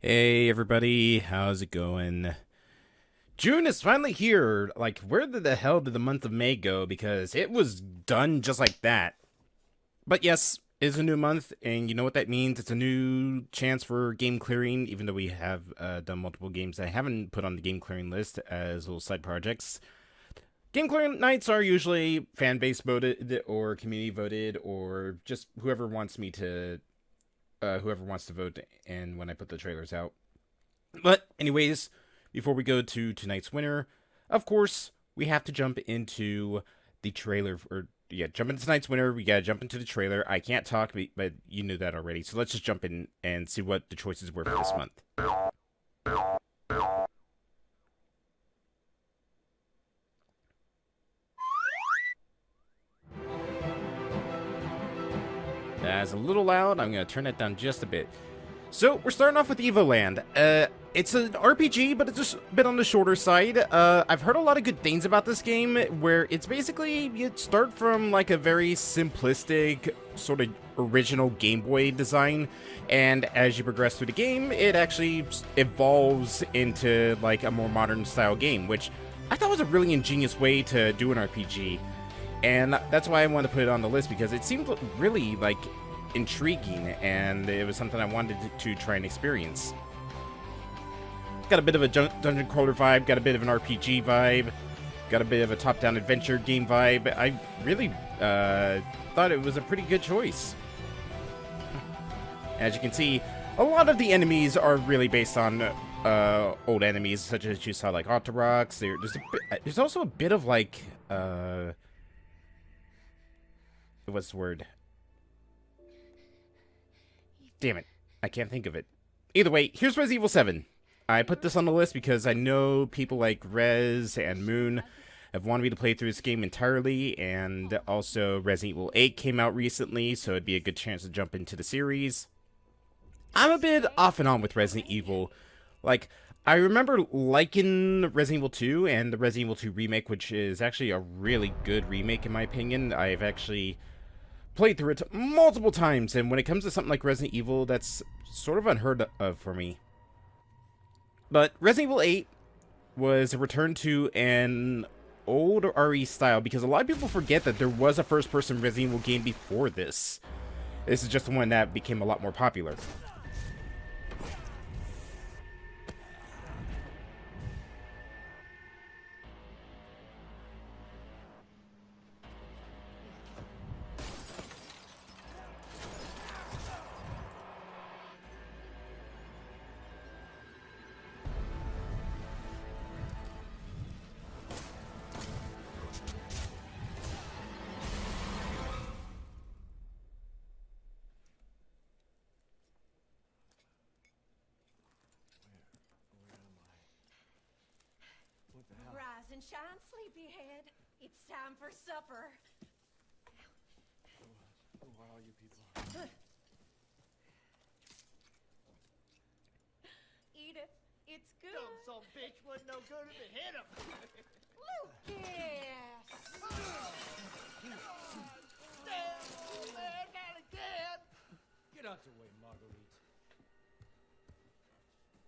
Hey everybody, how's it going? June is finally here. Like, where the hell did the month of May go? Because it was done just like that. But yes, it's a new month, and you know what that means? It's a new chance for game clearing, even though we have done multiple games that I haven't put on the game clearing list as little side projects. Game clearing nights are usually fan base voted, or community voted, or just whoever wants to vote, and when I put the trailers out. But anyways, before we go to tonight's winner, of course, we have to jump into the trailer. Jump into tonight's winner. We gotta jump into the trailer. I can't talk, but you knew that already. So let's just jump in and see what the choices were for this month. That's a little loud. I'm gonna turn that down just a bit. So we're starting off with Evoland. It's an RPG, but it's just a bit on the shorter side. I've heard a lot of good things about this game, where it's basically you start from like a very simplistic sort of original Game Boy design, and as you progress through the game, it actually evolves into like a more modern style game, which I thought was a really ingenious way to do an RPG. And that's why I wanted to put it on the list, because it seemed really like intriguing, and it was something I wanted to try and experience. Got a bit of a dungeon crawler vibe, got a bit of an RPG vibe, got a bit of a top-down adventure game vibe. I really thought it was a pretty good choice. As you can see, a lot of the enemies are really based on old enemies, such as you saw like Octoroks. There's also a bit of like what's the word? Damn it, I can't think of it. Either way, here's Resident Evil 7. I put this on the list because I know people like Rez and Moon have wanted me to play through this game entirely, and also Resident Evil 8 came out recently, so it'd be a good chance to jump into the series. I'm a bit off and on with Resident Evil. Like, I remember liking Resident Evil 2 and the Resident Evil 2 remake, which is actually a really good remake in my opinion. I've actually played through it multiple times, and when it comes to something like Resident Evil, that's sort of unheard of for me. But Resident Evil 8 was a return to an old RE style, because a lot of people forget that there was a first-person Resident Evil game before this. This is just the one that became a lot more popular. Rise and shine, sleepyhead. It's time for supper. Who are all you people? Eat it. It's good. Dumb son of a bitch wasn't no good if it hit him. Lucas! Damn, man, not again. Get out the way, Marguerite.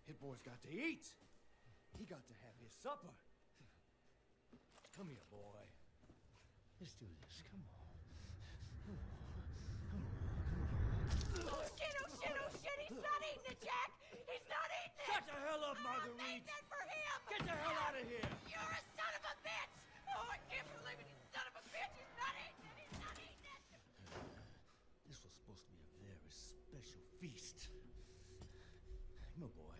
His boy's got to eat. He got to have his supper. Come here, boy. Let's do this. Come on. Oh shit, oh shit, oh shit! He's not eating it, Jack! He's not eating it! Shut the hell up, I'm Marguerite. making it for him! Get the hell out of here. You're a son of a bitch! Oh, I can't believe it! You son of a bitch! He's not eating it! He's not eating it! This was supposed to be a very special feast. Come on, boy.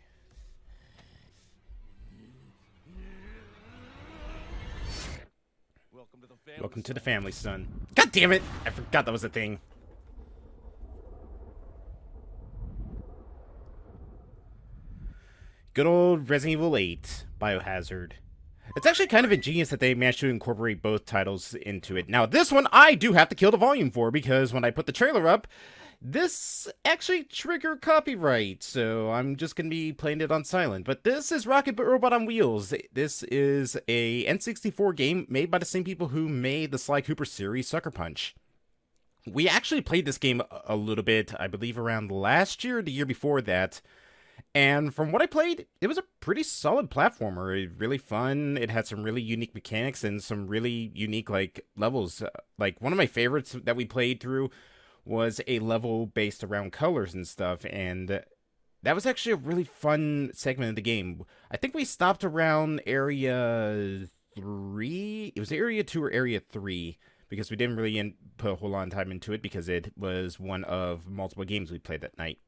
Welcome to the family, son. God damn it! I forgot that was a thing. Good old Resident Evil 8, Biohazard. It's actually kind of ingenious that they managed to incorporate both titles into it. Now, this one I do have to kill the volume for, because when I put the trailer up, this actually triggered copyright, so I'm just going to be playing it on silent. But this is Rocket Robot on Wheels. This is a N64 game made by the same people who made the Sly Cooper series Sucker Punch. We actually played this game a little bit, I believe around last year or the year before that, And from what I played, it was a pretty solid platformer. Really fun. It had some really unique mechanics and some really unique like levels. Like one of my favorites that we played through was a level based around colors and stuff, and that was actually a really fun segment of the game. I think we stopped around area 3. It was area 2 or area 3 because we didn't really put a whole lot of time into it because it was one of multiple games we played that night.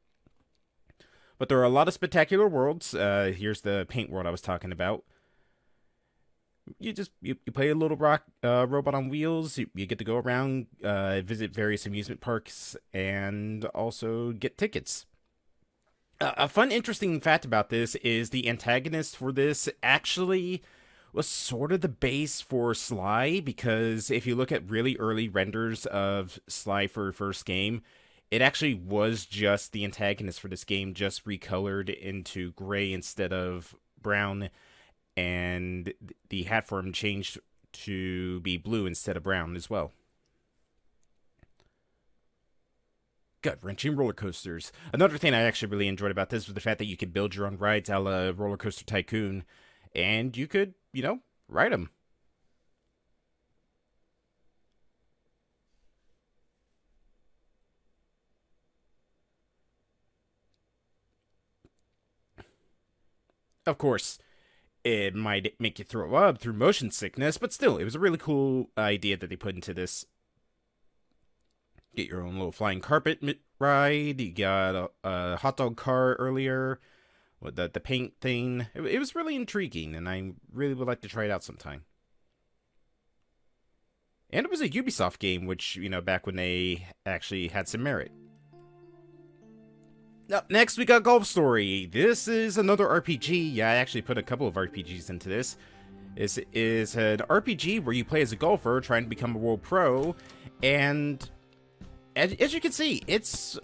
But there are a lot of spectacular worlds. Here's the paint world I was talking about. You play a little robot on wheels. You get to go around, visit various amusement parks, and also get tickets. A fun, interesting fact about this is the antagonist for this actually was sort of the base for Sly, because if you look at really early renders of Sly for her first game, it actually was just the antagonist for this game, just recolored into gray instead of brown, and the hat form changed to be blue instead of brown as well. Gut-wrenching roller coasters. Another thing I actually really enjoyed about this was the fact that you could build your own rides a la Roller Coaster Tycoon, and you could, ride them. Of course, it might make you throw up through motion sickness, but still, it was a really cool idea that they put into this. Get your own little flying carpet ride. You got a hot dog car earlier with the paint thing. It was really intriguing, and I really would like to try it out sometime. And it was a Ubisoft game, which, back when they actually had some merit. Up next, we got Golf Story. This is another RPG. Yeah, I actually put a couple of RPGs into this. This is an RPG where you play as a golfer trying to become a world pro, and as you can see, it's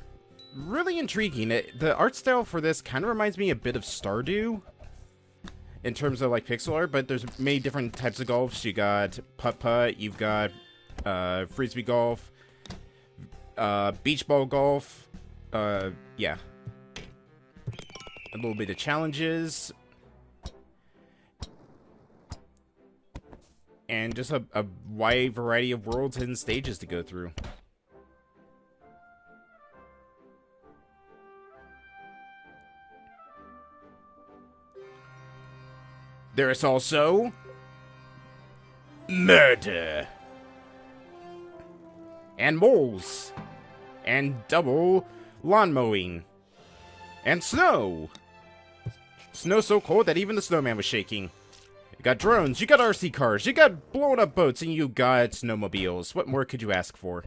really intriguing. The art style for this kind of reminds me a bit of Stardew in terms of like pixel art, but there's many different types of golfs. You got putt-putt, you've got frisbee golf, beach ball golf, yeah. A little bit of challenges, and just a wide variety of worlds and stages to go through. There is also murder, and moles, and double lawn mowing, and snow. Snow so cold that even the snowman was shaking. You got drones, you got RC cars, you got blown up boats, and you got snowmobiles. What more could you ask for?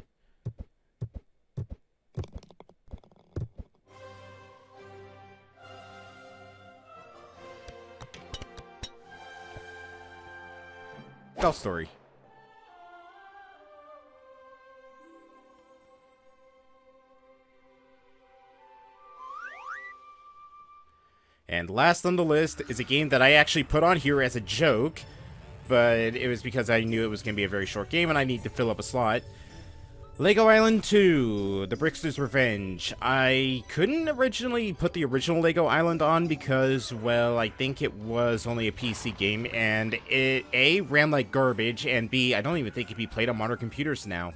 Golf Story. And last on the list is a game that I actually put on here as a joke, but it was because I knew it was going to be a very short game and I need to fill up a slot. Lego Island 2, The Brickster's Revenge. I couldn't originally put the original Lego Island on because, well, I think it was only a PC game, and it, A, ran like garbage, and B, I don't even think it can be played on modern computers now.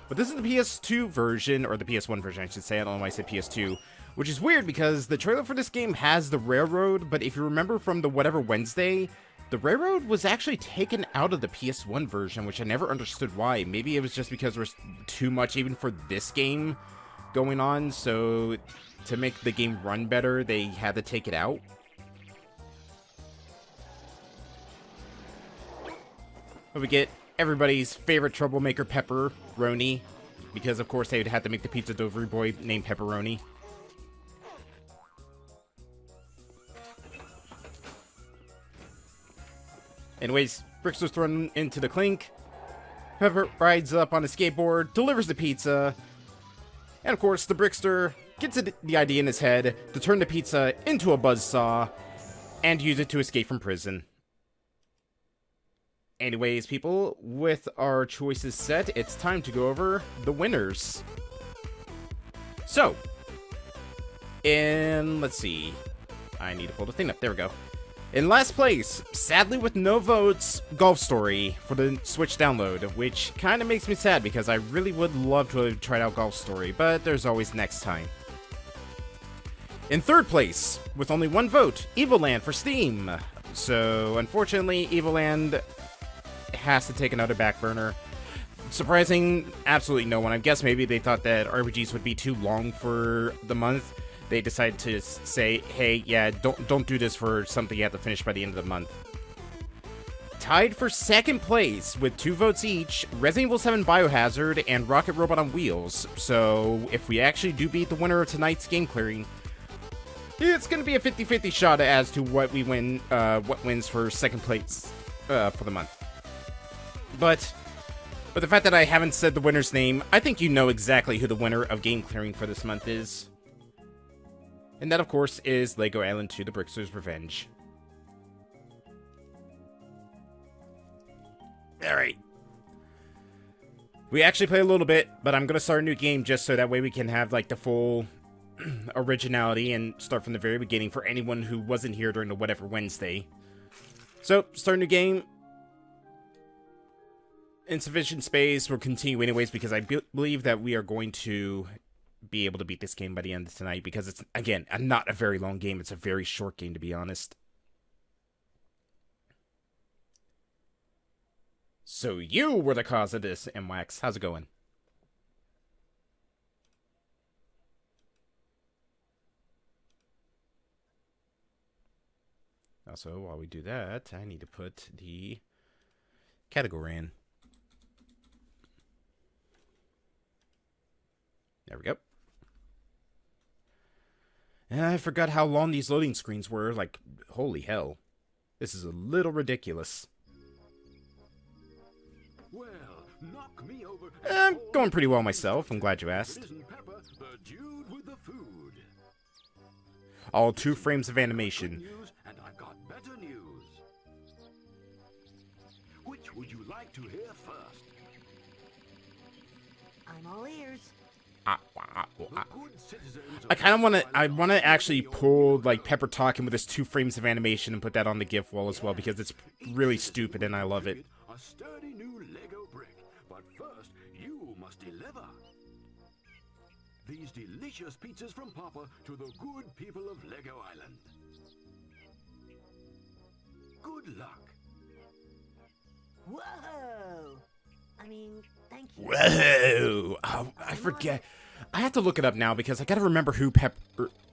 But this is the PS2 version, or the PS1 version, I should say. I don't know why I said PS2. Which is weird because the trailer for this game has the railroad, but if you remember from the Whatever Wednesday, the railroad was actually taken out of the PS1 version, which I never understood why. Maybe it was just because there was too much even for this game going on, so to make the game run better, they had to take it out. But we get everybody's favorite troublemaker, Pepperoni, because of course they would have to make the pizza delivery boy named Pepperoni. Anyways, Brickster's thrown into the clink. Pepper rides up on a skateboard, delivers the pizza, and of course, the Brickster gets the idea in his head to turn the pizza into a buzzsaw and use it to escape from prison. Anyways, people, with our choices set, it's time to go over the winners. So, And let's see. I need to pull the thing up. There we go. In last place, sadly with no votes, Golf Story for the Switch download, which kind of makes me sad because I really would love to have tried out Golf Story, but there's always next time. In third place, with only one vote, Evoland for Steam. So, unfortunately, Evoland has to take another back burner. Surprising absolutely no one. I guess maybe they thought that RPGs would be too long for the month. They decided to say, hey, yeah, don't do this for something you have to finish by the end of the month. Tied for second place with 2 votes each, Resident Evil 7 Biohazard and Rocket Robot on Wheels. So, if we actually do beat the winner of tonight's game clearing, it's going to be a 50-50 shot as to what wins for second place for the month. But the fact that I haven't said the winner's name, I think you know exactly who the winner of game clearing for this month is. And that, of course, is Lego Island 2: The Brickster's Revenge. Alright. We actually play a little bit, but I'm going to start a new game just so that way we can have, like, the full originality and start from the very beginning for anyone who wasn't here during the Whatever Wednesday. So, start a new game. Insufficient space. We'll continue anyways because I believe that we are going to be able to beat this game by the end of tonight because it's, again, not a very long game. It's a very short game, to be honest. So you were the cause of this, MWax. How's it going? Also, while we do that, I need to put the category in. There we go. And I forgot how long these loading screens were. Like, holy hell. This is a little ridiculous. Well, knock me over. I'm going pretty well myself. I'm glad you asked. Pepper, the dude with the food. All 2 frames of animation. News, and I've got better news. Which would you like to hear first? I'm all ears. The good citizens I kind of want to. I want to actually pull like Pepper talking with this 2 frames of animation and put that on the GIF wall as well because it's really stupid and I love it. A sturdy new Lego brick, but first you must deliver these delicious pizzas from Papa to the good people of Lego Island. Good luck. Whoa! I mean, thank you. Whoa! Oh, I forget. I have to look it up now because I got to remember who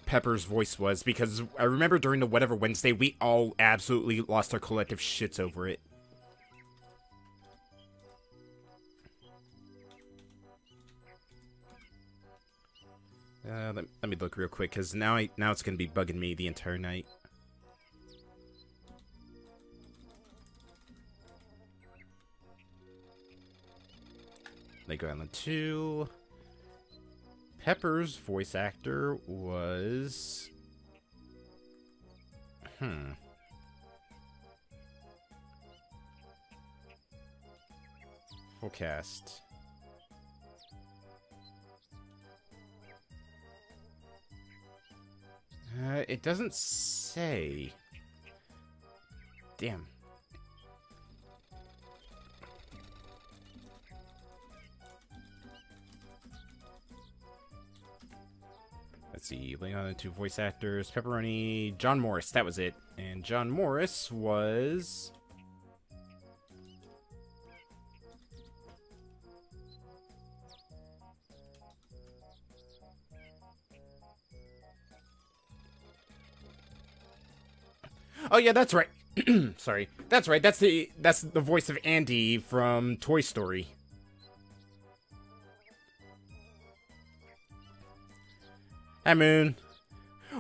Pepper's voice was because I remember during the Whatever Wednesday we all absolutely lost our collective shits over it. Let me look real quick because now it's gonna be bugging me the entire night. Lego Island 2. Pepper's voice actor was... Full cast. It doesn't say. Damn. Let's see, Leon and 2 voice actors, Pepperoni, John Morris, that was it. And John Morris was... Oh yeah, that's right. Sorry. That's right. That's the voice of Andy from Toy Story. Hi, Moon.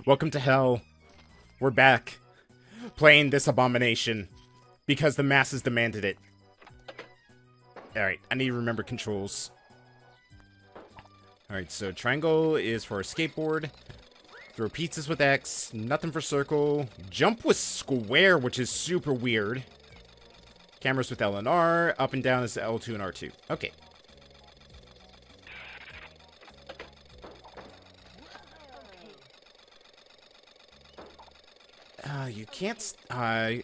Welcome to hell. We're back. Playing this abomination. Because the masses demanded it. Alright, I need to remember controls. Alright, so triangle is for a skateboard. Throw pizzas with X. Nothing for circle. Jump with square, which is super weird. Cameras with L and R. Up and down is L2 and R2. Okay. You can't. My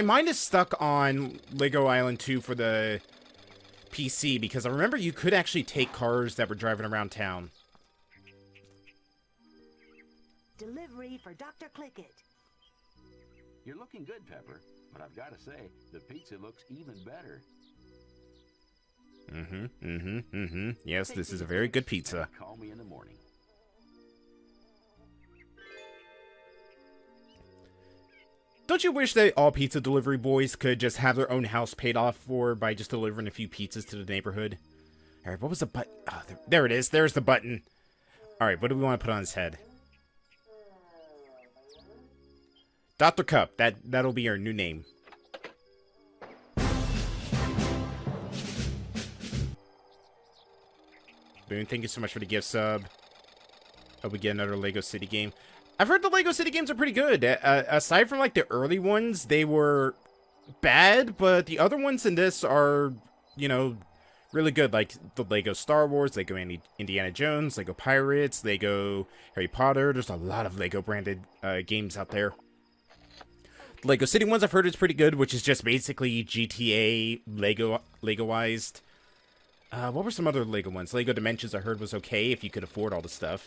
mind is stuck on Lego Island 2 for the PC because I remember you could actually take cars that were driving around town. Delivery for Dr. Clickett. You're looking good, Pepper, but I've got to say, the pizza looks even better. Yes, this is a very good pizza. Call me in the morning. Don't you wish that all pizza delivery boys could just have their own house paid off for by just delivering a few pizzas to the neighborhood? Alright, what was the button? Oh, there it is. There's the button. Alright, what do we want to put on his head? Dr. Cup. That'll be our new name. Boone, thank you so much for the gift sub. Hope we get another Lego City game. I've heard the Lego City games are pretty good. Aside from, like, the early ones, they were bad, but the other ones in this are, you know, really good. Like, the Lego Star Wars, Lego Indiana Jones, Lego Pirates, Lego Harry Potter. There's a lot of Lego-branded games out there. The Lego City ones I've heard is pretty good, which is just basically GTA Lego-ized. What were some other Lego ones? Lego Dimensions I heard was okay if you could afford all the stuff.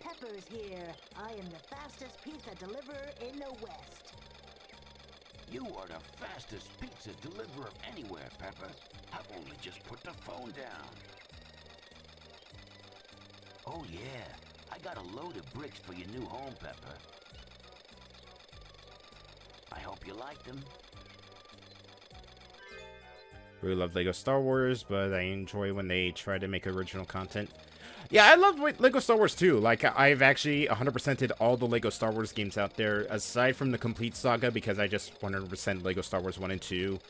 Pepper's here. I am the fastest pizza deliverer in the West. You are the fastest pizza deliverer anywhere, Pepper. I've only just put the phone down. Oh, yeah. I got a load of bricks for your new home, Pepper. I hope you like them. Really love Lego Star Wars, but I enjoy when they try to make original content. Yeah, I love Lego Star Wars too. Like, I've actually 100%ed all the Lego Star Wars games out there, aside from the Complete Saga, because I just 100% Lego Star Wars 1 and 2.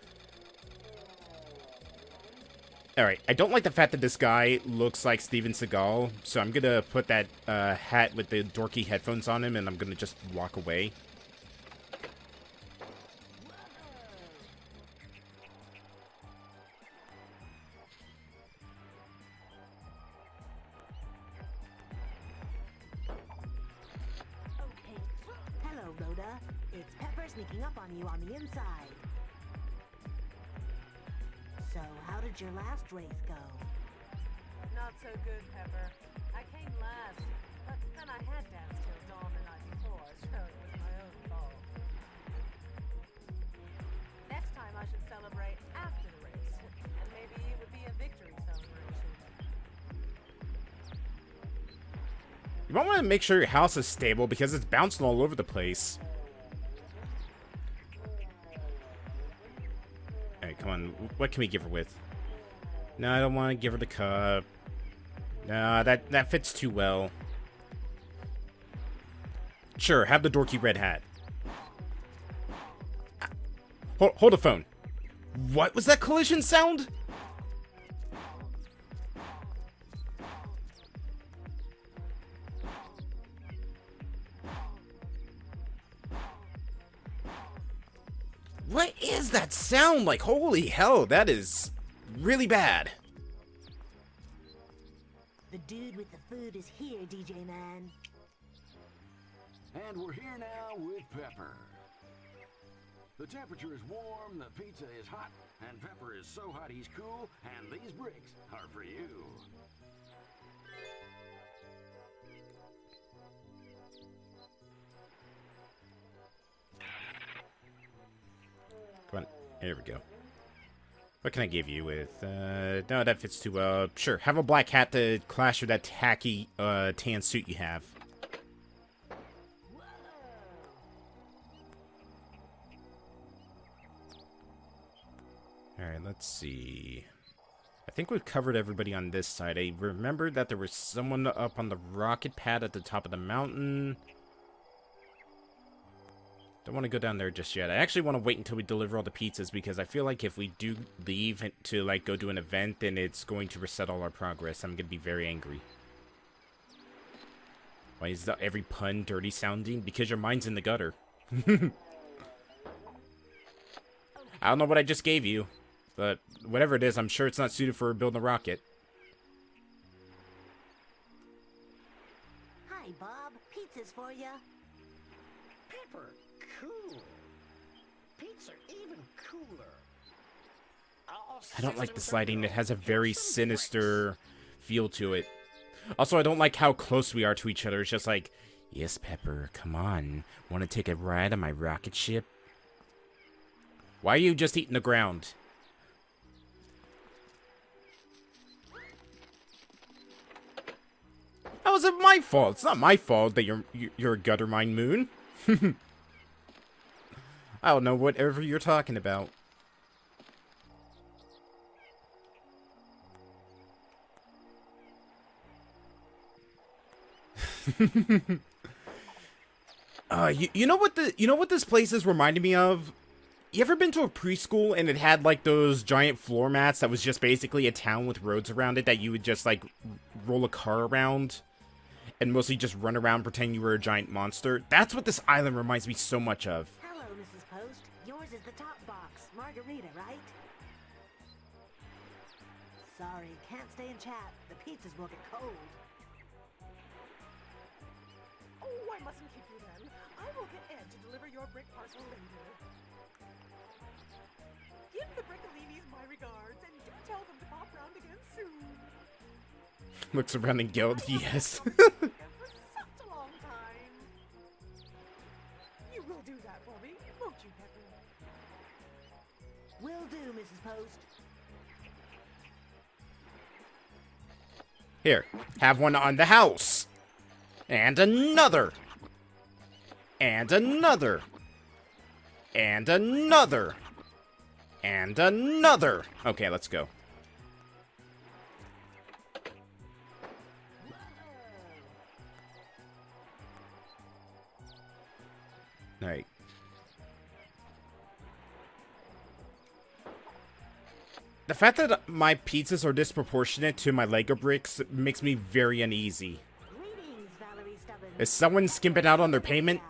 Alright, I don't like the fact that this guy looks like Steven Seagal, so I'm gonna put that hat with the dorky headphones on him, and I'm gonna just walk away. Sneaking up on you on the inside. So, how did your last race go? Not so good, Pepper. I came last, but then I had danced till dawn the night before, so it was my own fault. Next time I should celebrate after the race, and maybe it would be a victory celebration. You might want to make sure your house is stable because it's bouncing all over the place. Alright, come on. What can we give her with? No, I don't want to give her the cup. No, that fits too well. Sure, have the dorky red hat. Hold the phone. What was that collision sound? What is that sound like? Holy hell, that is really bad. The dude with the food is here, DJ Man. And we're here now with Pepper. The temperature is warm, the pizza is hot, and Pepper is so hot he's cool, and these bricks are for you. Come on. There we go. What can I give you with? No, that fits too well. Sure, have a black hat to clash with that tacky tan suit you have. Alright, let's see. I think we've covered everybody on this side. I remembered that there was someone up on the rocket pad at the top of the mountain. Don't want to go down there just yet. I actually want to wait until we deliver all the pizzas because I feel like if we do leave to, like, go do an event, then it's going to reset all our progress. I'm going to be very angry. Why is every pun dirty sounding? Because your mind's in the gutter. I don't know what I just gave you, but whatever it is, I'm sure it's not suited for building a rocket. Hi, Bob. Pizza's for ya. Pepper, cool. Pizza, even cooler. I don't like this lighting. It has a very sinister feel to it. Also, I don't like how close we are to each other. It's just like, yes, Pepper, come on. Want to take a ride on my rocket ship? Why are you just eating the ground? How is it my fault? It's not my fault that you're a gutter mine, Moon. I don't know whatever you're talking about. You know what this place is reminding me of? You ever been to a preschool and it had like those giant floor mats that was just basically a town with roads around it that you would just like roll a car around and mostly just run around pretending you were a giant monster? That's what this island reminds me so much of. Hello, Mrs. Post. Yours is the top box. Margarita, right? Sorry, can't stay and chat. The pizzas will get cold. Oh, I mustn't keep you then. I will get Ed to deliver your brick parcel later. Give the Brickolinis my regards, and do tell them to pop round again soon. Looks around and guild, yes. For such a long time. You will do that for me, won't you, Pepper? Will do, Mrs. Post. Here, have one on the house. And another. And another. And another. And another. Okay, let's go. Alright. The fact that my pizzas are disproportionate to my Lego bricks makes me very uneasy. Greetings, Valerie Stubbins. Is someone skimping out on their payment?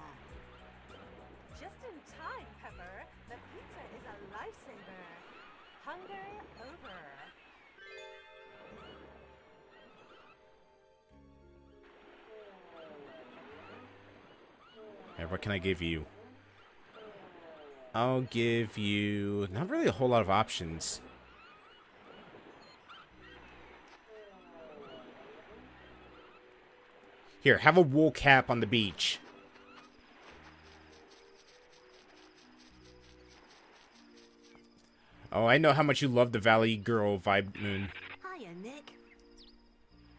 Just in time, Pepper. The pizza is a lifesaver. Hunger over. Alright, what can I give you? I'll give you... not really a whole lot of options. Here, have a wool cap on the beach. Oh, I know how much you love the Valley Girl vibe, Moon. Hiya, Nick.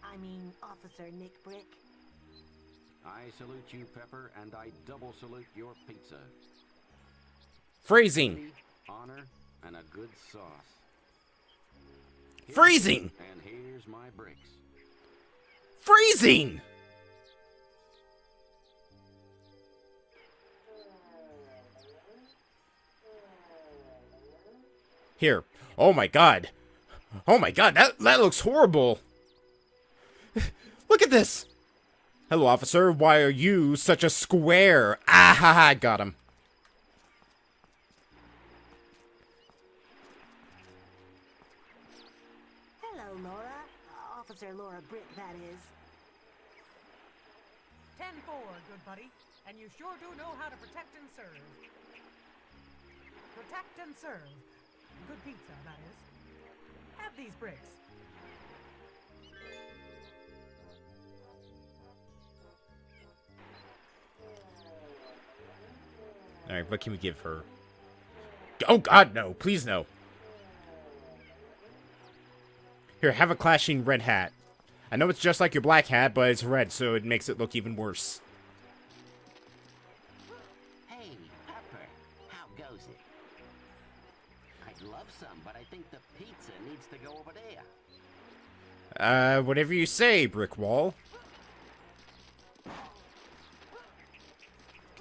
I mean, Officer Nick Brick. I salute you, Pepper, and I double salute your pizza. Phrasing. Honor and a good sauce. Freezing! And here's my bricks. Freezing! Here. Oh my god. Oh my god, that looks horrible. Look at this. Hello, officer. Why are you such a square? Ah ha ha, got him. Hello, Laura. Officer Laura Brick, that is. 10-4, good buddy. And you sure do know how to protect and serve. Protect and serve. Good pizza, that is. Have these bricks. Alright, what can we give her? Oh god, no. Please, no. Here, have a clashing red hat. I know it's just like your black hat, but it's red, so it makes it look even worse. Hey, Pepper, how goes it? I'd love some, but I think the pizza needs to go over there. Whatever you say, Brick Wall.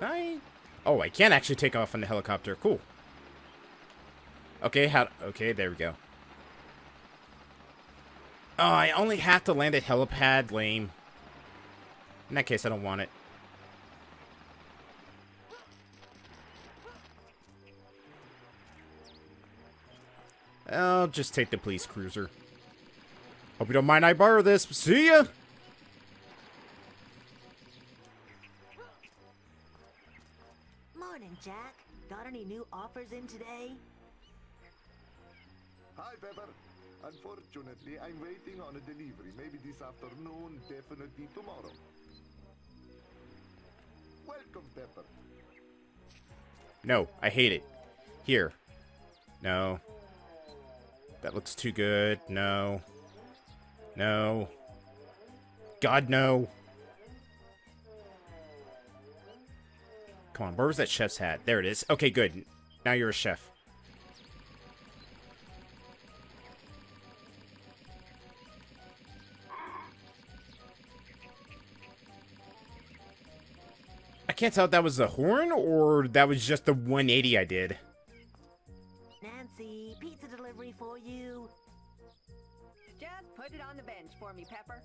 Can I... Oh, I can actually take off on the helicopter. Cool. Okay, okay, there we go. Oh, I only have to land at helipad. Lame. In that case, I don't want it. I'll just take the police cruiser. Hope you don't mind I borrow this. See ya! any new offers in today? Hi, Pepper. Unfortunately, I'm waiting on a delivery. Maybe this afternoon, definitely tomorrow. Welcome, Pepper. No, I hate it. Here. No. That looks too good. No. No. God, no. Come on, where was that chef's hat? There it is. Okay, good. Now you're a chef. I can't tell if that was the horn or that was just the 180 I did. Nancy, pizza delivery for you. Just put it on the bench for me, Pepper.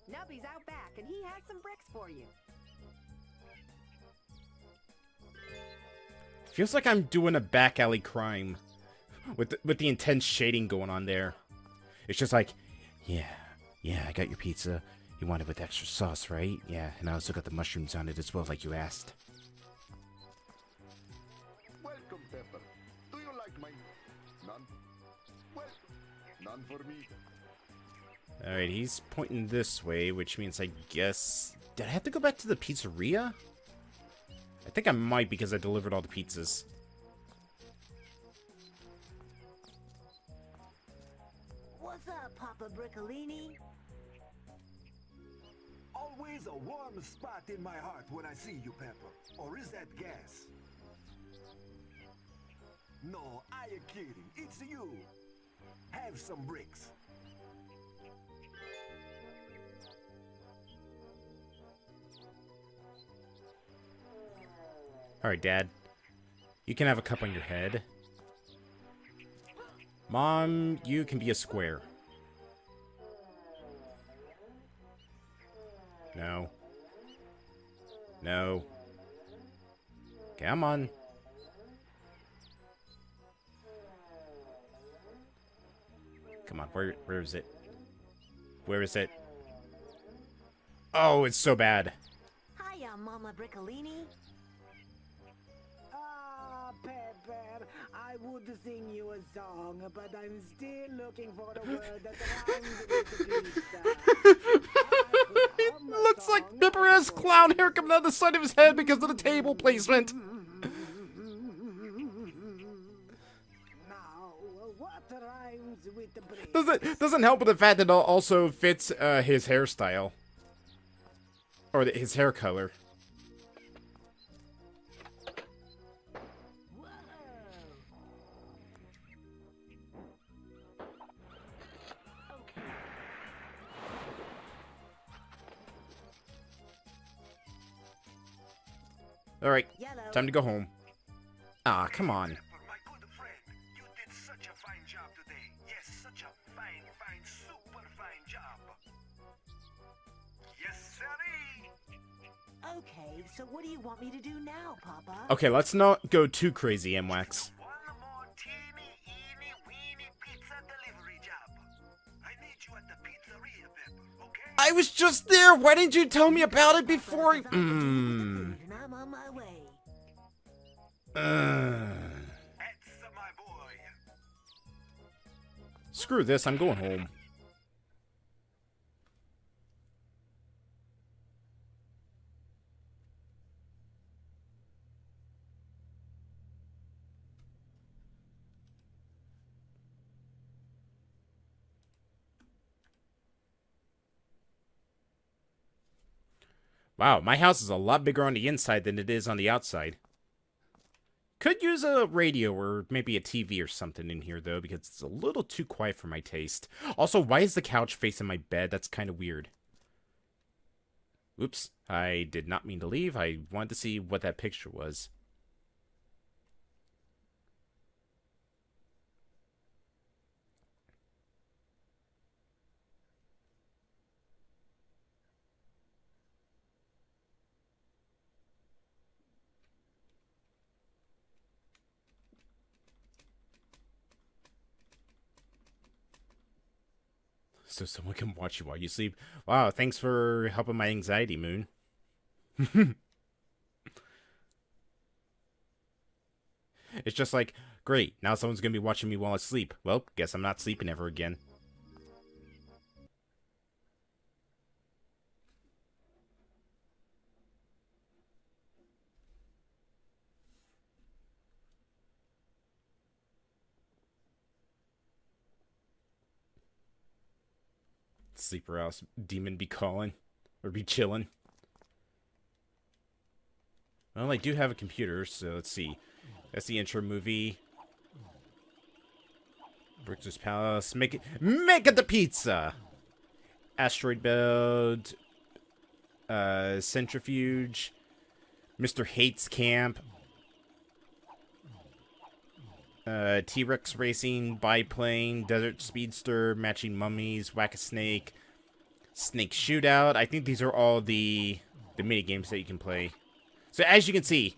Nubby's out back, and he has some bricks for you. Feels like I'm doing a back alley crime with the intense shading going on there. It's just like, yeah, I got your pizza. You want it with extra sauce, right? Yeah, and I also got the mushrooms on it as well, like you asked. Welcome, Pepper. Do you like my... None? Well, none for me. Alright, he's pointing this way, which means I guess... Did I have to go back to the pizzeria? I think I might because I delivered all the pizzas. What's up, Papa Briccolini? Always a warm spot in my heart when I see you, Pepper. Or is that gas? No, I am kidding. It's you. Have some bricks. Alright, Dad. You can have a cup on your head. Mom, you can be a square. No. No. Come on. Come on, where is it? Where is it? Oh, it's so bad. Hiya, Mama Briccolini. Ah, Pepper, I would sing you a song, but I'm still looking for a word that rhymes with pizza. Looks like Pepper has clown hair coming out the side of his head because of the table placement. Now, what rhymes with the break? Doesn't help with the fact that it also fits his hairstyle. Or his hair color. Alright, time to go home. Ah, come on. My good friend, you did such a fine job today. Yes, such a fine, super fine job. Yes, sirree. Okay, so what do you want me to do now, Papa? Okay, let's not go too crazy, MWAX. One more teeny, eeny, weeny pizza delivery job. I need you at the pizzeria, Pepper, okay? I was just there! Why didn't you tell me about it before? And I'm on my way. That's my boy. Screw this, I'm going home. Wow, my house is a lot bigger on the inside than it is on the outside. Could use a radio or maybe a TV or something in here, though, because it's a little too quiet for my taste. Also, why is the couch facing my bed? That's kind of weird. Oops, I did not mean to leave. I wanted to see what that picture was. So someone can watch you while you sleep. Wow, thanks for helping my anxiety, Moon. It's just like, great, now someone's gonna be watching me while I sleep. Well, guess I'm not sleeping ever again. Sleeper house demon be calling. Or be chilling. Well, I do have a computer, so let's see. That's the intro movie. Brixton's Palace. Make it the pizza! Asteroid Belt. Centrifuge. Mr. Hates Camp. T-Rex Racing, Biplane, Desert Speedster, Matching Mummies, Whack-A-Snake, Snake Shootout. I think these are all the mini games that you can play. So as you can see,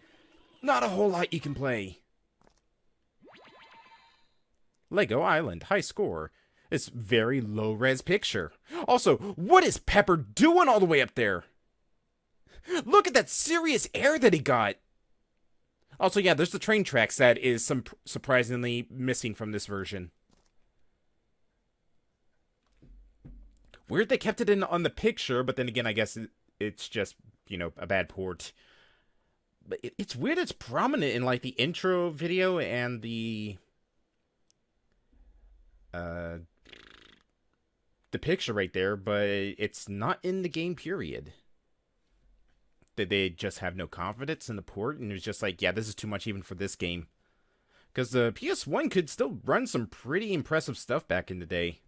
not a whole lot you can play. Lego Island, high score. It's very low-res picture. Also, what is Pepper doing all the way up there? Look at that serious air that he got. Also, yeah, there's the train tracks that is surprisingly missing from this version. Weird they kept it in on the picture, but then again, I guess it's just, you know, a bad port. But it's weird it's prominent in, like, the intro video and the picture right there, but it's not in the game, period. Did they just have no confidence in the port, and it was just like, yeah, this is too much even for this game? Because the PS1 could still run some pretty impressive stuff back in the day.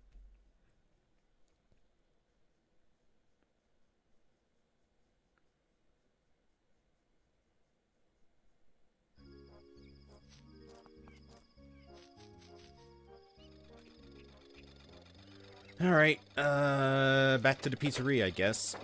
Alright, back to the pizzeria, I guess.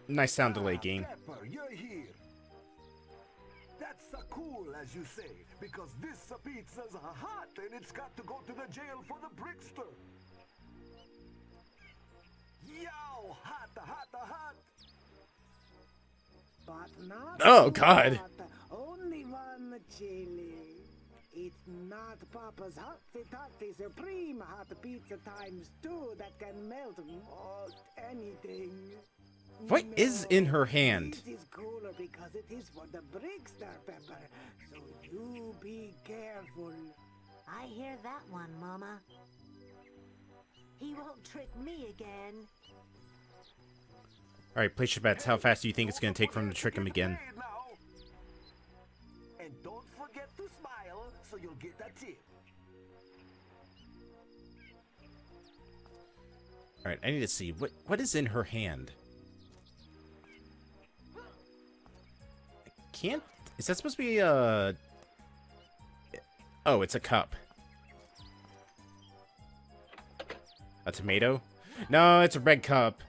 Nice sound delay game. Pepper, you're here. That's so cool, as you say, because this pizza's hot and it's got to go to the jail for the Brickster. Yo, hot, hot, hot. But not Oh, God. hot, only one chili. It's not Papa's Hotsy Totsy Supreme Hot Pizza times 2 that can melt most anything. What is in her hand? This is cooler because it is for the Brickster, Pepper. So you be careful. I hear that one, Mama. He won't trick me again. Alright, place your bets. How fast do you think it's going to take for him to trick him again? And don't forget to smile so you'll get a tip. Alright, I need to see. What is in her hand? Can't... Is that supposed to be a... Oh, it's a cup. A tomato? No, it's a red cup.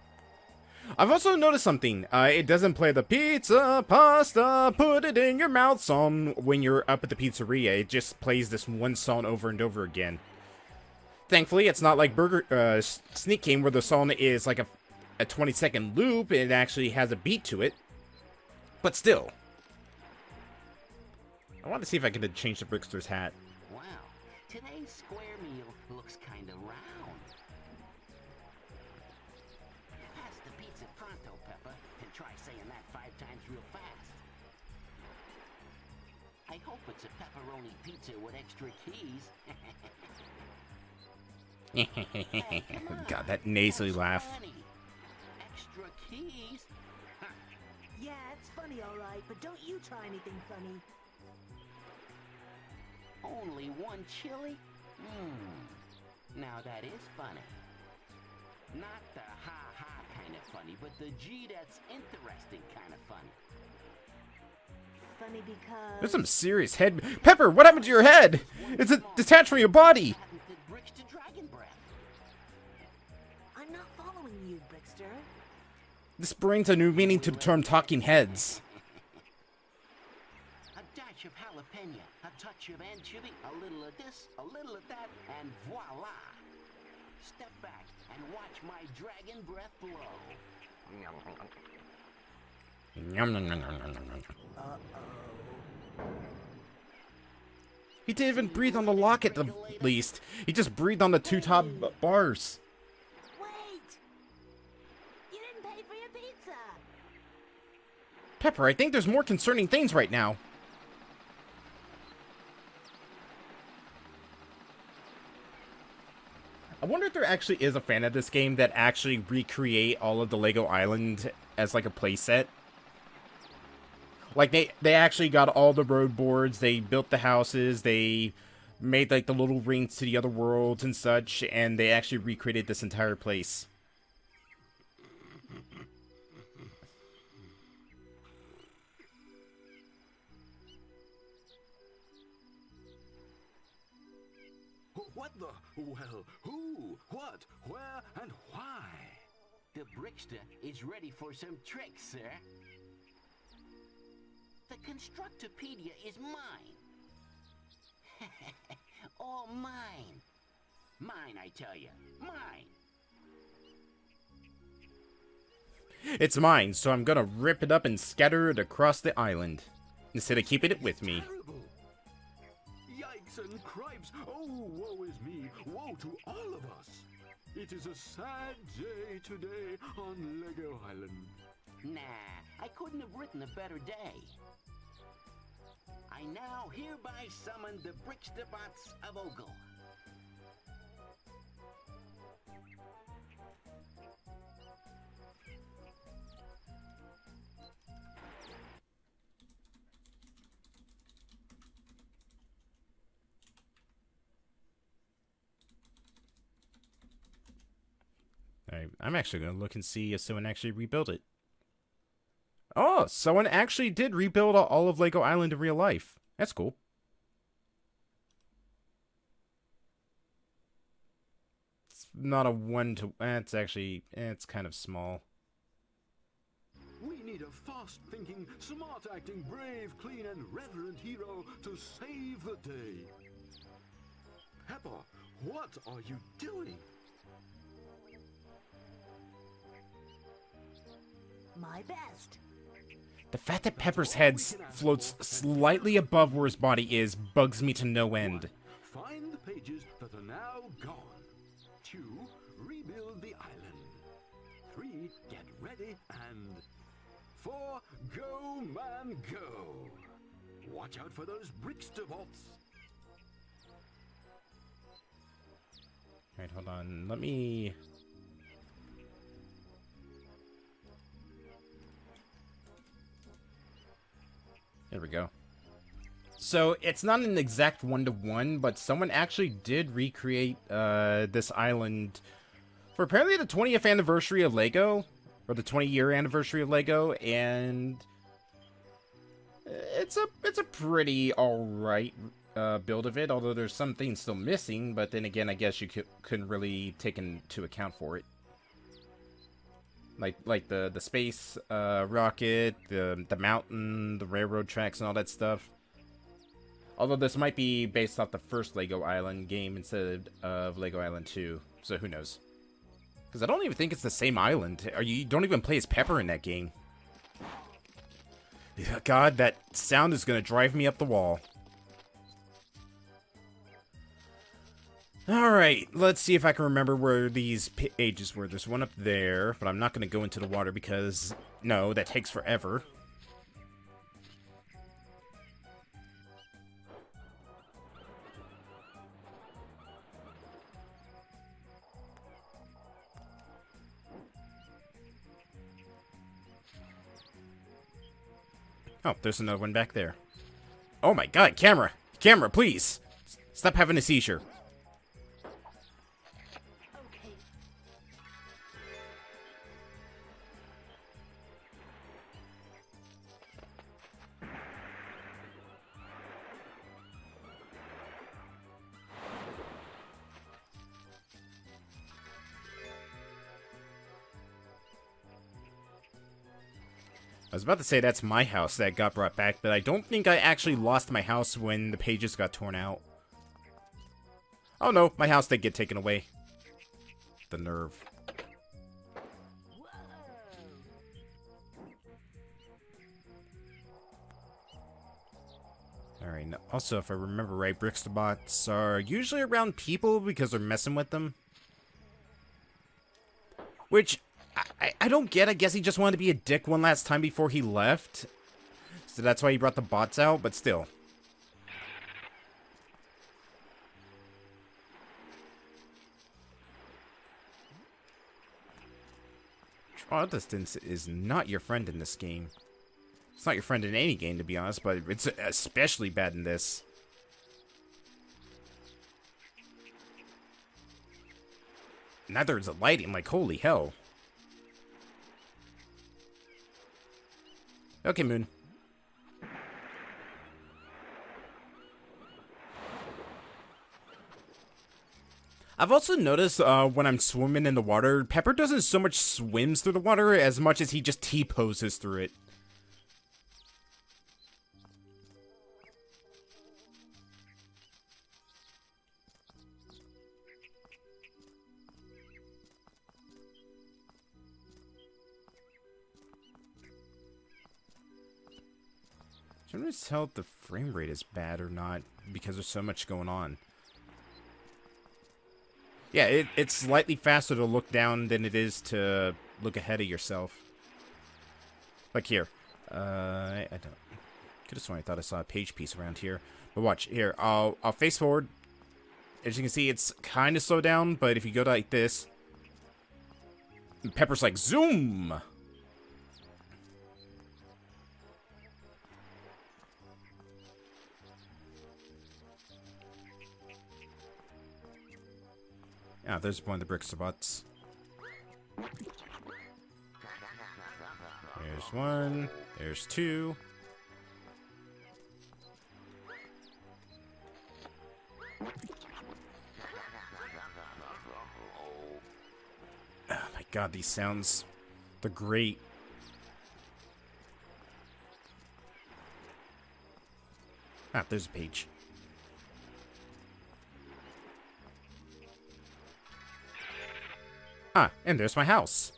I've also noticed something. It doesn't play the pizza, pasta, put it in your mouth song when you're up at the pizzeria. It just plays this one song over and over again. Thankfully, it's not like Sneak Game where the song is like a 20-second loop and it actually has a beat to it. But still. I want to see if I can change the Brickster's hat. Wow, today's square meal looks kind of round. Pass the pizza pronto, Pepper, and try saying that 5 times real fast. I hope it's a pepperoni pizza with extra keys. Hey, come on. God, that nasally That's laugh. funny. Extra keys? Huh. Yeah, it's funny, all right, but don't you try anything funny. Only one chili? Now that is funny. Not the ha-ha kind of funny, but the gee, that's interesting kind of funny. Funny because... There's some serious head... Pepper, what happened to your head? It's detached from your body. Patented bricks to dragon breath. I'm not following you, Brickster. This brings a new meaning to the term talking heads. A dash of jalapeno, a touch of anchovy, a little of of this, a little of that, and voila! Step back and watch my dragon breath blow. Yum, nom, nom, nom, nom, nom. He didn't even breathe on the lock at the least. He just breathed on the two top bars. Wait! You didn't pay for your pizza! Pepper, I think there's more concerning things right now. I wonder if there actually is a fan of this game that actually recreate all of the Lego Island as like a playset. Like they actually got all the road boards, they built the houses, they made like the little rings to the other worlds and such, and they actually recreated this entire place. What the? Well, who, what, where, and why? The Brickster is ready for some tricks, sir. The Constructopedia is mine. All mine. Mine, I tell you. Mine. It's mine, so I'm gonna rip it up and scatter it across the island, instead of keeping it with me. Terrible. Yikes and cripes. Oh, woe is me. Woe to all of us. It is a sad day today on Lego Island. Nah, I couldn't have written a better day. I now hereby summon the Bricksterbots of Ogle. I'm actually going to look and see if someone actually rebuilt it. Oh, someone actually did rebuild all of Lego Island in real life. That's cool. It's not a one-to... It's actually... It's kind of small. We need a fast-thinking, smart-acting, brave, clean, and reverent hero to save the day. Pepper, what are you doing? My best. The fact that Pepper's head floats slightly above where his body is bugs me to no end. Find the pages that are now gone. 2. Rebuild the island. 3. Get ready. And 4. Go, man, go. Watch out for those Bricksterbots. Alright, hold on. Let me... There we go. So, it's not an exact one-to-one, but someone actually did recreate this island for apparently the 20th anniversary of LEGO, or the 20-year anniversary of LEGO, and it's a pretty alright build of it, although there's some things still missing, but then again, I guess you couldn't really take into account for it. Like the space rocket, the mountain, the railroad tracks, and all that stuff. Although this might be based off the first Lego Island game instead of Lego Island 2, so who knows? Because I don't even think it's the same island. You don't even play as Pepper in that game. God, that sound is gonna drive me up the wall. Alright, let's see if I can remember where these pages were. There's one up there, but I'm not going to go into the water because, no, that takes forever. Oh, there's another one back there. Oh my god, camera! Camera, please! Stop having a seizure. I was about to say that's my house that got brought back, but I don't think I actually lost my house when the pages got torn out. Oh no, my house did get taken away. The nerve. Alright, also, if I remember right, Brickstabots are usually around people because they're messing with them. Which, I don't get. I guess he just wanted to be a dick one last time before he left. So that's why he brought the bots out, but still. Draw distance is not your friend in this game. It's not your friend in any game, to be honest, but it's especially bad in this. Neither is the lighting, like, holy hell. Okay, Moon. I've also noticed when I'm swimming in the water, Pepper doesn't so much swims through the water as much as he just T-poses through it. I'm trying to tell if the frame rate is bad or not because there's so much going on. Yeah, it's slightly faster to look down than it is to look ahead of yourself. Like here. I don't... Could have sworn I thought I saw a page piece around here. But watch, here, I'll face forward. As you can see, it's kind of slowed down, but if you go to like this... Pepper's like, zoom! Ah, there's one of the Brickstabots. There's one. There's two. Oh my god, these sounds. They're great. Ah, there's a page. Ah, and there's my house.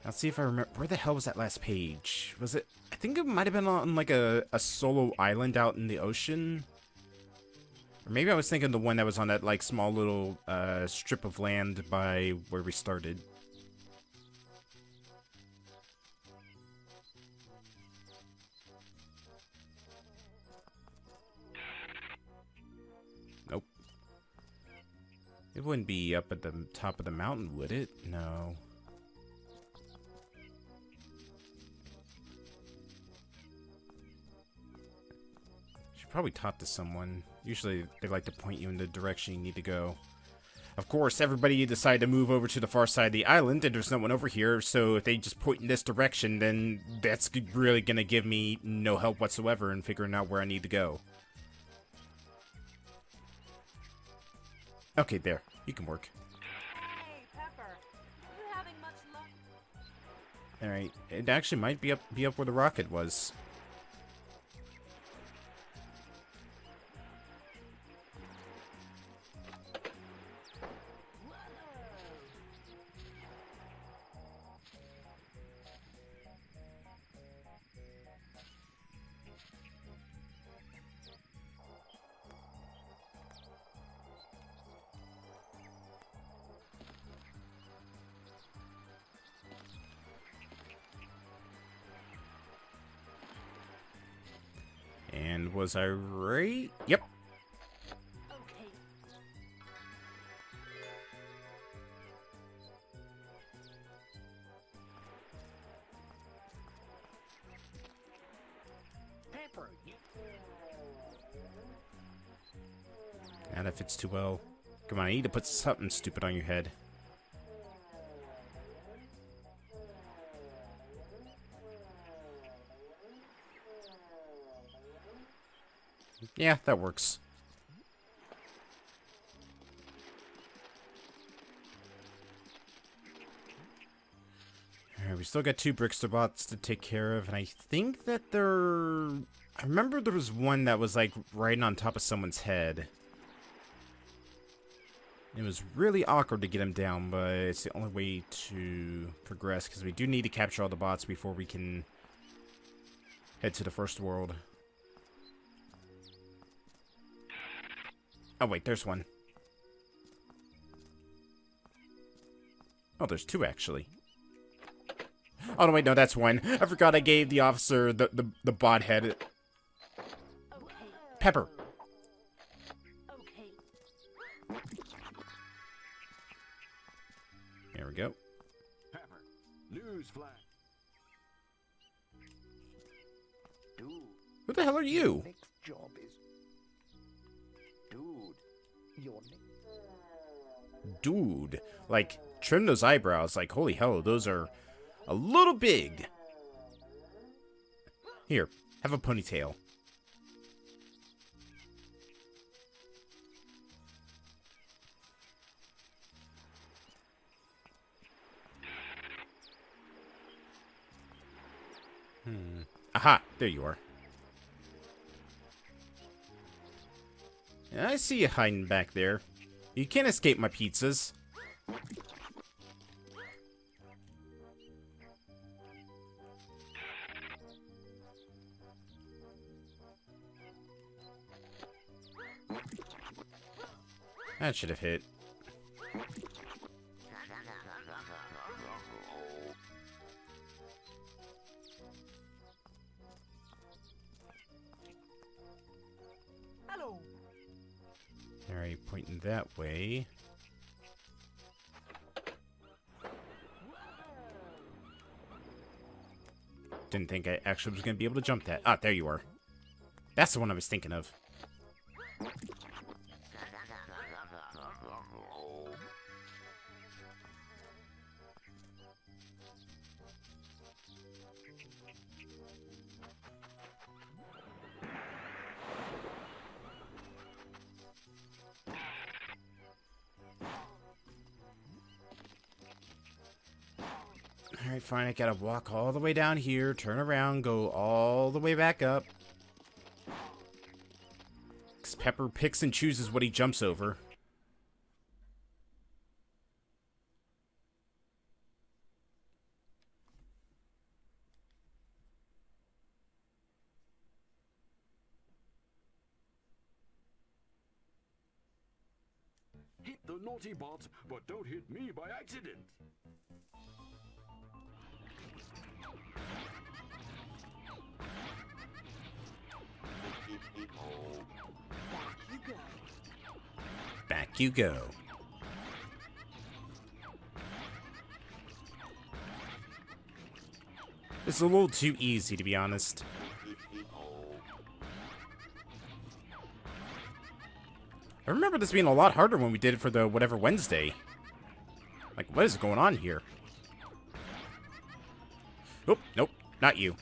Let's see if I remember. Where the hell was that last page? Was it? I think it might have been on like a solo island out in the ocean. Or maybe I was thinking the one that was on that like small little strip of land by where we started. Nope. It wouldn't be up at the top of the mountain, would it? No. Should probably talk to someone. Usually they like to point you in the direction you need to go. Of course, everybody decided to move over to the far side of the island, and there's no one over here, so if they just point in this direction, then that's really gonna give me no help whatsoever in figuring out where I need to go. Okay, there. You can work. Hey, Pepper. You having much luck? Alright, it actually might be up where the rocket was. And was I right? Yep. Okay. Pepper, you... And if it's too well. Come on, I need to put something stupid on your head. Yeah, that works. Alright, we still got 2 Brickstabots to take care of, and I think that they're... I remember there was one that was, like, riding on top of someone's head. It was really awkward to get him down, but it's the only way to progress, because we do need to capture all the bots before we can head to the first world. Oh wait, there's one. Oh, there's two, actually. Oh, no, wait, no, that's one. I forgot I gave the officer the bot head. Pepper. There we go. Pepper, news flash. Dude, Who the hell are you? Next job is dude. your next. Dude. Like, trim those eyebrows. Like, holy hell, those are a little big. Here, have a ponytail. Aha, there you are. I see you hiding back there. You can't escape my pizzas. That should have hit. Hello. Alright, pointing that way. Didn't think I actually was going to be able to jump that. Ah, there you are. That's the one I was thinking of. Alright, fine, I gotta walk all the way down here, turn around, go all the way back up. 'Cause Pepper picks and chooses what he jumps over. Hit the naughty bots, but don't hit me by accident. Back you go. It's a little too easy, to be honest. I remember this being a lot harder when we did it for the whatever Wednesday. Like, what is going on here? Oh, nope, not you.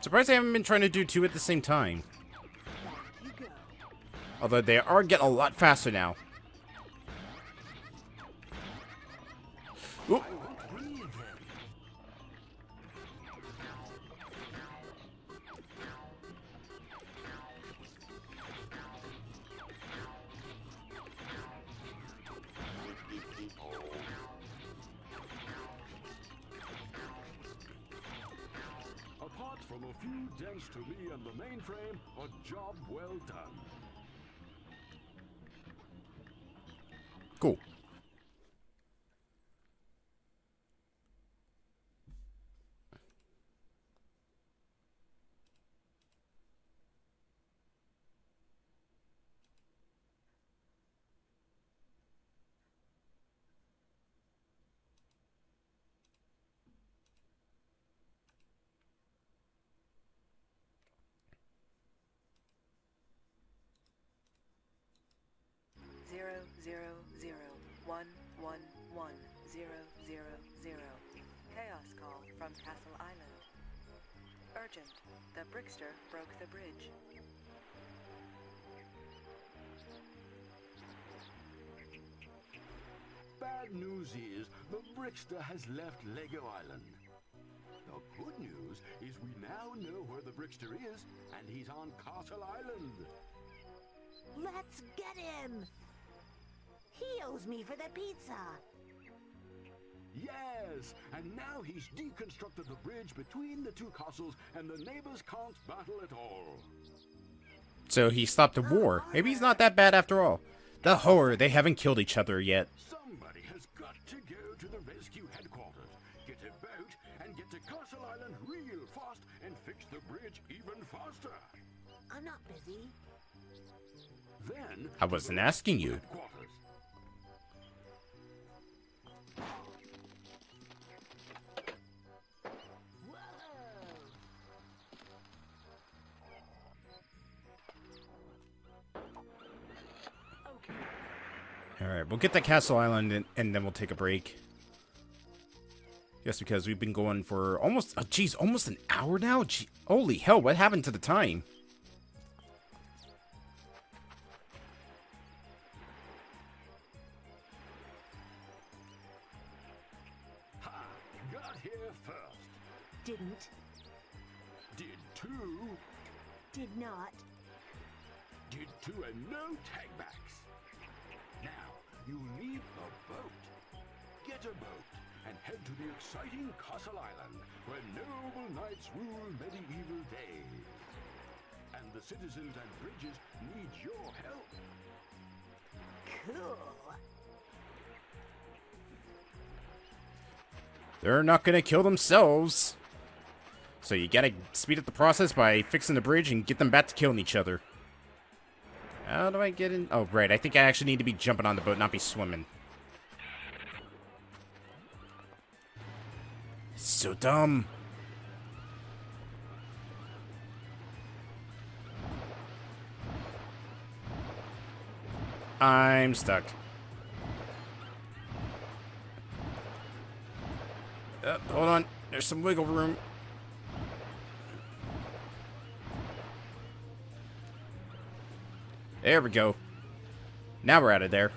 Surprised I haven't been trying to do two at the same time. Although they are getting a lot faster now. Oop. Apart from a few dents to me and the mainframe, a job well done. Cool. Zero, zero, zero, 111-000. Chaos call from Castle Island. Urgent. The Brickster broke the bridge. Bad news is the Brickster has left Lego Island. The good news is we now know where the Brickster is, and he's on Castle Island. Let's get him! He owes me for the pizza. Yes, and now he's deconstructed the bridge between the two castles, and the neighbors can't battle at all. So he stopped the war. Maybe he's not that bad after all. The horror, they haven't killed each other yet. Somebody has got to go to the rescue headquarters, get a boat, and get to Castle Island real fast and fix the bridge even faster. I'm not busy. Then I wasn't asking you. headquarters. Alright, we'll get to Castle Island and then we'll take a break. Just because we've been going for almost, oh geez, almost an hour now? Gee, holy hell, what happened to the time? Ha! Got here first. Didn't. Did two. Did not. Did two and no tagbacks. Now, you need a boat. Get a boat and head to the exciting Castle Island, where noble knights rule medieval days. And the citizens and bridges need your help. Cool. They're not gonna kill themselves. So you gotta speed up the process by fixing the bridge and get them back to killing each other. How do I get in? Oh, right. I think I actually need to be jumping on the boat, not be swimming. So dumb. I'm stuck. Hold on. There's some wiggle room. There we go. Now we're out of there.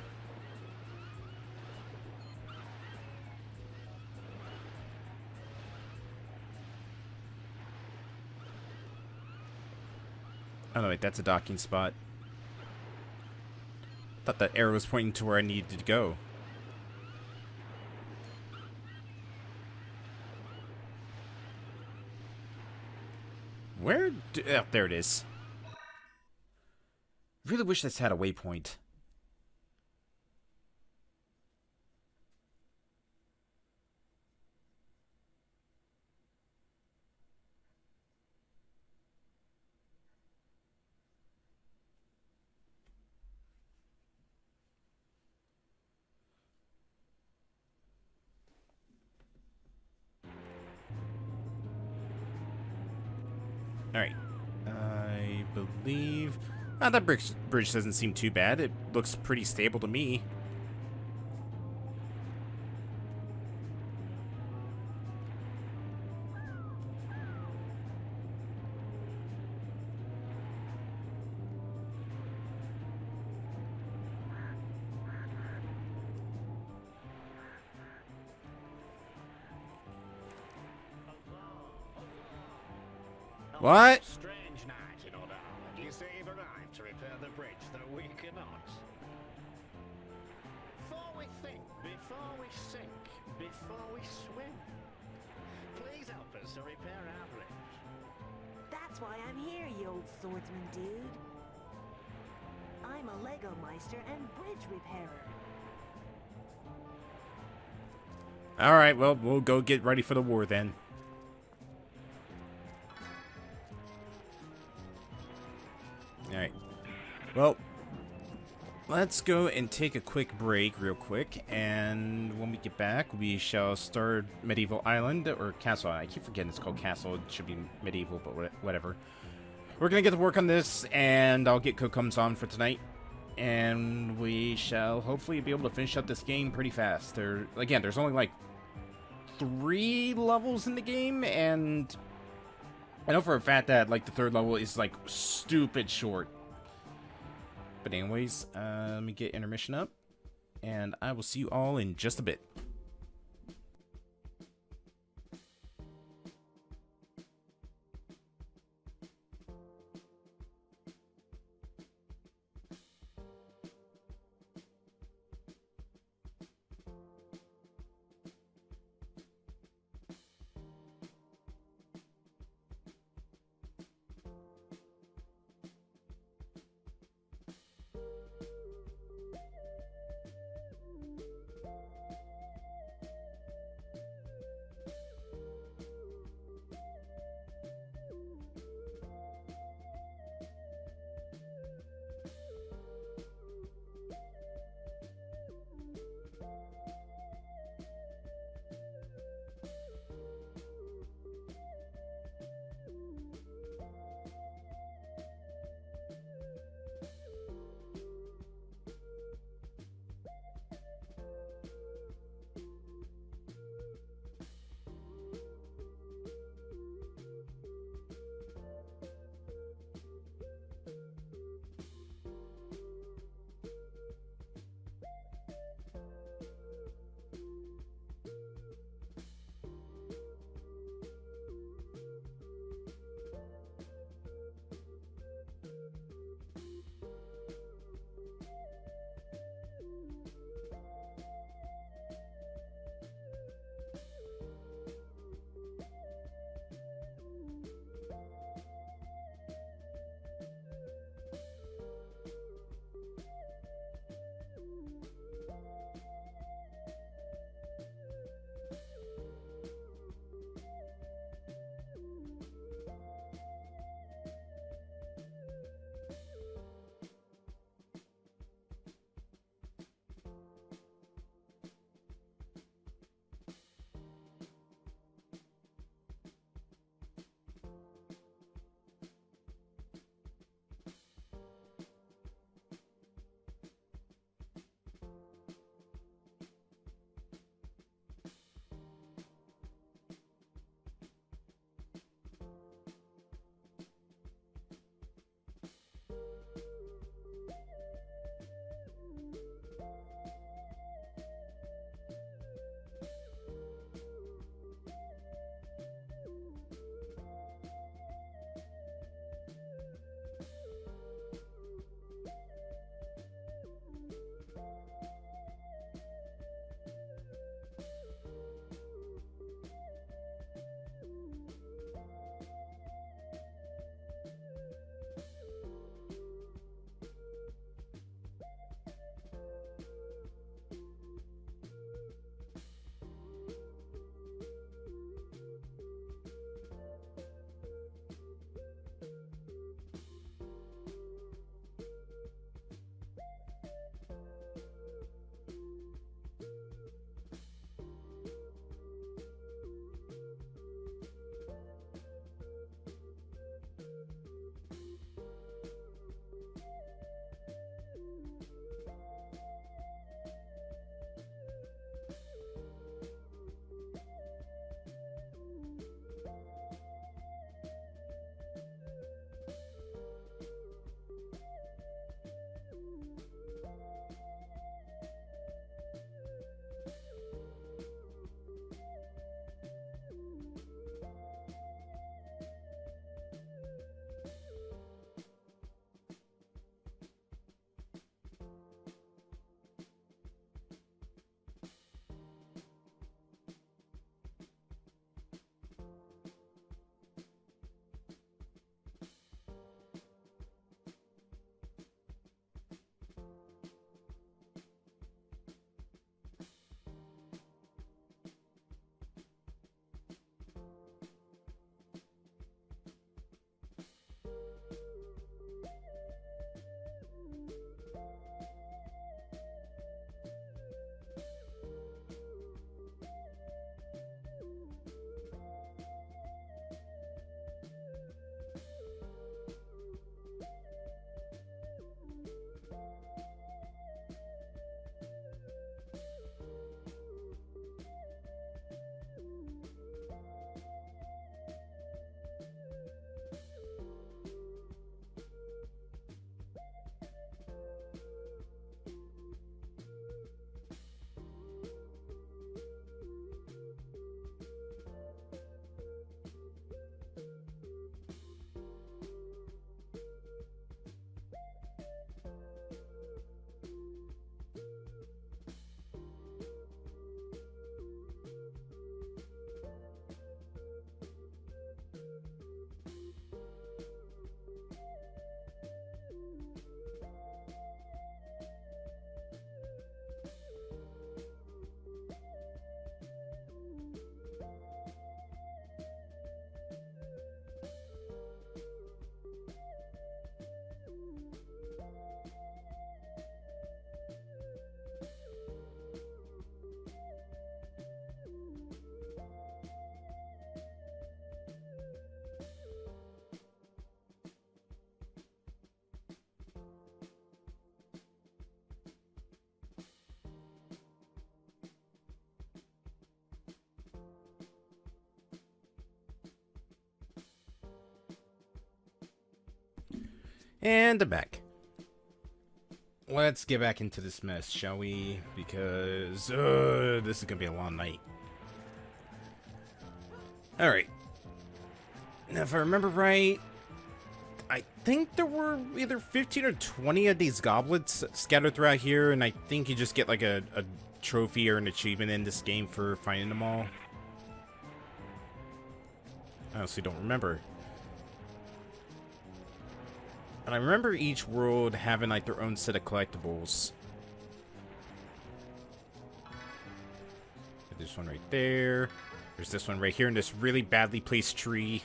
Oh no, wait, that's a docking spot. Thought that arrow was pointing to where I needed to go. Where? Oh, there it is. Really wish this had a waypoint. Alright. I believe... Ah, that bridge doesn't seem too bad. It looks pretty stable to me. What? Strange night, you know, darling. You say you've arrived to repair the bridge that we cannot. Before we think, before we sink, before we swim, please help us to repair our bridge. That's why I'm here, you old swordsman dude. I'm a Lego Meister and bridge repairer. Alright, well, we'll go get ready for the war then. Alright. Well, let's go and take a quick break real quick, and when we get back, we shall start Medieval Island, or Castle Island. I keep forgetting it's called Castle. It should be Medieval, but whatever. We're gonna get to work on this, and I'll get Cocoms on for tonight. and we shall hopefully be able to finish up this game pretty fast. There's only like 3 levels in the game, and I know for a fact that like the 3rd level is like stupid short. But anyways, let me get intermission up, and I will see you all in just a bit. And I'm back. Let's get back into this mess, shall we? Because this is gonna be a long night. Alright. Now, if I remember right, I think there were either 15 or 20 of these goblets scattered throughout here, and I think you just get like a trophy or an achievement in this game for finding them all. I honestly don't remember. And I remember each world having like their own set of collectibles. There's one right there. There's this one right here in this really badly placed tree.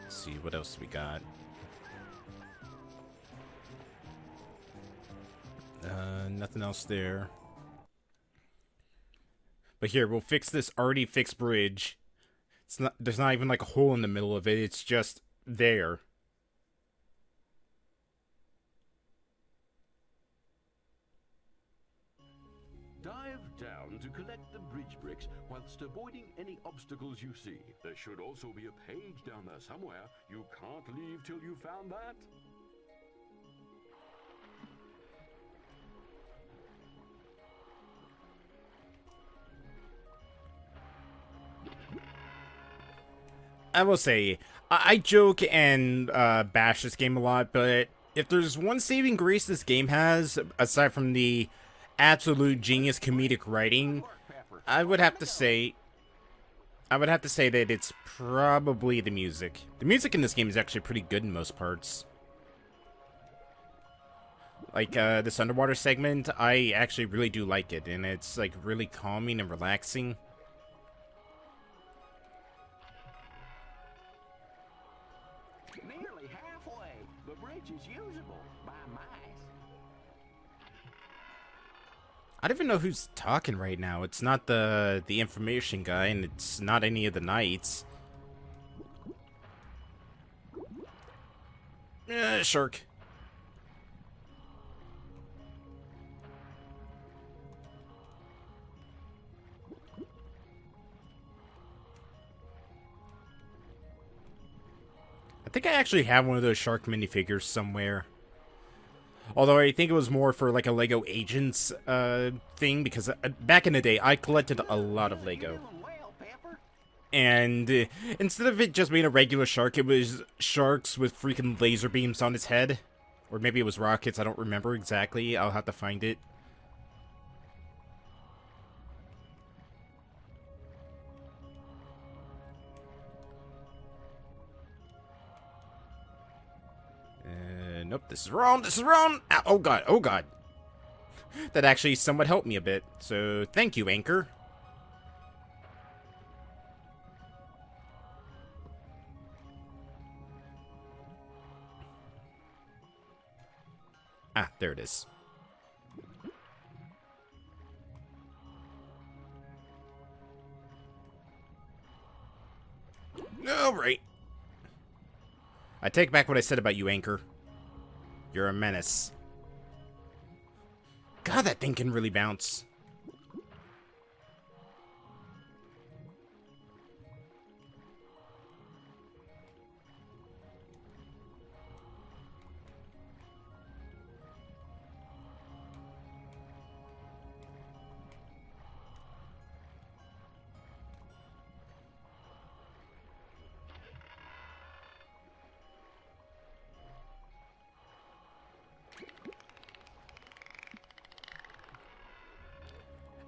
Let's see, what else we got? Nothing else there. But here, we'll fix this already fixed bridge. It's not, there's not even like a hole in the middle of it, it's just there. Dive down to collect the bridge bricks whilst avoiding any obstacles you see. There should also be a page down there somewhere. You can't leave till you found that. I will say, I joke and bash this game a lot, but if there's one saving grace this game has, aside from the absolute genius comedic writing, I would have to say that it's probably the music. The music in this game is actually pretty good in most parts. Like, this underwater segment, I actually really do like it, and it's, like, really calming and relaxing. Nearly halfway. The bridge is usable by mice. I don't even know who's talking right now. It's not the information guy, and it's not any of the knights. Shark. I think I actually have one of those shark minifigures somewhere. Although I think it was more for like a Lego Agents thing, because back in the day I collected a lot of Lego. And instead of it just being a regular shark, it was sharks with freaking laser beams on its head. Or maybe it was rockets, I don't remember exactly. I'll have to find it. Nope, this is wrong, this is wrong! Ow, oh god, oh god. That actually somewhat helped me a bit, so thank you, Anchor. Ah, there it is. Alright. I take back what I said about you, Anchor. You're a menace. God, that thing can really bounce.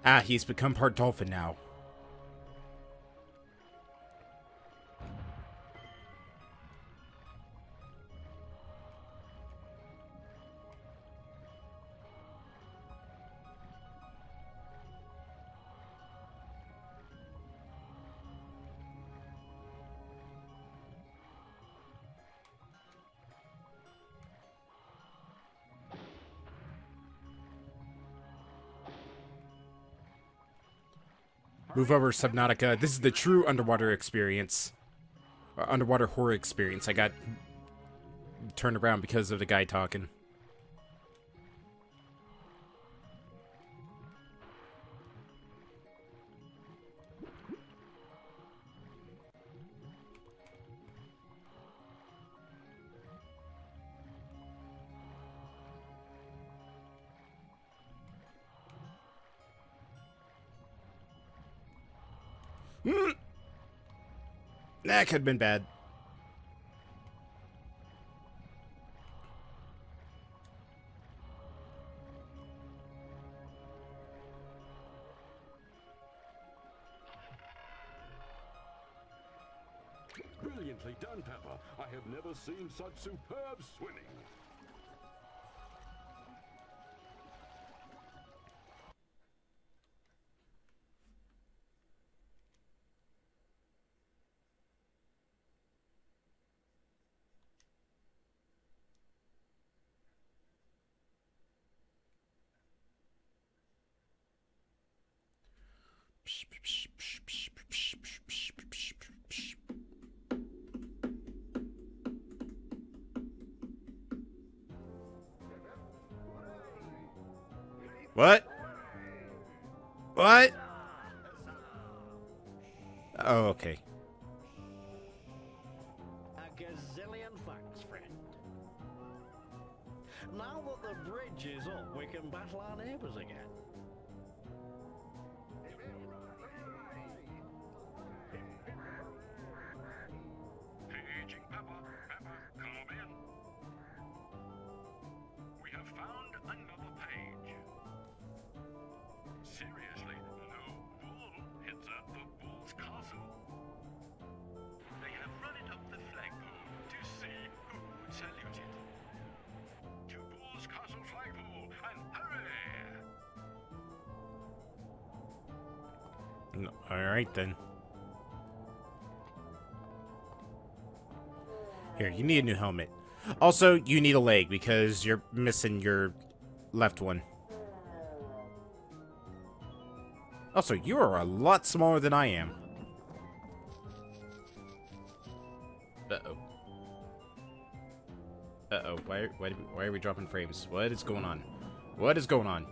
Ah, he's become part dolphin now. Move over, Subnautica. This is the true underwater experience. Underwater horror experience. I got turned around because of the guy talking. That could have been bad. Brilliantly done, Pepper. I have never seen such superb swimming. What? What? Oh, okay. A gazillion thanks, friend. Now that the bridge is up, we can battle our neighbours again. Paging Pepper. Pepper, come in. We have found another page. Seriously, no bull hits at the bull's castle. They have run it up the flagpole to see who would salute it. To Bull's Castle flagpole, and hurry! Alright then. Here, you need a new helmet. Also, you need a leg because you're missing your left one. Also, you are a lot smaller than I am. Uh-oh. Uh-oh. Why are we dropping frames? What is going on? What is going on?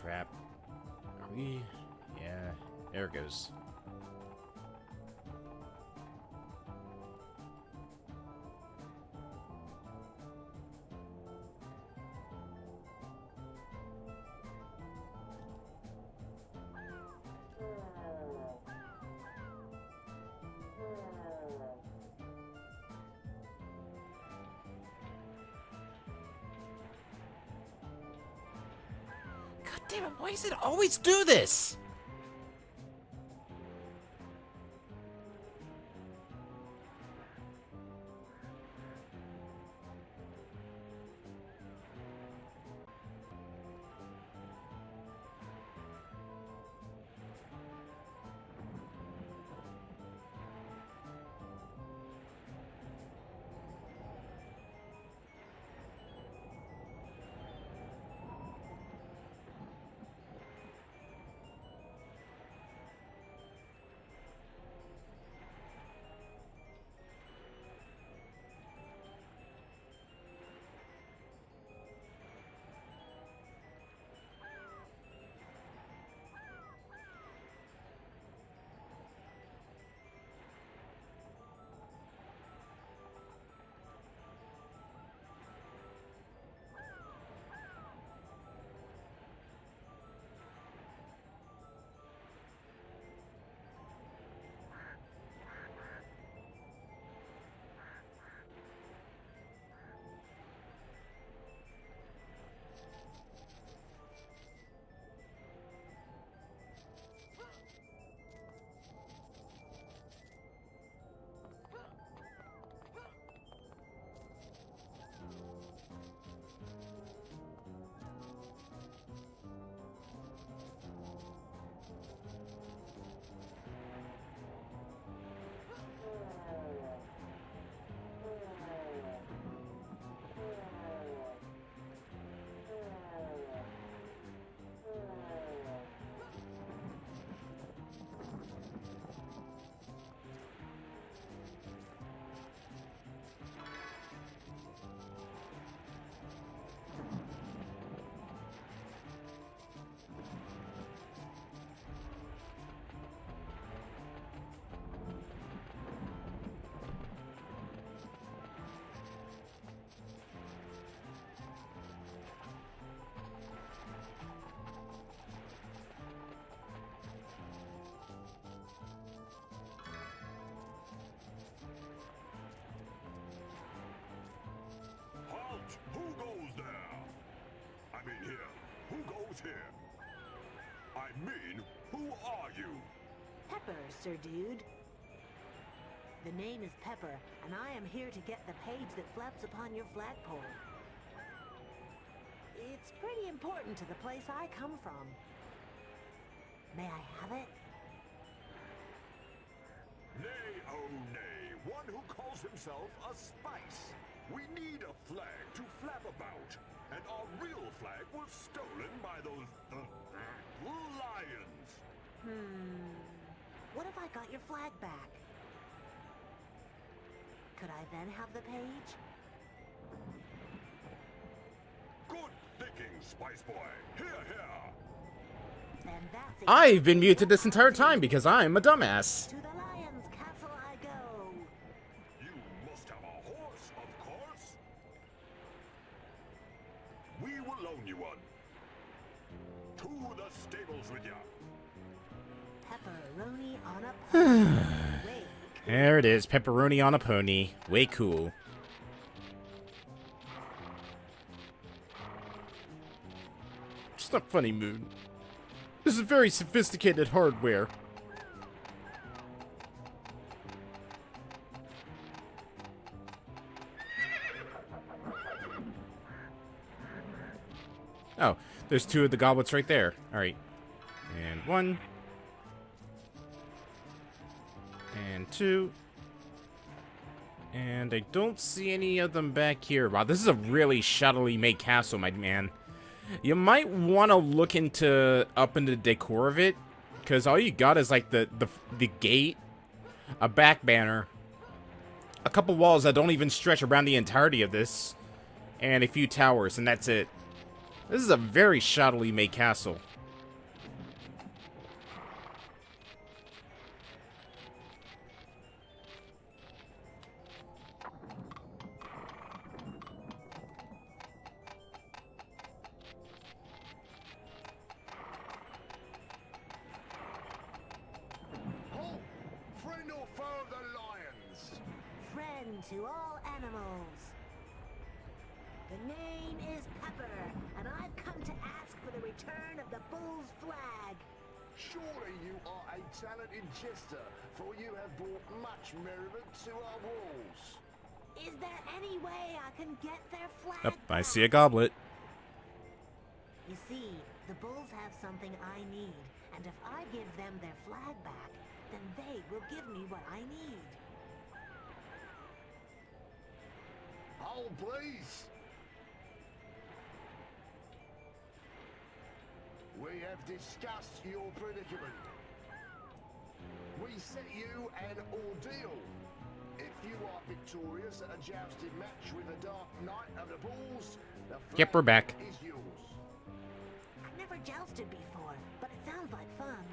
Crap. Are we? Yeah, there it goes. God damn it, why does it always do this? Who goes here? I mean, who are you? Pepper, Sir Dude. The name is Pepper, and I am here to get the page that flaps upon your flagpole. It's pretty important to the place I come from. May I have it? Nay, oh nay, one who calls himself a spice. We need a flag to flap about, and our real flag was stolen by those, lions. What if I got your flag back? Could I then have the page? Good thinking, Spice Boy. Here, here. Then that's I've been muted this entire time because I'm a dumbass. To the Lion's Castle I go. You must have a horse, of course. We will loan you one. To the stables with ya. Pepperoni on a pony. Wait. There it is, pepperoni on a pony. Way cool. It's not funny, Moon. This is very sophisticated hardware. Oh, there's two of the goblets right there. Alright. And one. And two. And I don't see any of them back here. Wow, this is a really shoddily made castle, my man. You might want to look into the decor of it, because all you got is like the gate, a back banner, a couple walls that don't even stretch around the entirety of this, and a few towers, and that's it. This is a very shoddily made castle. Friend or foe of the lions? Friend to all animals. The name is Pepper, and I've come to ask for the return of the bull's flag. Surely you are a talented jester, for you have brought much merriment to our walls. Is there any way I can get their flag Yep, I back? see a goblet. You see, the bulls have something I need, and if I give them their flag back, then they will give me what I need. Oh, please. We have discussed your predicament. We set you an ordeal. If you are victorious at a jousting match with the Dark Knight of the Bulls, the Yep, we're back. flag is yours. I've never jousted before, but it sounds like fun.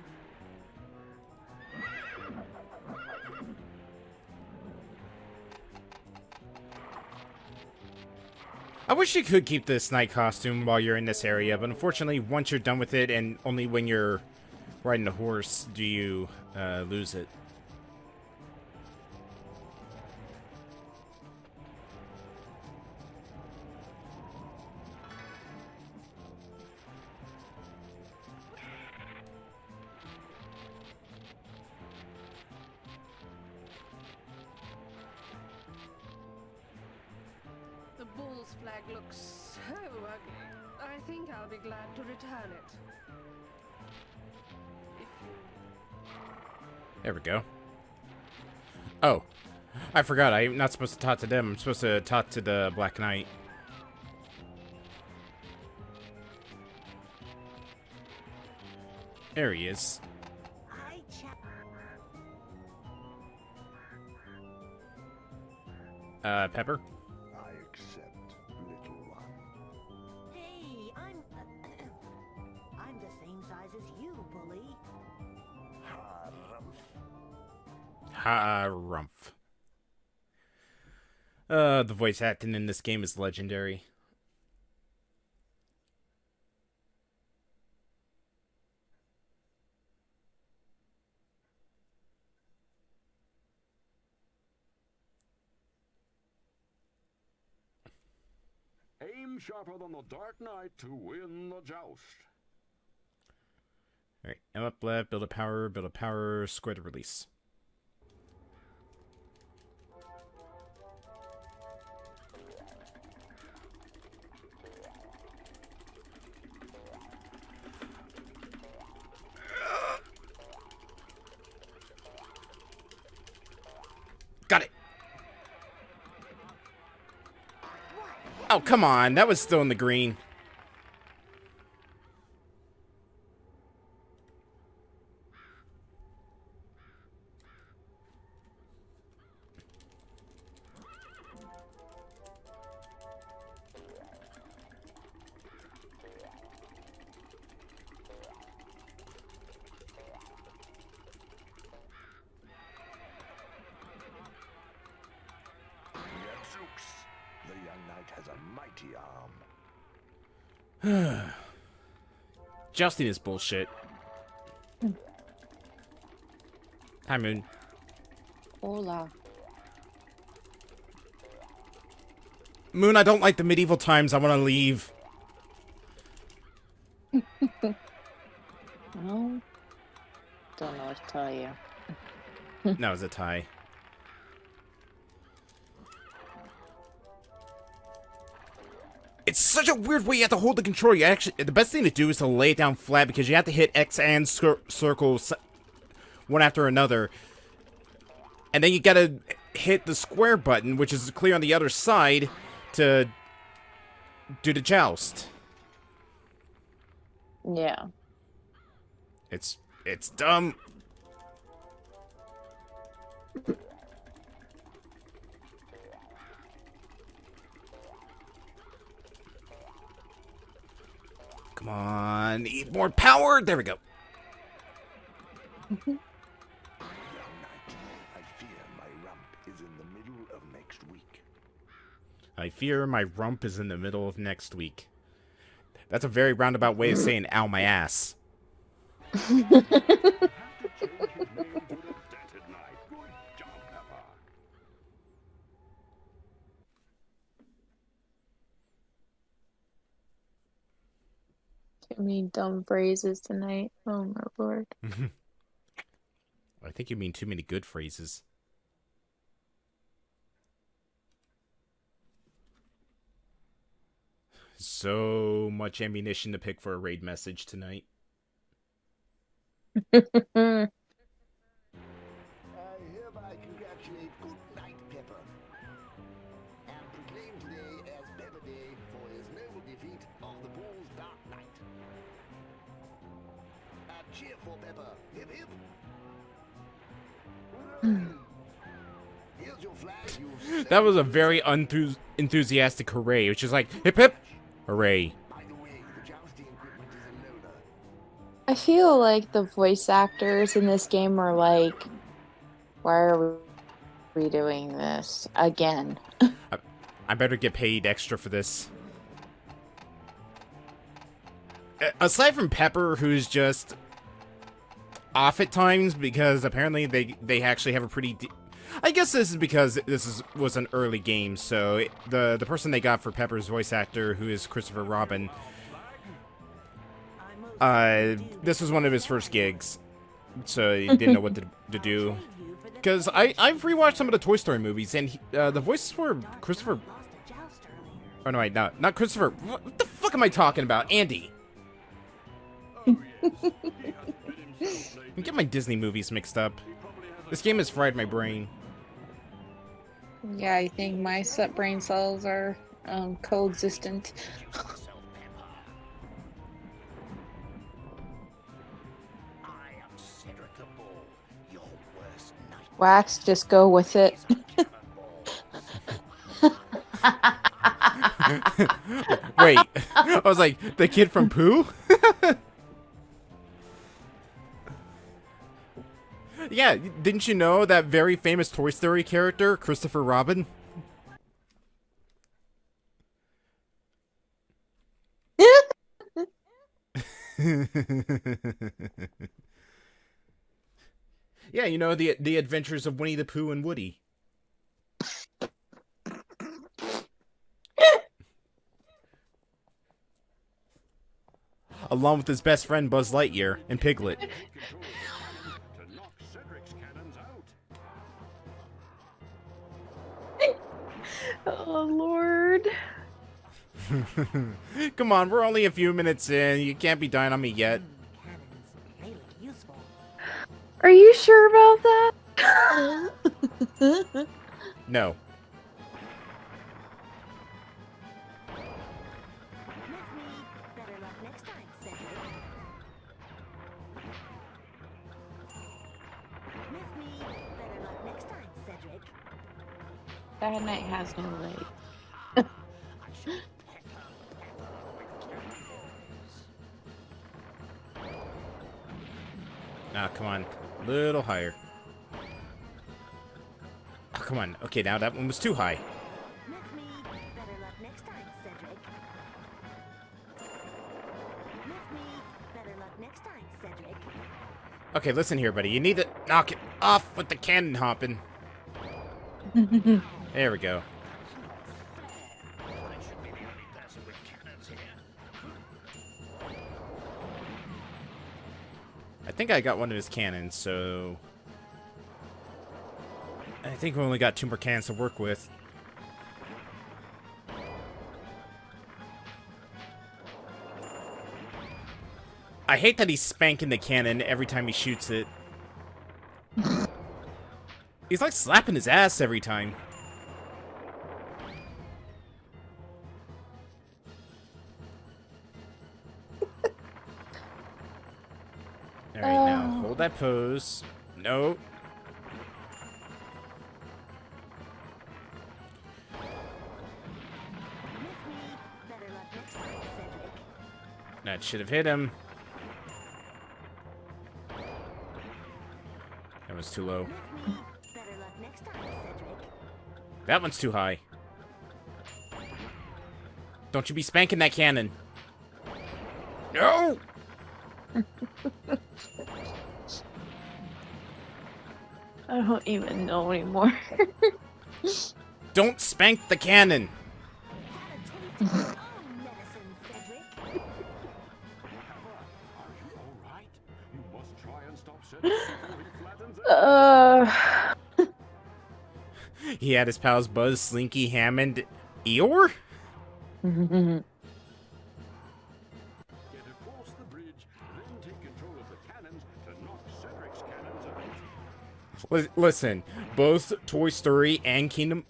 I wish you could keep this night costume while you're in this area, but unfortunately, once you're done with it, and only when you're riding a horse, do you lose it. The bull's flag looks so ugly. I think I'll be glad to return it. If you... There we go. Oh, I forgot. I'm not supposed to talk to them. I'm supposed to talk to the Black Knight. There he is. I check. Pepper? I accept, little one. Hey, I'm the same size as you, bully. Harumph. The voice acting in this game is legendary. Aim sharper than the Dark Knight to win the joust. Alright, M up left, build a power, square to release. Got it! Oh, come on, that was still in the green. Gadzooks, the young knight has a mighty arm. Jousting is bullshit. Hi, Moon. Hola. Moon, I don't like the medieval times. I want to leave. No. Don't know what to tell you. That was a tie. It's such a weird way you have to hold the controller. You actually, the best thing to do is to lay it down flat because you have to hit X and circles one after another. And then you gotta hit the square button, which is clear on the other side, to do the joust. Yeah. It's dumb. Come on, need more power. There we go. Young knight, I fear my rump is in the middle of next week. I fear my rump is in the middle of next week. That's a very roundabout way of saying ow my ass. Have to change his name to the Dented Knight. Good job, Pepper. Too many dumb phrases tonight. Oh my lord. I think you mean too many good phrases. So much ammunition to pick for a raid message tonight. I hereby congratulate good knight Pepper and proclaim today as Pepper Day for his noble defeat of the Bull's Dark Knight. A cheer for Pepper. Hip hip. Here's your flag, you That was a very enthusiastic hooray, which is like hip hip, hooray. By the way, the jousting equipment is a loader. I feel like the voice actors in this game are like, why are we doing this again? I better get paid extra for this. Aside from Pepper, who's just off at times because apparently they actually have a pretty I guess this is because was an early game, so the person they got for Pepper's voice actor, who is Christopher Robin, this was one of his first gigs, so he didn't know what to do. Because I've rewatched some of the Toy Story movies, and the voices were Christopher. Oh no, wait, not Christopher. What the fuck am I talking about? Andy. I get my Disney movies mixed up. This game has fried my brain. Yeah, I think my brain cells are coexistent. Wax, just go with it. Wait, I was like, the kid from Pooh? Yeah, didn't you know that very famous Toy Story character, Christopher Robin? Yeah, you know, the adventures of Winnie the Pooh and Woody. along with his best friend Buzz Lightyear and Piglet. Take control of the cannon to knock Cedric's cannons out. Oh, Lord. Come on, we're only a few minutes in. You can't be dying on me yet. Cannons, they look useful. Are you sure about that? No. Miss me, better luck next time, Cedric. Miss me, better luck next time, Cedric. That knight has no leg. Ah, come on. A little higher. Oh, come on. Okay, now that one was too high. Miss me, better luck next time, Cedric. Miss me, better luck next time, Cedric. Okay, listen here, buddy. You need to knock it off with the cannon hopping. There we go. I should be the only person with cannons here. I think I got one of his cannons, so... I think we only got 2 more cannons to work with. I hate that he's spanking the cannon every time he shoots it. He's like slapping his ass every time. Alright, now hold that pose. No. Miss me, better luck next time, Cedric. That should have hit him. That was too low. Miss me, better luck next time, Cedric. That one's too high. Don't you be spanking that cannon. No! I don't even know anymore. Don't spank the cannon! Have a taste of your own medicine, Cedric. Are you all right? You must try and stop Cedric before he flattens out. He had his pals Buzz, Slinky, Hammond, Eeyore? Get across the bridge, then take control of the cannons to knock Cedric's cannons out. Listen, both Toy Story and Winnie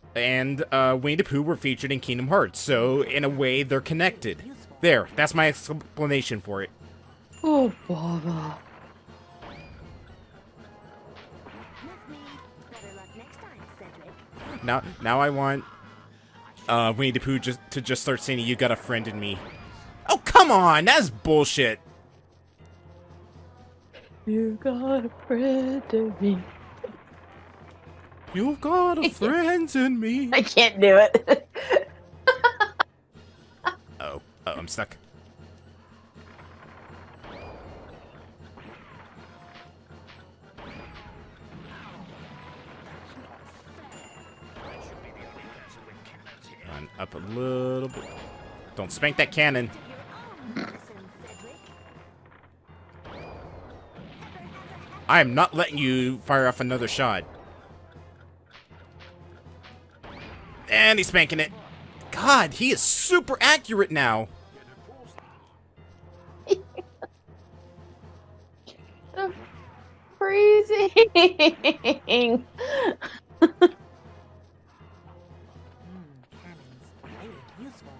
the Pooh were featured in Kingdom Hearts, so in a way they're connected. There, that's my explanation for it. Oh, bother. Miss me, better luck next time, Cedric. Now I want Winnie the Pooh to just start saying, "You got a friend in me." Oh, come on, that's bullshit. You got a friend in me. You've got a friend in me. I can't do it. Oh, I'm stuck. Come on, up a little bit. Don't spank that cannon. Your own medicine, Cedric. I am not letting you fire off another shot. And he's spanking it. God, he is super accurate now. I'm freezing. Cannons, they look useful.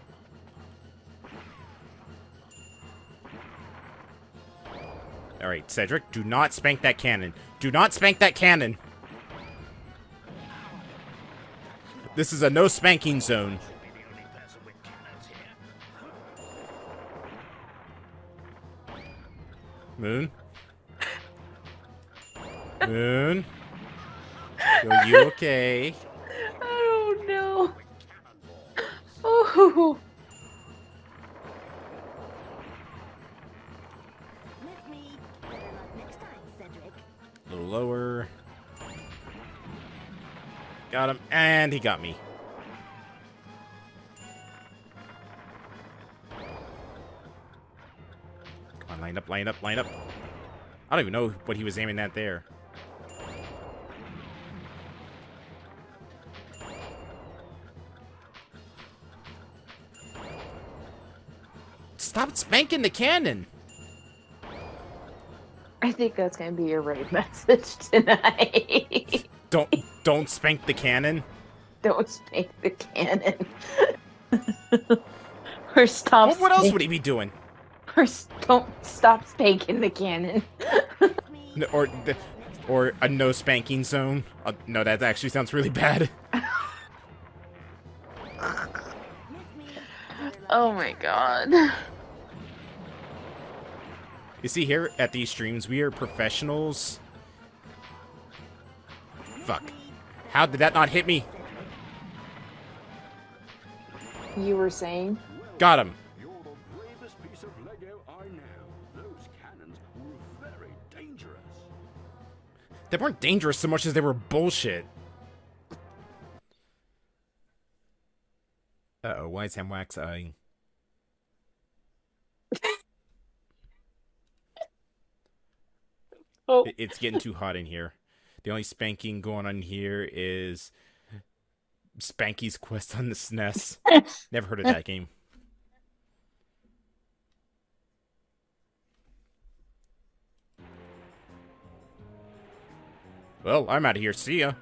Alright, Cedric, do not spank that cannon. Do not spank that cannon. This is a no spanking zone. Moon? Moon? Are you okay? I don't know. Oh. Miss me, better luck next time, Cedric. A little lower. Got him, and he got me. Come on, line up, line up, line up. I don't even know what he was aiming at there. Stop spanking the cannon! I think that's gonna be your raid message tonight. Don't spank the cannon. Don't spank the cannon. Or stop. What else would he be doing? Or don't stop spanking the cannon. No, or a no spanking zone. No, that actually sounds really bad. Oh my god. You see, here at these streams, we are professionals. Fuck. How did that not hit me? You were saying? Got him. You're the bravest piece of Lego I know. Those cannons were very dangerous. They weren't dangerous so much as they were bullshit. Uh-oh, why is Hamwax eyeing? Oh. It's getting too hot in here. The only spanking going on here is Spanky's Quest on the SNES. Never heard of that game. Well, I'm out of here. See ya.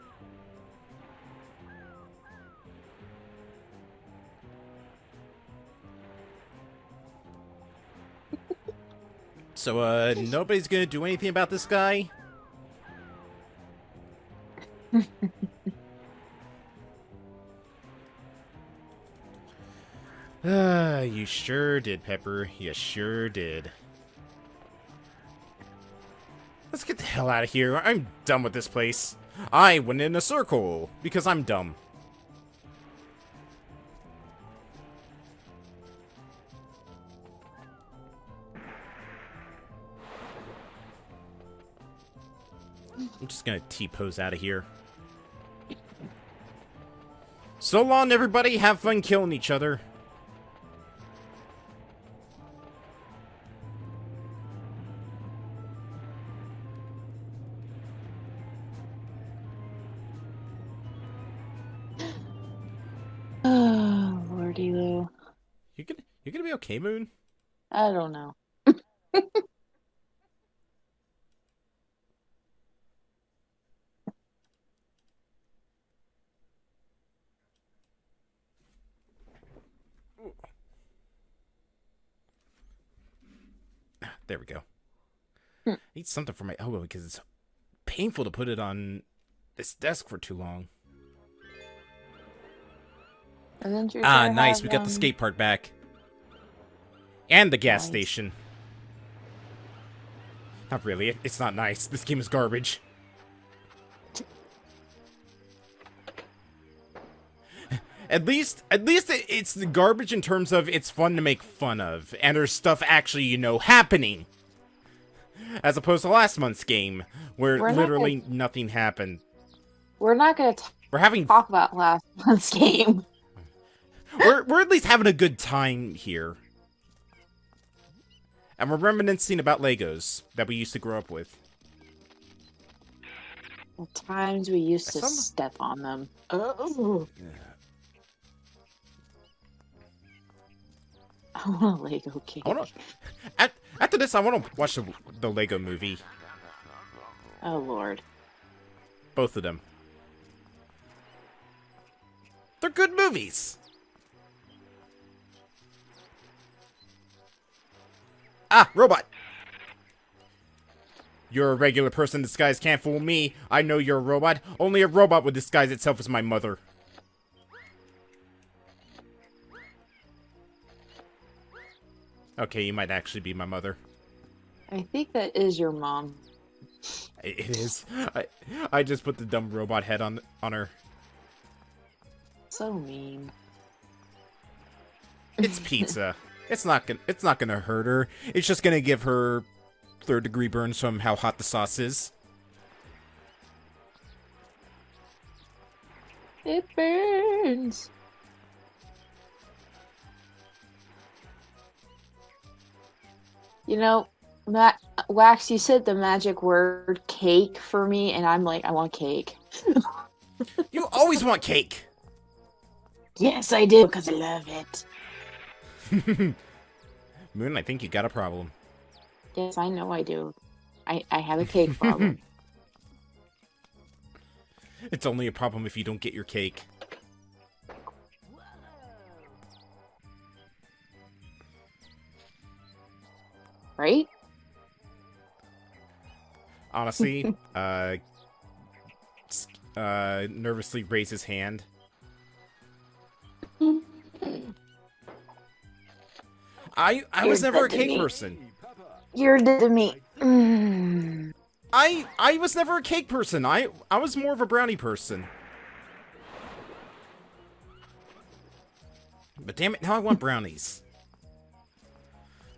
So, nobody's gonna do anything about this guy? You sure did, Pepper. You sure did. Let's get the hell out of here. I'm done with this place. I went in a circle because I'm dumb. I'm just gonna T-pose out of here. So long, everybody. Have fun killing each other. Oh, Lordy Lou. You gonna be okay, Moon? I don't know. There we go. I need something for my elbow because it's painful to put it on this desk for too long. Ah, nice. We got the skate park back. And the gas station. Not really. It's not nice. This game is garbage. At least it's the garbage in terms of it's fun to make fun of, and there's stuff actually, you know, happening. As opposed to last month's game, where literally nothing happened. We're not gonna talk about last month's game. We're at least having a good time here. And we're reminiscing about Legos that we used to grow up with. The times we used to step on them. Oh. Yeah. I want a Lego game. After this, I want to watch the Lego movie. Oh, Lord. Both of them. They're good movies. Ah, robot. You're a regular person. Disguise can't fool me. I know you're a robot. Only a robot would disguise itself as my mother. Okay, you might actually be my mother. I think that is your mom. It is. I just put the dumb robot head on her. So mean. It's pizza. It's not gonna hurt her. It's just gonna give her third-degree burns from how hot the sauce is. It burns. You know, Wax, you said the magic word cake for me, and I'm like, I want cake. You always want cake. Yes, I do, because I love it. Moon, I think you got a problem. Yes, I know I do. I have a cake problem. It's only a problem if you don't get your cake. Right? Honestly, nervously raise his hand. I was You're never a dead to cake me. person. You're dead to me. Mm. I was never a cake person. I was more of a brownie person. But damn it, now I want brownies.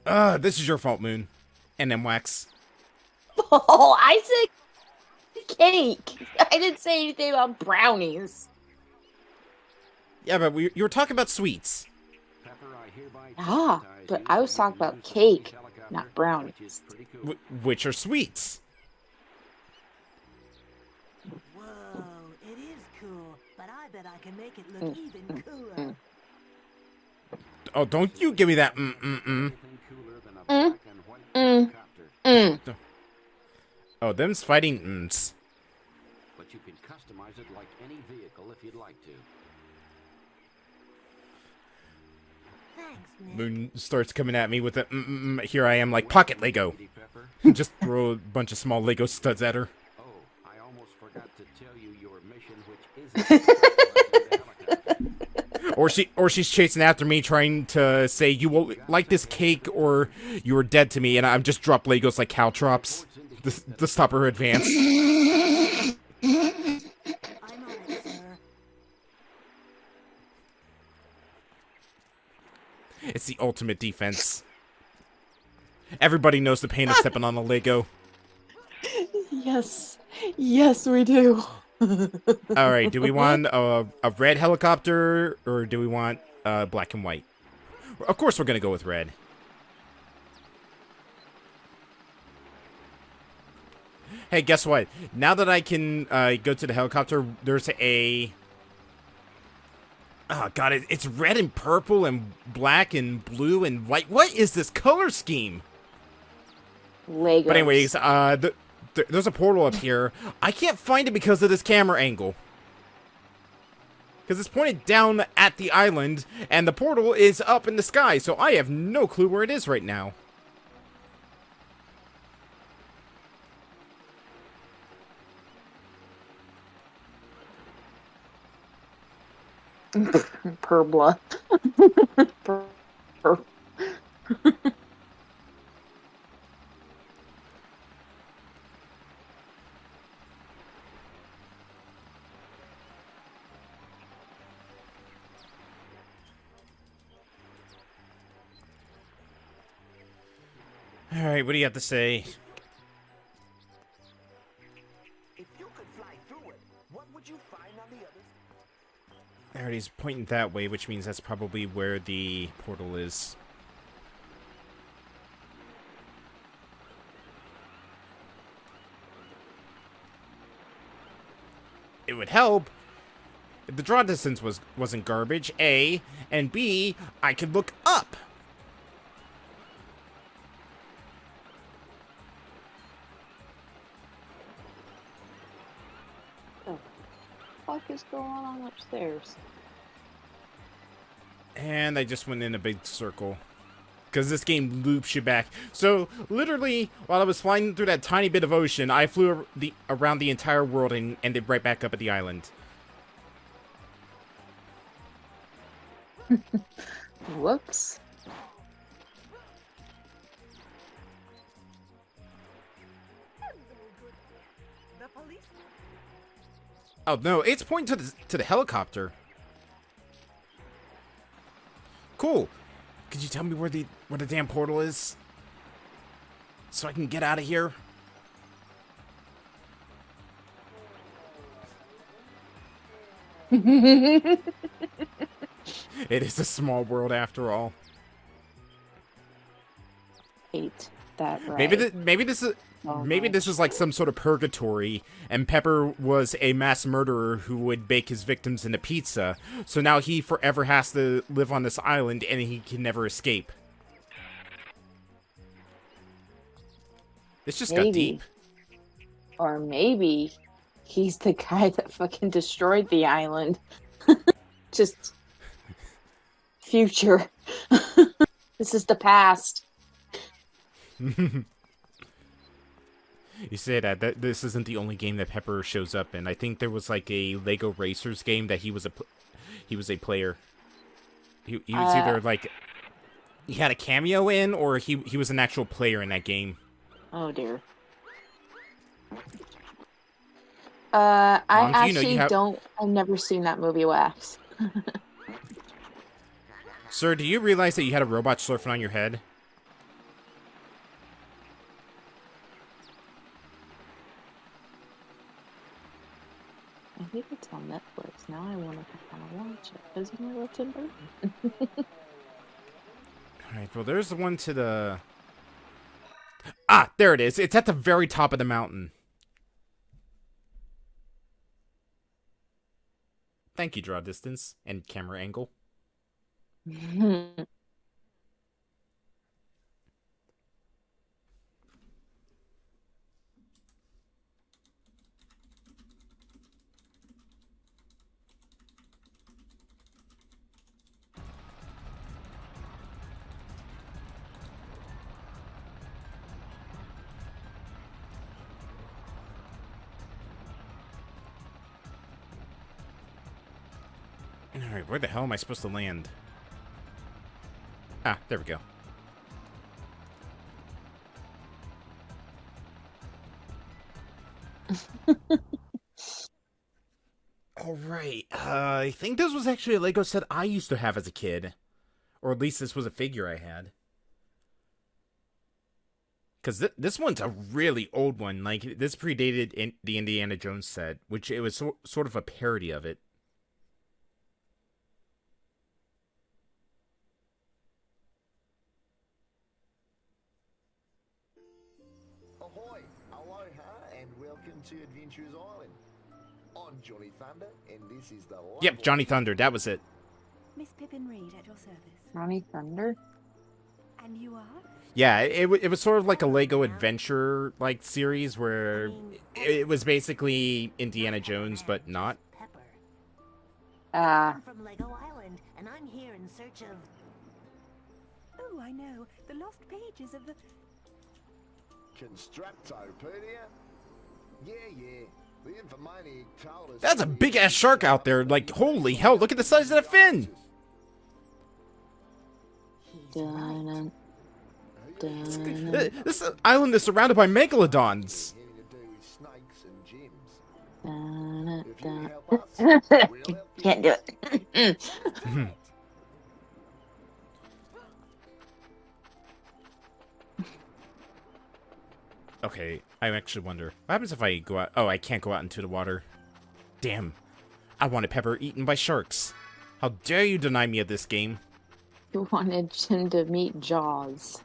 This is your fault, Moon. And then Wax. Oh, I said cake. I didn't say anything about brownies. Yeah, but you were talking about sweets. Ah, but I was talking about cake, not brownies. Which are sweets. Whoa, it is cool, but I bet I can make it look even cooler. Oh, don't you give me that Oh, them's fighting mms. But you can customize it like any vehicle if you'd like to. Thanks, Nick. Moon starts coming at me with a here I am like pocket Lego. Just throw a bunch of small Lego studs at her. Oh, I almost forgot to tell you your mission, which isn't Or she's chasing after me trying to say you will like this cake or you are dead to me, and I've just dropped Legos like caltrops to stop her advance. I'm on it, sir. It's the ultimate defense. Everybody knows the pain of stepping on a Lego. Yes. Yes, we do. Alright, do we want a red helicopter, or do we want black and white? Of course we're gonna go with red. Hey, guess what? Now that I can go to the helicopter, there's a... Oh, God, it's red and purple and black and blue and white. What is this color scheme? Legos. But anyways, there's a portal up here. I can't find it because of this camera angle. Because it's pointed down at the island, and the portal is up in the sky, so I have no clue where it is right now. Perbla. Alright, what do you have to say? If you could fly through it, what would you find on the other side? Alright, he's pointing that way, which means that's probably where the portal is. It would help if the draw distance wasn't garbage, A, and B, I could look up. What the fuck is going on upstairs? And I just went in a big circle. Because this game loops you back. So, literally, while I was flying through that tiny bit of ocean, I flew around the entire world and ended right back up at the island. Whoops. The police. Oh, no, it's pointing to the helicopter. Cool. Could you tell me where the damn portal is? So I can get out of here? It is a small world after all. 8. that right. Maybe this is like some sort of purgatory, and Pepper was a mass murderer who would bake his victims into pizza. So now he forever has to live on this island, and he can never escape. This just got deep. Or maybe he's the guy that fucking destroyed the island. Just future. This is the past. You say that this isn't the only game that Pepper shows up in. I think there was like a Lego Racers game that he was a player. He was either like he had a cameo in, or he was an actual player in that game. Oh dear. I actually don't. I've never seen that movie Wax. Sir, do you realize that you had a robot surfing on your head? I think it's on Netflix. Now I want to kind of watch it. Isn't it what's in there? Alright, well, there's the one to the... Ah, there it is. It's at the very top of the mountain. Thank you, draw distance and camera angle. Alright, where the hell am I supposed to land? Ah, there we go. Alright, I think this was actually a Lego set I used to have as a kid. Or at least this was a figure I had. Because this one's a really old one. Like, this predated the Indiana Jones set, which it was sort of a parody of it. Ahoy, aloha, and welcome to Adventurers Island. I'm Johnny Thunder, and this is the... Yep, Johnny Thunder, that was it. Miss Pippin Reed at your service. Johnny Thunder? And you are? Yeah, it was sort of like a Lego adventure like series where it was basically Indiana Jones, but not. I'm from Lego Island, and I'm here in search of... Oh, I know. The lost pages of the... Constructopedia? Yeah. The Infomaniac told us... That's a big-ass shark out there. Like, holy hell, look at the size of that fin! This island is surrounded by megalodons. Can't do it. Okay, I actually wonder. What happens if I go out? Oh, I can't go out into the water. Damn. I wanted Pepper eaten by sharks. How dare you deny me of this game? You wanted him to meet Jaws.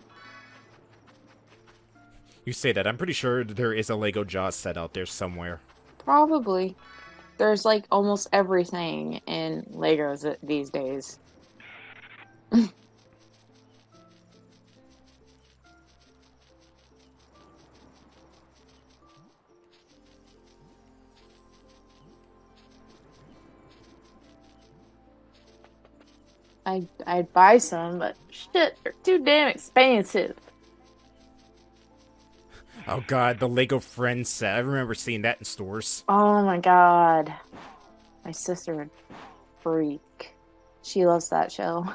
You say that. I'm pretty sure there is a Lego Jaws set out there somewhere. Probably. There's like almost everything in Legos these days. I'd buy some, but shit, they're too damn expensive. Oh god, the Lego Friends set. I remember seeing that in stores. Oh my god. My sister would freak. She loves that show.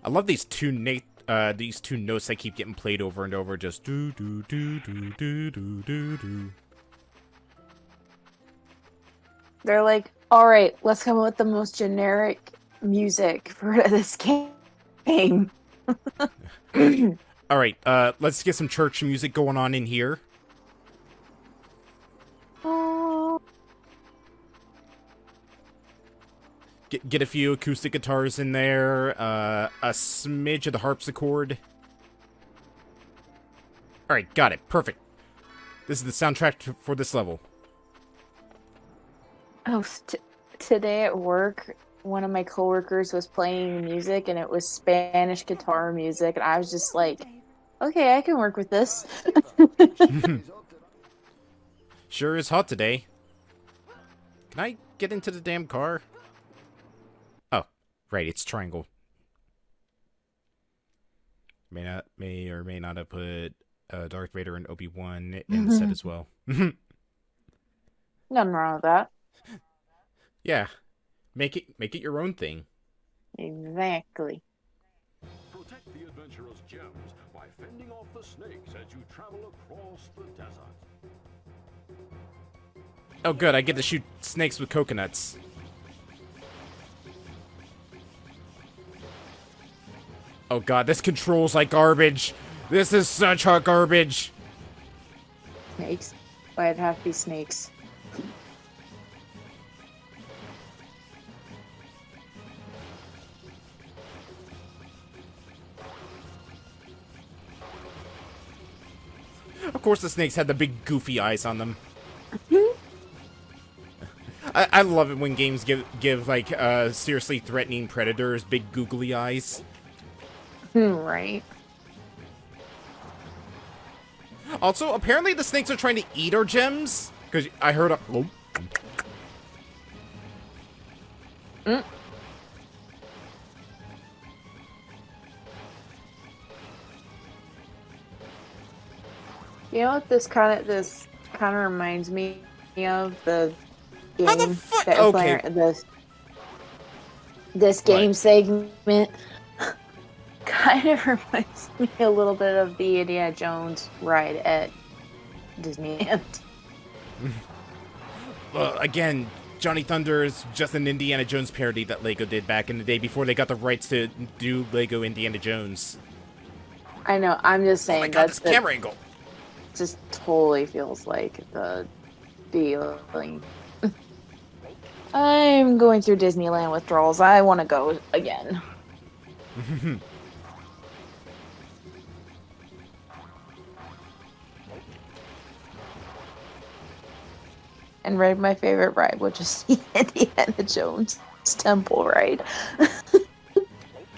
I love these two notes that keep getting played over and over. Just do do do do do do do do. They're like, all right, let's come up with the most generic music for this game. Same. All right, let's get some church music going on in here. Get a few acoustic guitars in there, a smidge of the harpsichord. All right, got it. Perfect. This is the soundtrack for this level. Oh, today at work, one of my coworkers was playing music, and it was Spanish guitar music, and I was just like, okay, I can work with this. Sure is hot today. Can I get into the damn car? Oh, right, it's triangle. May or may not have put Darth Vader and Obi-Wan in the set as well. Nothing wrong with that. Yeah, make it your own thing. Exactly. Protect the adventurer's gems by fending off the snakes as you travel across the desert. Oh, good, I get to shoot snakes with coconuts. Oh god, this controls like garbage. This is such hot garbage. Snakes? Why'd it have to be snakes? Of course the snakes had the big goofy eyes on them. I love it when games give like seriously threatening predators big googly eyes. Right. Also, apparently the snakes are trying to eat our gems. Because I heard a... Oh. You know what this kind of reminds me of? The game How the fuck? that Okay. This game segment kind of reminds me a little bit of the Indiana Jones ride at Disneyland. Well, again, Johnny Thunder is just an Indiana Jones parody that LEGO did back in the day before they got the rights to do LEGO Indiana Jones. I know. I'm just saying Oh my god, that's this camera angle! just totally feels like the feeling. I'm going through Disneyland withdrawals. I want to go again. And ride my favorite ride, which is the Indiana Jones temple ride.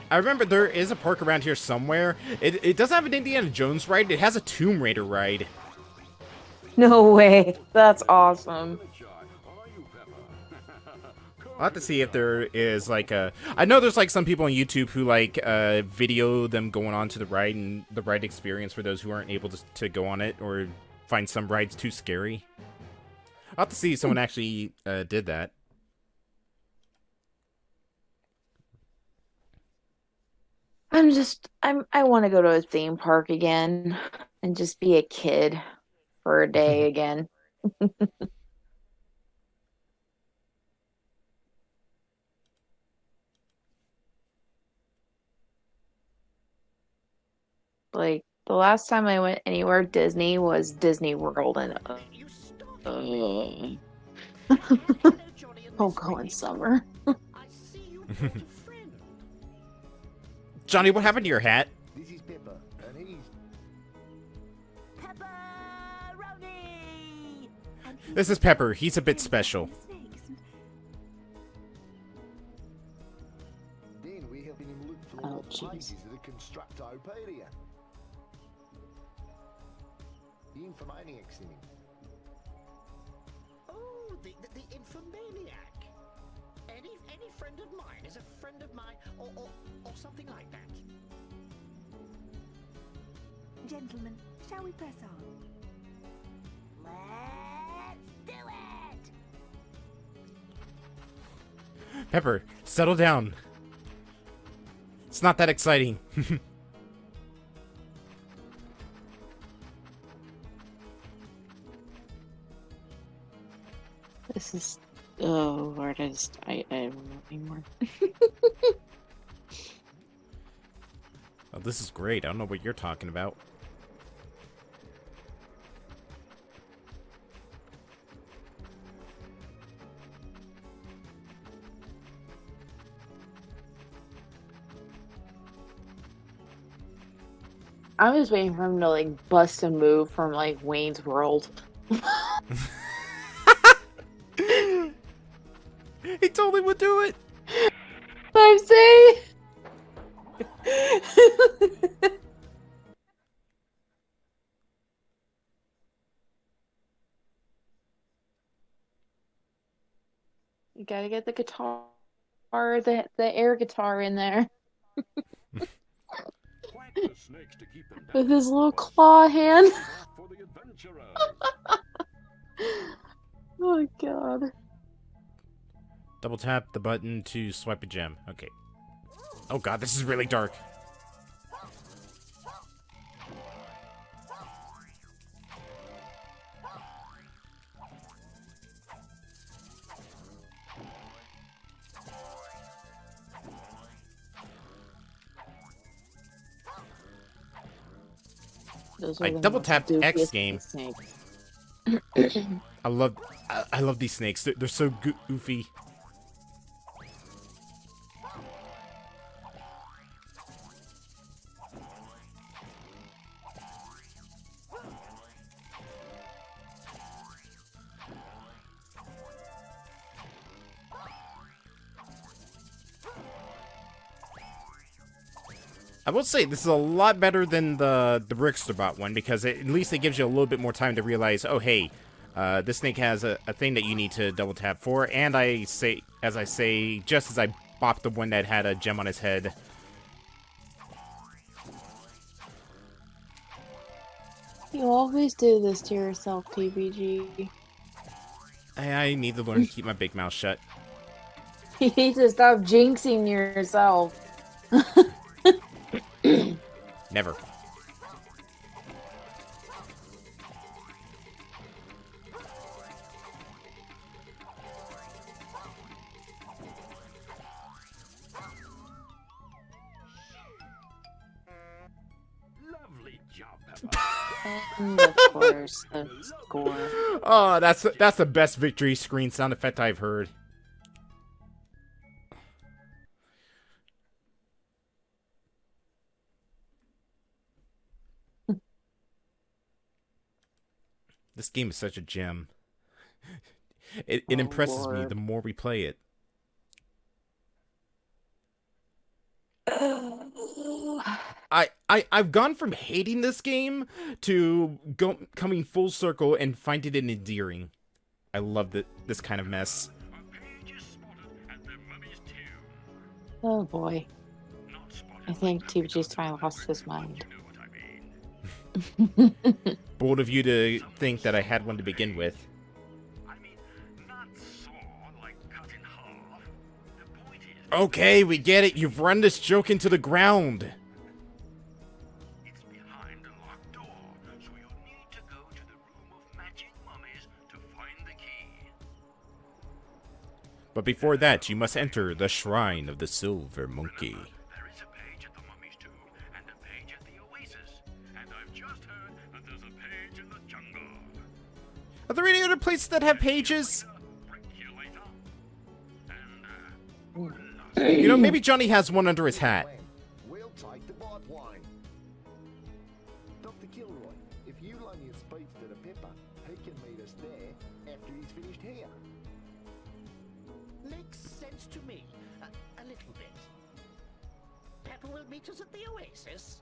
I remember there is a park around here somewhere. It doesn't have an Indiana Jones ride. It has a Tomb Raider ride. No way. That's awesome. I'll have to see if there is like a... I know there's like some people on YouTube who like video them going on to the ride and the ride experience for those who aren't able to go on it or find some rides too scary. I'll have to see if someone actually did that. I want to go to a theme park again and just be a kid for a day again. Like, the last time I went anywhere Disney was Disney World, and I'll go in summer. Johnny, what happened to your hat? This is Pepper, and he's... Pepperoni! This is Pepper. He's a bit special. Then we're helping him look through Oh, all the jeez. pages of the Constructopedia. The Infomaniac's in him. Oh, the Infomaniac. Any friend of mine is a friend of mine, or something like that. Gentlemen, shall we press on? Let's do it! Pepper, settle down. It's not that exciting. This is... Oh, Lord, I don't know anymore. Oh, this is great. I don't know what you're talking about. I'm just waiting for him to like bust a move from like Wayne's World. He totally would do it. I'm saying. You gotta get the guitar, the air guitar in there. With his little claw hand. Oh god. Double tap the button to swipe a gem. Okay. Oh god, this is really dark. I double tapped X game. I love these snakes. They're so goofy. I will say this is a lot better than the Bricksterbot one because at least it gives you a little bit more time to realize, oh hey, this snake has a thing that you need to double tap for, and just as I bopped the one that had a gem on his head. You always do this to yourself, TBG. I need to learn to keep my big mouth shut. You need to stop jinxing yourself. Never. Lovely job, And of course, the score. Oh, that's the best victory screen sound effect I've heard. This game is such a gem. It impresses me the more we play it. I've gone from hating this game to coming full circle and finding it endearing. I love this kind of mess. Oh boy. I think TBG's finally lost his mind. Bold of you to think that I had one to begin with. Okay, we get it. You've run this joke into the ground. It's behind a locked door, so you'll need to go to the room of magic mummies to find the key. But before that, you must enter the Shrine of the Silver Monkey. There is a page at the mummy's tomb and a page at the oasis. And I've just heard that there's a page in the jungle. Are there any other places that have pages? You know, maybe Johnny has one under his hat. We'll take the pipeline. Dr. Kilroy, if you loan your speedster to Pepper, he can meet us there after he's finished here. Makes sense to me. A little bit. Pepper will meet us at the oasis.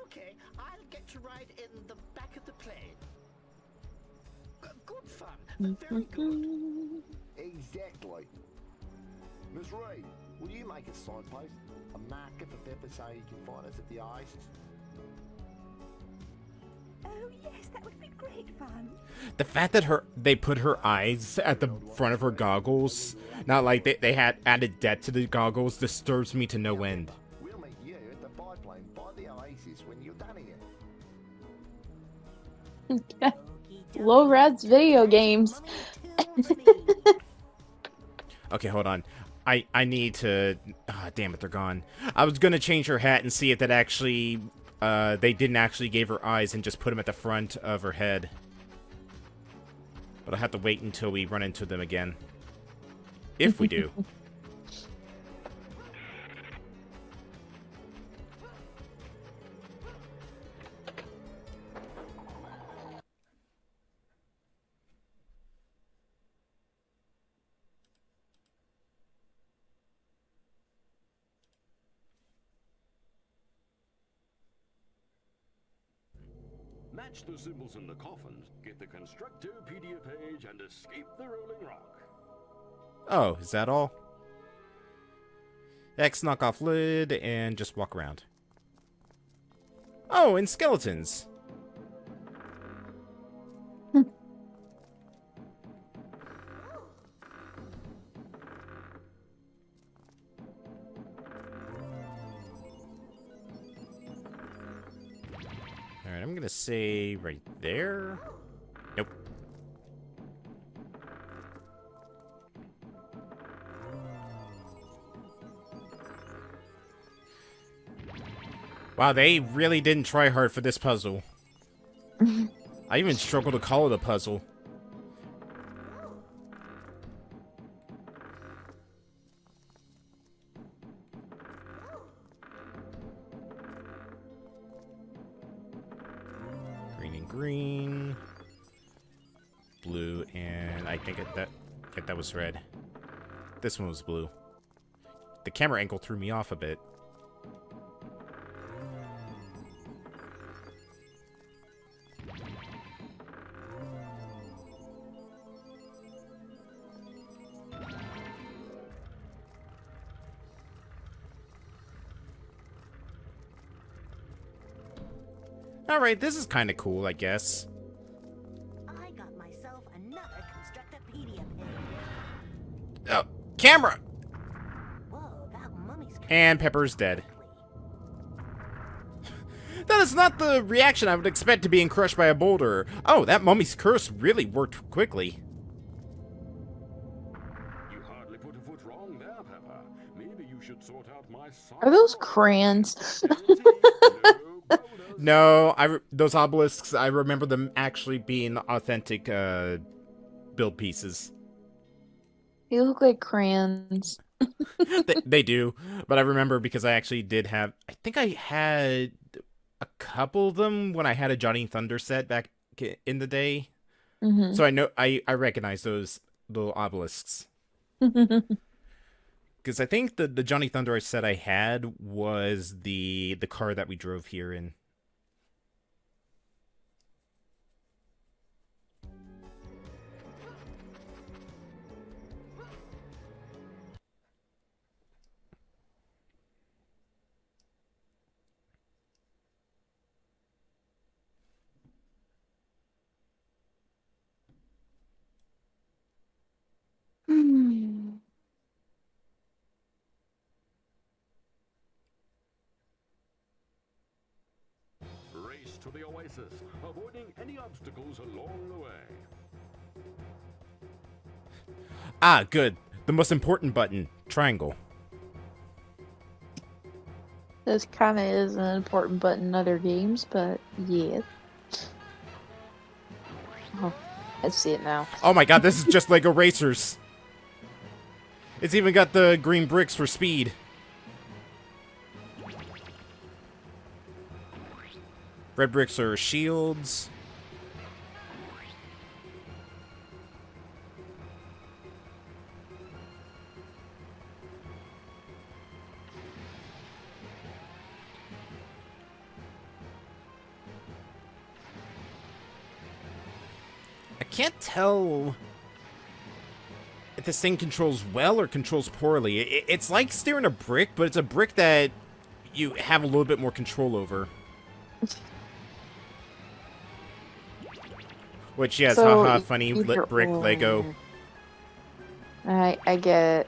Okay, I'll get to ride in the back of the plane. Good fun. Very good. Exactly. Miss Reed, will you make a signpost? A marker for Pepper so he can find us at the oasis? Oh yes, that would be great fun. The fact that they put her eyes at the front of her goggles, not like they had added depth to the goggles, disturbs me to no end. We'll meet you at the biplane by the oasis when you're done here. Low res video games. Okay, hold on. I need to... Ah, damn it, they're gone. I was gonna change her hat and see if that actually... they didn't actually give her eyes and just put them at the front of her head. But I'll have to wait until we run into them again. If we do. Match the symbols in the coffins, get the Constructopedia page, and escape the Rolling Rock. Oh, is that all? X, knock off lid, and just walk around. Oh, and skeletons. Alright, I'm gonna say right there. Nope. Wow, they really didn't try hard for this puzzle. I even struggle to call it a puzzle. Green and green. Blue and I think that was red. This one was blue. The camera angle threw me off a bit. Alright, this is kind of cool, I guess. I got myself another Constructopedia page. Oh, camera! Whoa, that mummy's And Pepper's dead. That is not the reaction I would expect to being crushed by a boulder. Oh, that mummy's curse really worked quickly. You hardly put a foot wrong there, Pepper. Maybe you should sort out my son. Are those crayons? No, those obelisks, I remember them actually being authentic build pieces. They look like crayons. they do, but I remember because I actually did have... I think I had a couple of them when I had a Johnny Thunder set back in the day. Mm-hmm. So I know I recognize those little obelisks. Because I think the Johnny Thunder set I had was the car that we drove here in. Race to the oasis, avoiding any obstacles along the way. Ah, good. The most important button. Triangle. This kind of is an important button in other games, but yeah. Oh, I see it now. Oh my god, this is just Lego Racers. It's even got the green bricks for speed. Red bricks are shields. I can't tell if this thing controls well or controls poorly. It's like steering a brick, but it's a brick that you have a little bit more control over. Which, yes, So, haha, funny, lit brick, Lego. I get it.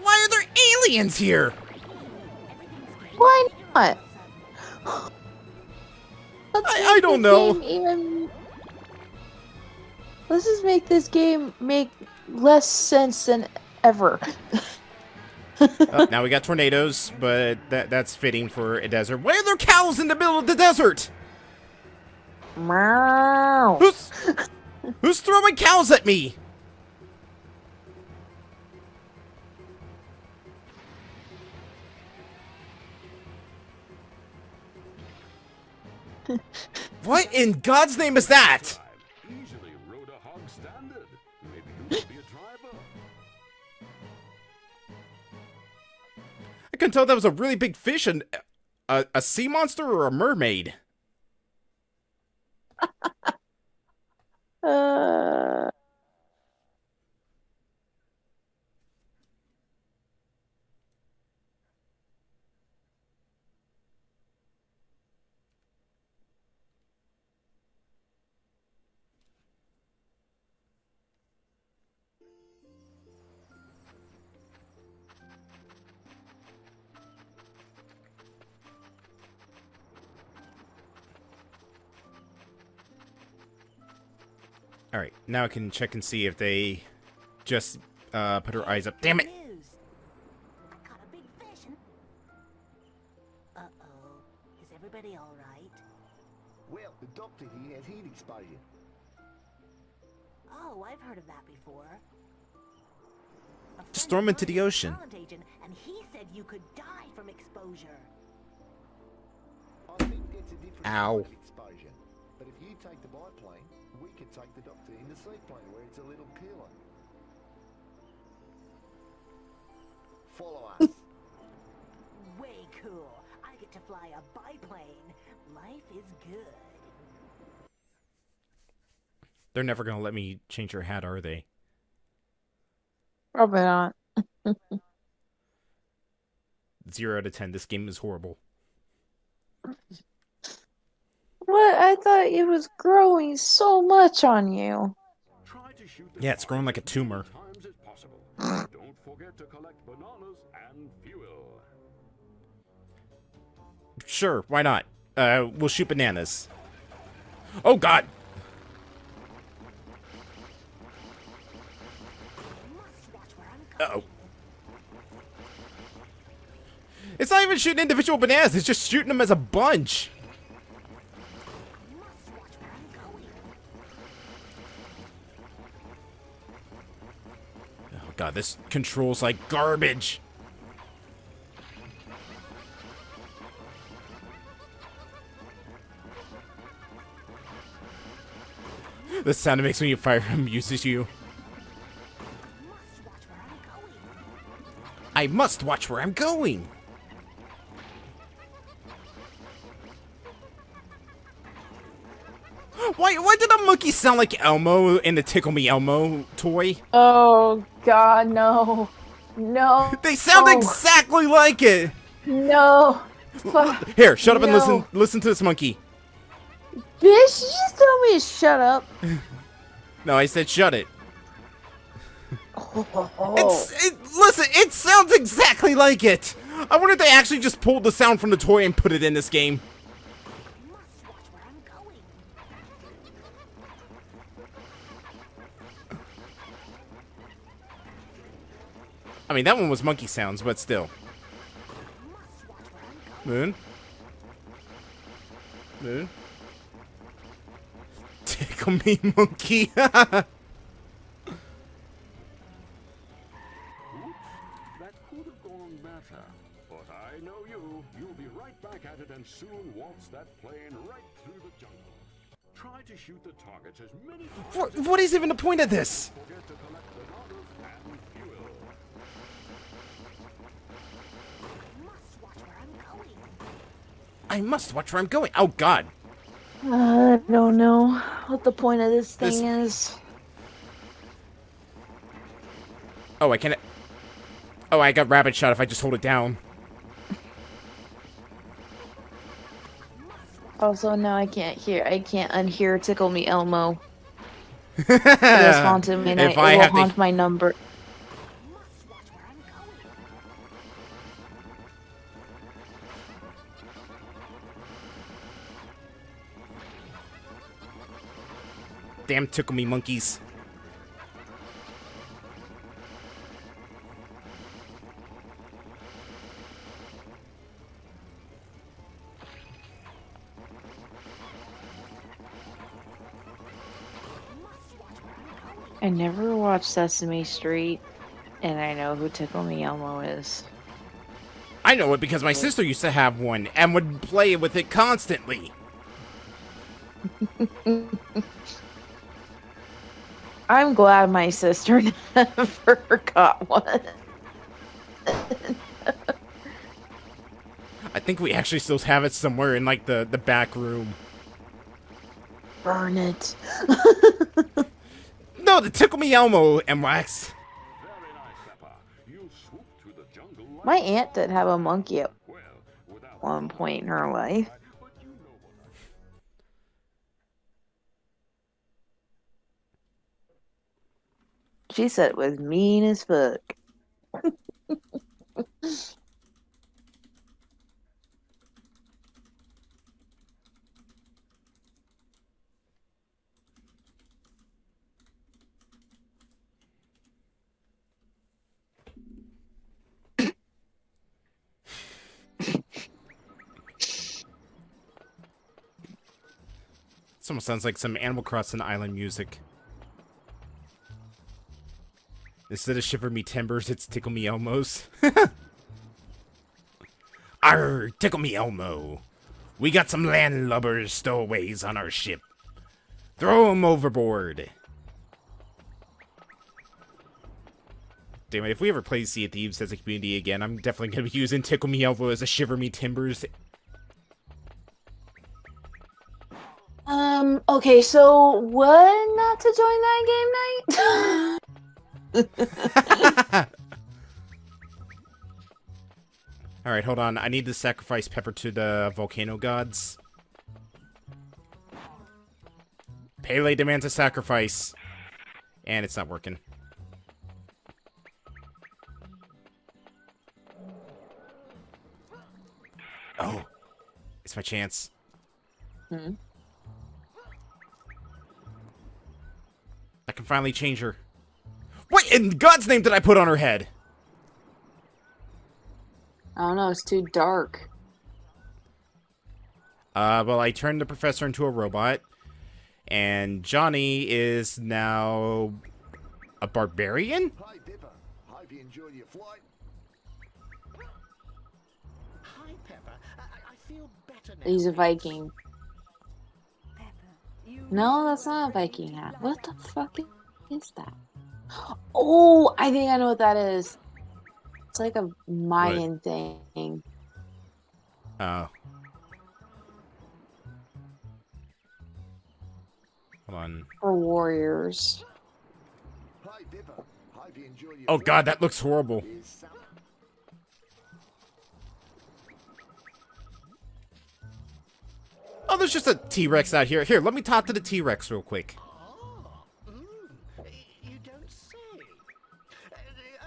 Why are there aliens here? Why not? I don't know. Let's just make this game make less sense than ever. Now we got tornadoes, but that's fitting for a desert. Why are there cows in the middle of the desert? Meow. Who's throwing cows at me? What in God's name is that? Easily rode a hog standard. Maybe you could be a driver. I couldn't tell if that was a really big fish and a sea monster or a mermaid. Alright, now I can check and see if they just put her eyes up. Damn it! I caught a big fish and... Uh-oh. Is everybody all right? Well, the doctor here has heat exposure. Oh, I've heard of that before. Just throw him into the ocean. Agent, and he said you could die from exposure. I think it's a different Ow. kind of exposure. But if you take the biplane, we could take the doctor in the seaplane where it's a little cooler. Follow us. Way cool. I get to fly a biplane. Life is good. They're never gonna let me change her hat, are they? Probably not. 0 out of 10. This game is horrible. What? I thought it was growing so much on you. Try to shoot the Yeah, it's growing like a target tumor. as many times as possible. Don't forget to collect bananas and fuel. Sure, why not? We'll shoot bananas. Oh God! Uh-oh. It's not even shooting individual bananas, it's just shooting them as a bunch. Oh God, this controls like garbage. The sound it makes when you fire amuses you. I must watch where I'm going. Why did a monkey sound like Elmo in the Tickle Me Elmo toy? Oh God, no. No. They sound exactly like it. No. Here, shut up and listen to this monkey. Bitch, you just tell me to shut up. No, I said shut it. Listen, it sounds exactly like it. I wonder if they actually just pulled the sound from the toy and put it in this game. I mean, that one was monkey sounds, but still. Moon? Moon? Tickle me, monkey. That could have gone better. But I know you. You'll be right back at it and soon waltz that plane right through the jungle. Try to shoot the targets as many times What is even the point of this? Forget to collect bananas and fuel. I must watch where I'm going. Oh, God. I don't know what the point of this thing is. Oh, I can't. Oh, I got rabbit shot if I just hold it down. Also, now I can't unhear Tickle Me Elmo. It has haunted me, and it will haunt my number. Damn tickle me monkeys. I never watched Sesame Street, and I know who Tickle Me Elmo is. I know it because my sister used to have one and would play with it constantly. I'm glad my sister never got one. I think we actually still have it somewhere in, like, the back room. Burn it. No, the Tickle Me Elmo and Wax. My aunt did have a monkey at one point in her life. She said it was mean as fuck. This almost sounds like some Animal Crossing Island music. Instead of Shiver Me Timbers, it's Tickle Me Elmos. Arr, Tickle Me Elmo. We got some landlubbers stowaways on our ship. Throw 'em overboard. Damn it, if we ever play Sea of Thieves as a community again, I'm definitely going to be using Tickle Me Elmo as a Shiver Me Timbers. Okay, so what not to join that game night? Alright, hold on. I need to sacrifice Pepper to the volcano gods. Pele demands a sacrifice. And it's not working. Oh. It's my chance. Hmm? I can finally change her. What in God's name did I put on her head? I don't know, it's too dark. Well, I turned the professor into a robot. And Johnny is now a barbarian? Hi, Dipper. Hope you enjoyed your flight. Hi, Pepper. I feel better now. He's a Viking. No, that's not a Viking hat. What the fuck is that? Oh, I think I know what that is. It's like a Mayan thing. Oh. Hold on. For warriors. Hi, Dipper. Hope you enjoyed your Oh god, that looks horrible. Oh, there's just a T-Rex out here. Here, let me talk to the T-Rex real quick. You don't say.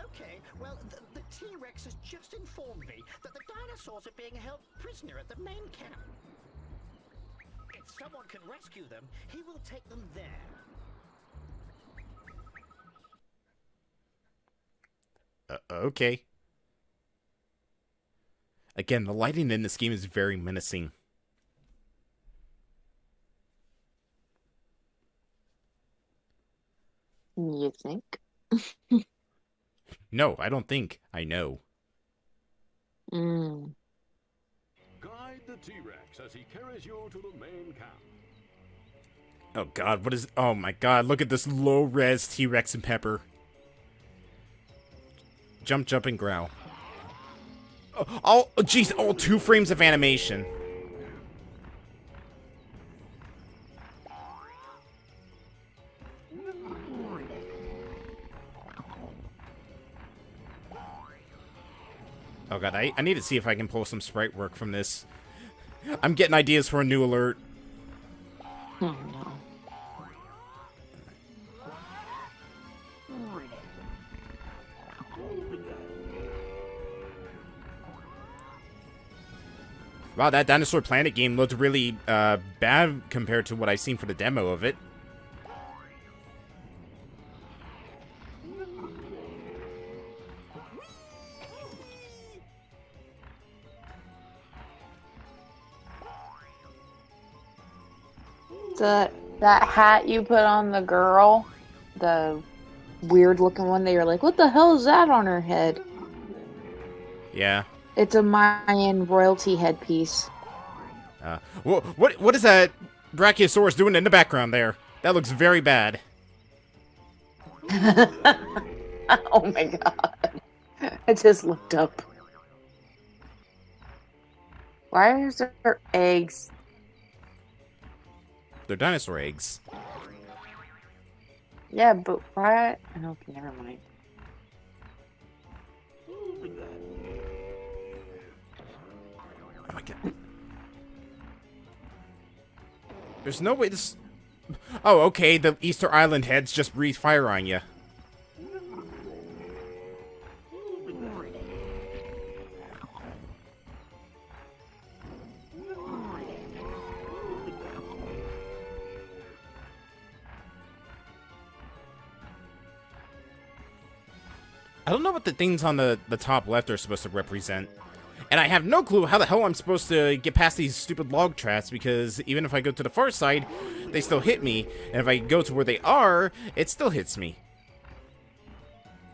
Okay, well, the T-Rex has just informed me that the dinosaurs are being held prisoner at the main camp. If someone can rescue them, he will take them there. Okay. Again, the lighting in this game is very menacing. You think? No, I don't think. I know. Mm. Guide the T-Rex as he carries you to the main camp. Oh god, what is... Oh my god, look at this low-res T-Rex and Pepper. Jump, jump, and growl. Oh, jeez, all 2 frames of animation. Oh god, I need to see if I can pull some sprite work from this. I'm getting ideas for a new alert. Oh no. Wow, that Dinosaur Planet game looked really bad compared to what I've seen for the demo of it. That hat you put on the girl, the weird looking one, they were like, what the hell is that on her head? Yeah. It's a Mayan royalty headpiece. What is that Brachiosaurus doing in the background there? That looks very bad. Oh my god. I just looked up. Why is there eggs? They're dinosaur eggs. Yeah, but why? Okay, never mind. Oh my god. There's no way this... Oh, okay, the Easter Island heads just breathe fire on you. I don't know what the things on the top left are supposed to represent. And I have no clue how the hell I'm supposed to get past these stupid log traps, because even if I go to the far side, they still hit me. And if I go to where they are, it still hits me.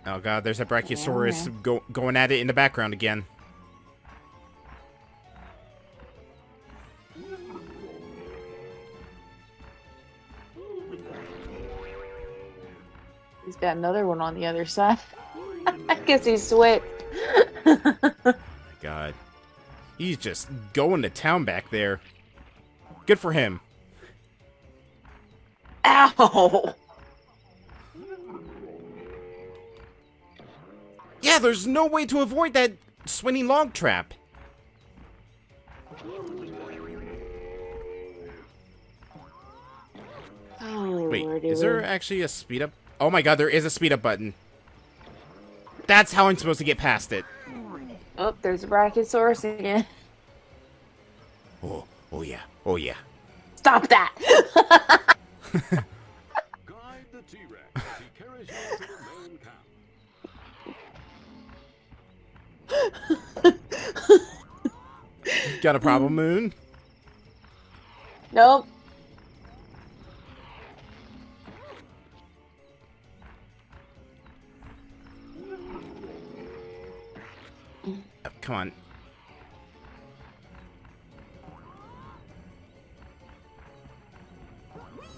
Oh god, there's a Brachiosaurus going at it in the background again. He's got another one on the other side. I guess he switched. God. He's just going to town back there. Good for him. Ow! Yeah, there's no way to avoid that swinging log trap. Oh, wait, Lordy. is there actually a speed up? Oh my god, there is a speed up button. That's how I'm supposed to get past it. Oh, there's a Brachiosaurus again. Oh yeah, oh yeah. Stop that! Guide the T-Rex as he carries you to the main camp. Got a problem, Moon? Nope. Oh, come on.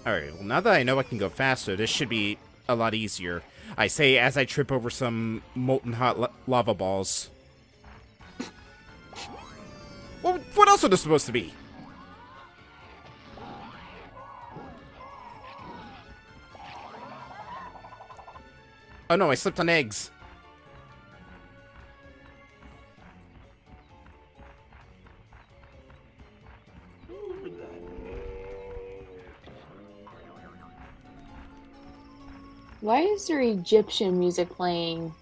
Alright, well now that I know I can go faster, this should be a lot easier. I say as I trip over some molten hot lava balls. Well, what else are they supposed to be? Oh no, I slipped on eggs. Why is there Egyptian music playing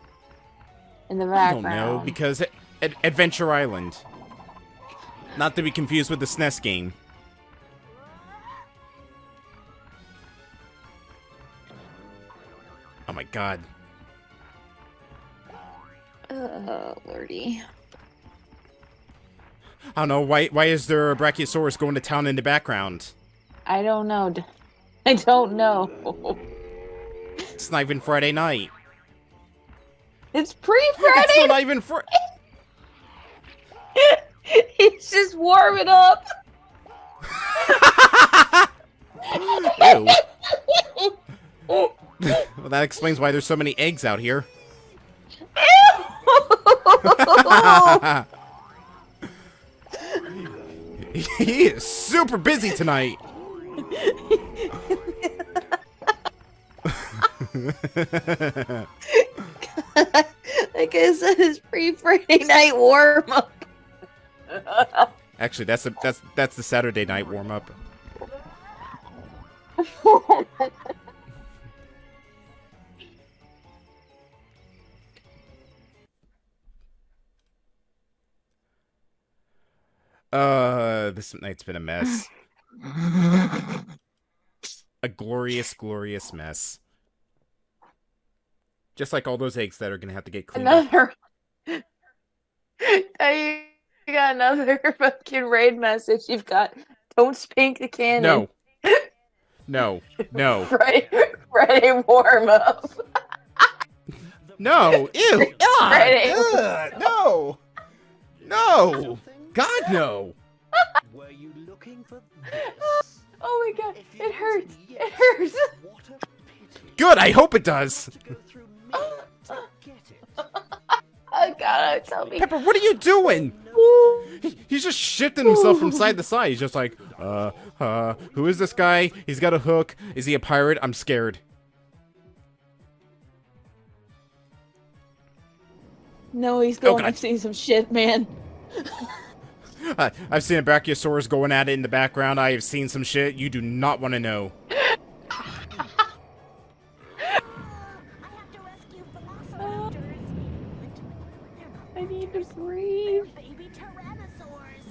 in the I don't background? know, because Adventure Island. Not to be confused with the SNES game. Oh my god. Lordy. I don't know, why is there a Brachiosaurus going to town in the background? I don't know. I don't know. It's not even Friday night. It's pre-Friday! It's not even Friday! He's just warming up! Ew. Well, that explains why there's so many eggs out here. He is super busy tonight. Like I said, it's pre-Friday night warm-up. Actually, that's the Saturday night warm-up. This night's been a mess. A glorious, glorious mess. Just like all those eggs that are gonna have to get cleaned up. You got another fucking raid message. You've got, don't spank the cannon. No. No. No. Friday warm up. No. Ew. Friday. No. No. God, no. Were you looking for this? Oh my god, If you it hurts. answered It yes, hurts. What a pity. Good, I hope it does. To go through me to get it. Oh god, tell me. Pepper, what are you doing? He's just shifting himself from side to side. He's just like, who is this guy? He's got a hook. Is he a pirate? I'm scared. No, he's going. God. I've seen some shit, man. I've seen a Brachiosaurus going at it in the background. I have seen some shit you do not want to know. I have to rescue velociraptors. I need to breathe. Baby tyrannosaurs.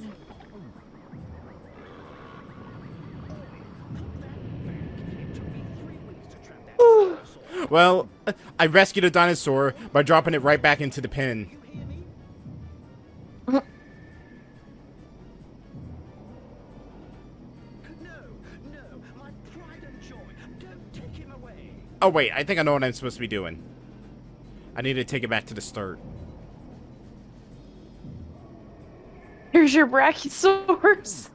It took me 3 weeks to track that dinosaur. Well, I rescued a dinosaur by dropping it right back into the pen. You hear me? No, my pride and joy. Don't take him away. Oh, wait, I think I know what I'm supposed to be doing. I need to take it back to the start. Here's your Brachiosaurus.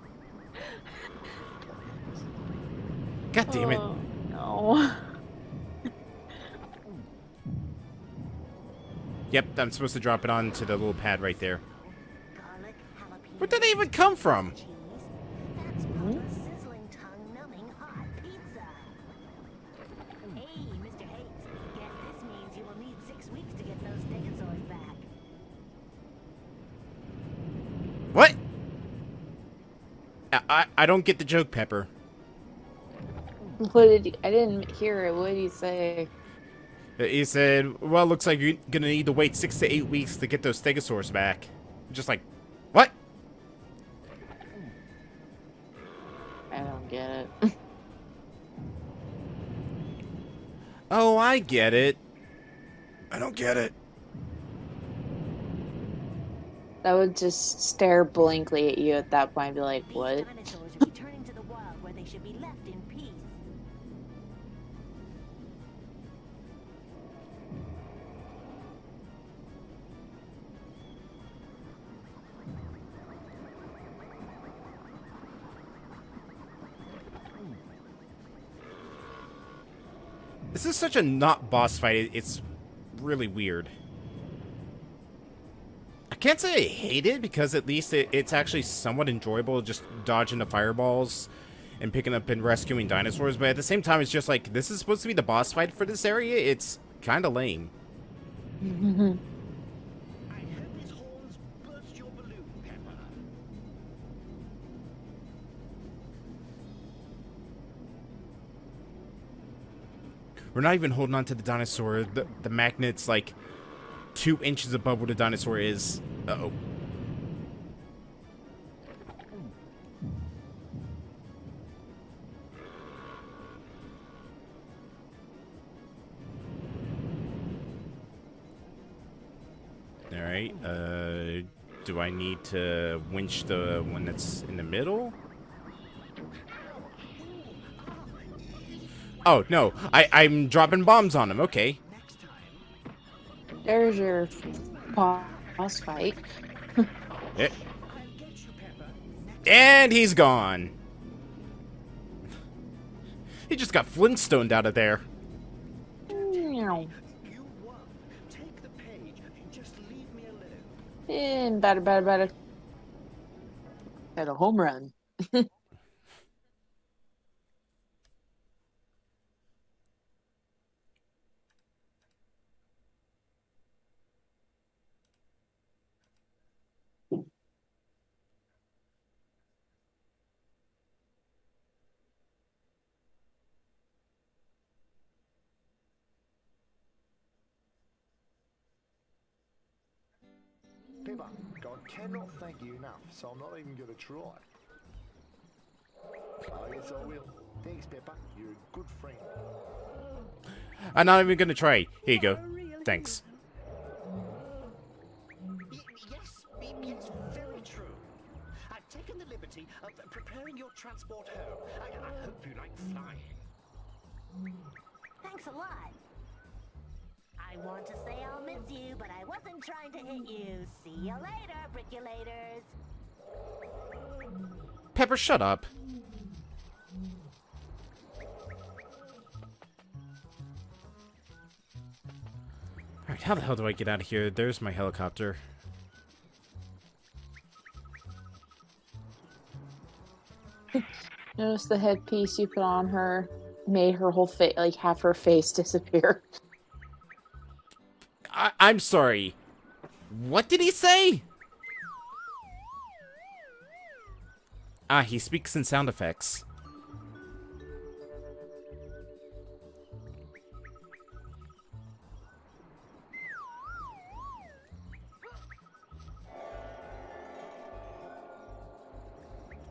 God damn it. Oh, no. Yep, I'm supposed to drop it onto the little pad right there. Garlic, jalapeno, Where did they even come from? cheese. That's Papa's sizzling tongue-numbing hot pizza. Hey, Mr. Hates. Guess this means you will need 6 weeks to get those stegosaurs back. What? I don't get the joke, Pepper. What did he, I didn't hear it. What did he say? He said, well, looks like you're gonna need to wait 6 to 8 weeks to get those stegosaurs back. I'm just like, what? I don't get it. Oh, I get it. I don't get it. I would just stare blankly at you at that point and be like, what? These dinosaurs are returning to the wild where they should be left in peace. This is such a not boss fight. It's really weird. I can't say I hate it because at least it's actually somewhat enjoyable just dodging the fireballs and picking up and rescuing dinosaurs. But at the same time, it's just like, this is supposed to be the boss fight for this area. It's kind of lame. I hope his horns burst your balloon, Pepper. We're not even holding on to the dinosaur. The magnet's like 2 inches above where the dinosaur is. Uh-oh. Alright, do I need to winch the one that's in the middle? Oh, no. I'm dropping bombs on him. Okay. There's your boss fight. Eh. And he's gone. He just got Flintstoned out of there. Meow. You won. Take the page. Just leave me alone. And better. Had a home run. Pepper, I cannot thank you enough, so I'm not even going to try. Oh, yes, I will. Thanks, Pepper. You're a good friend. I'm not even gonna try. Here you go. Thanks. Yes, very true. I've taken the liberty of preparing your transport home. I hope you like flying. Thanks a lot. I want to say I'll miss you, but I wasn't trying to hit you. See you later, brickulators. Pepper, shut up. Alright, how the hell do I get out of here? There's my helicopter. Notice the headpiece you put on her made her whole face, like half her face disappear. I'm sorry. What did he say? Ah, he speaks in sound effects.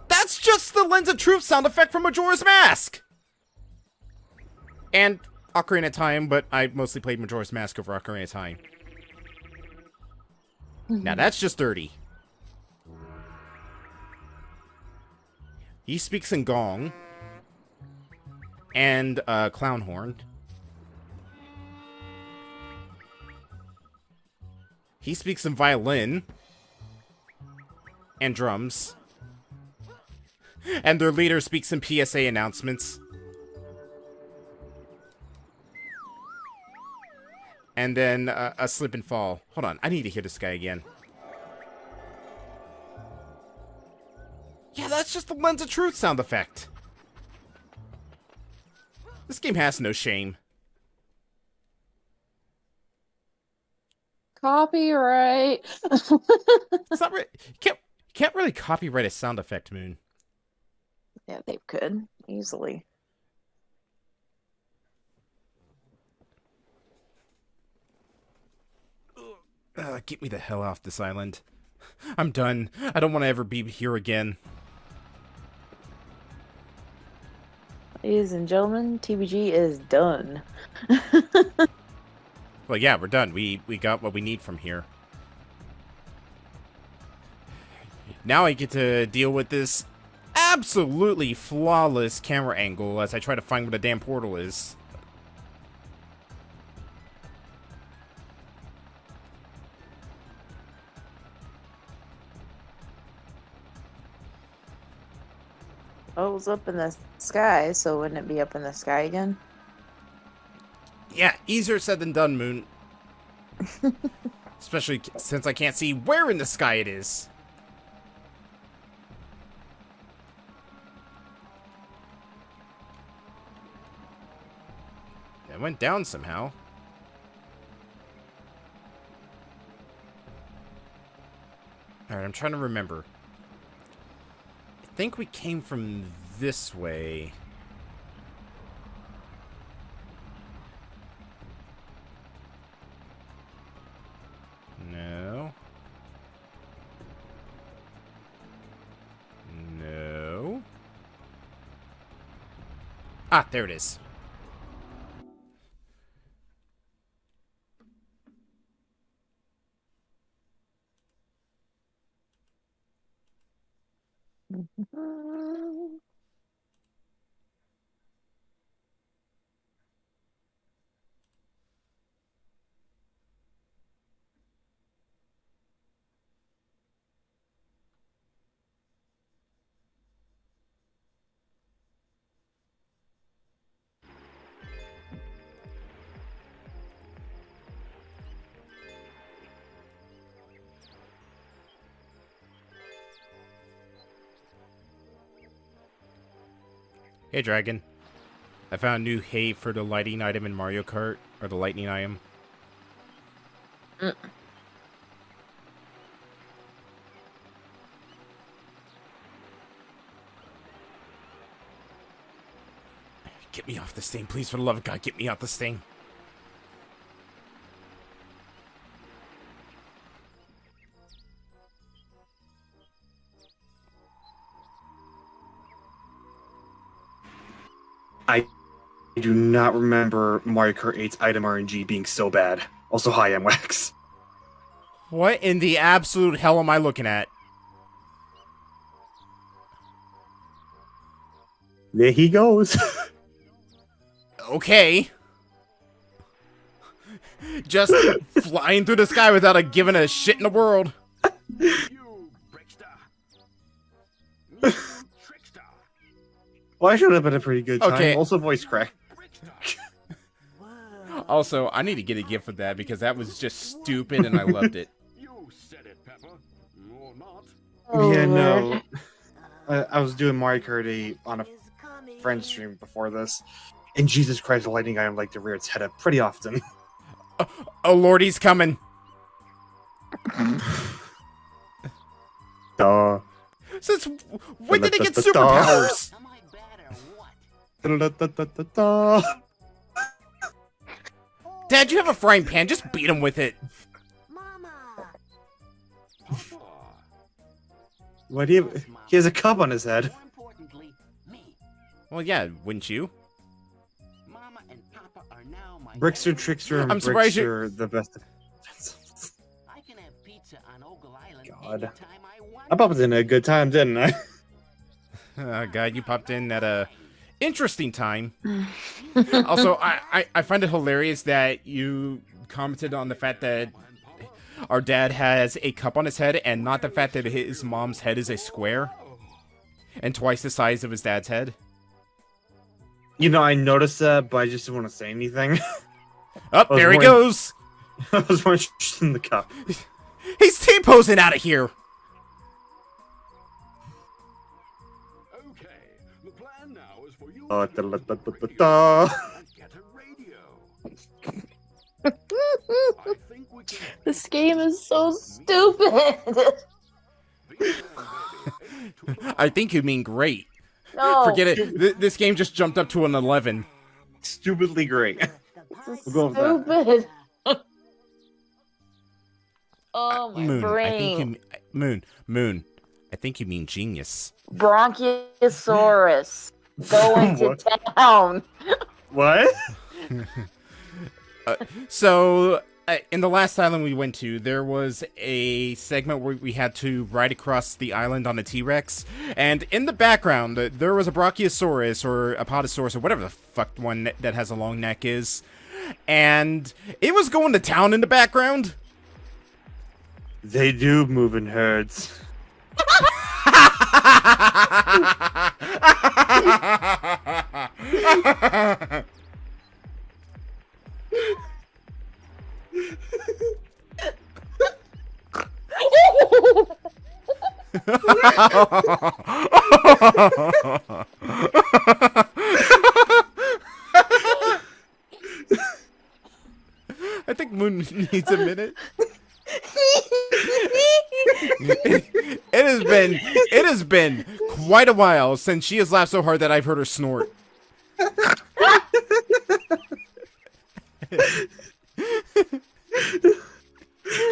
That's just the Lens of Truth sound effect from Majora's Mask! And Ocarina of Time, but I mostly played Majora's Mask over Ocarina of Time. Now that's just dirty. He speaks in gong. And clown horn. He speaks in violin. And drums. And their leader speaks in PSA announcements. And then a slip and fall. Hold on, I need to hear this guy again. Yeah, that's just the Lens of Truth sound effect. This game has no shame. Copyright. It's not really, can't really copyright a sound effect, Moon. Yeah, they could easily. Get me the hell off this island. I'm done. I don't want to ever be here again. Ladies and gentlemen, TBG is done. Well, yeah, we're done. We got what we need from here. Now I get to deal with this absolutely flawless camera angle as I try to find what a damn portal is. Oh, it was up in the sky, so wouldn't it be up in the sky again? Yeah, easier said than done, Moon. Especially since I can't see where in the sky it is. It went down somehow. Alright, I'm trying to remember. I think we came from this way. No. No. Ah, there it is. Hey, Dragon. I found a new hay for the lighting item in Mario Kart, or the lightning item. Get me off this thing, please, for the love of God, get me off this thing. I do not remember Mario Kart 8's item RNG being so bad. Also, hi, I'm Wax. What in the absolute hell am I looking at? There he goes. Okay. Just flying through the sky without giving a shit in the world. You trickster! You trickster! Well, I should have been a pretty good time. Okay. Also, voice crack. Also, I need to get a gift for that because that was just stupid and I loved it. You said it, Pepper. Or not. Yeah, no. I was doing Mario Kart 8 on a friend stream before this, and Jesus Christ, the lightning item like to rear its head up pretty often. Oh lord, he's coming. Duh. Since when did he get superpowers? Am I bad or what? Dad, you have a frying pan. Just beat him with it. Papa. What do you? He has a cup on his head. More importantly, me. Well, yeah, wouldn't you? Mama and Papa are now my Brickster, Trickster, and I'm surprised Brickster, the best. I can have pizza on Ogle Island God. anytime I want. I popped in a good time, didn't I? God, you popped in at a interesting time. Also, I find it hilarious that you commented on the fact that our dad has a cup on his head and not the fact that his mom's head is a square and twice the size of his dad's head. You know, I noticed that, but I just didn't want to say anything. Up there he goes. I was more interested in the cup. He's T-posing out of here. Okay, the plan now is for you Da, to da, da, da, da, radio da. and get a radio. I think we can This game is so stupid. I think you mean great. No. Forget it. This game just jumped up to an 11. Stupidly great. This is We'll go with that. stupid. Oh my Moon, brain. I think you Moon. I think you mean genius. Bronchiosaurus going to What? town. What? So, in the last island we went to, there was a segment where we had to ride across the island on a T-Rex, and in the background, there was a Brachiosaurus, or a Podosaurus, or whatever the fuck one that has a long neck is, and it was going to town in the background. They do move in herds. I think Moon needs a minute. It has been quite a while since she has laughed so hard that I've heard her snort.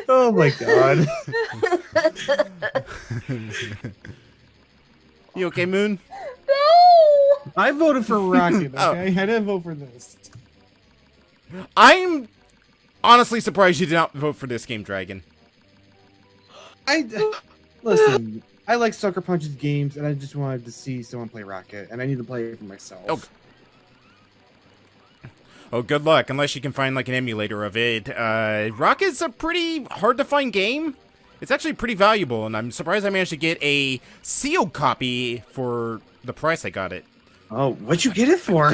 Oh my god. You okay, Moon? No. I voted for Rocket, okay? Oh. I didn't vote for this. I'm honestly surprised you did not vote for this game, Dragon. Listen, I like Sucker Punch's games, and I just wanted to see someone play Rocket, and I need to play it for myself. Oh, good luck, unless you can find like an emulator of it. Rocket's a pretty hard to find game. It's actually pretty valuable, and I'm surprised I managed to get a sealed copy for the price I got it. Oh, what'd you get it for?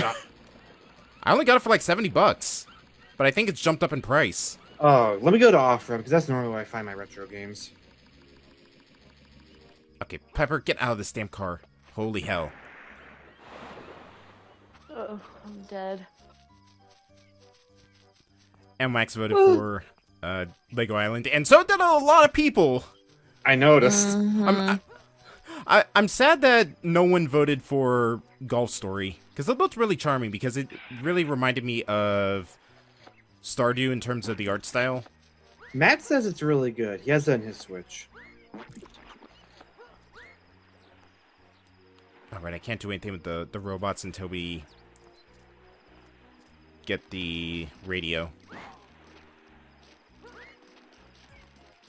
I only got it for like $70, but I think it's jumped up in price. Oh, let me go to Off-Road, because that's normally where I find my retro games. Okay, Pepper, get out of this damn car. Holy hell. Oh, I'm dead. And Wax voted for Lego Island, and so did a lot of people. I noticed. I'm sad that no one voted for Golf Story, because they're both really charming, because it really reminded me of Stardew in terms of the art style. Matt says it's really good. He has that in his Switch. Alright, I can't do anything with the robots until we get the radio.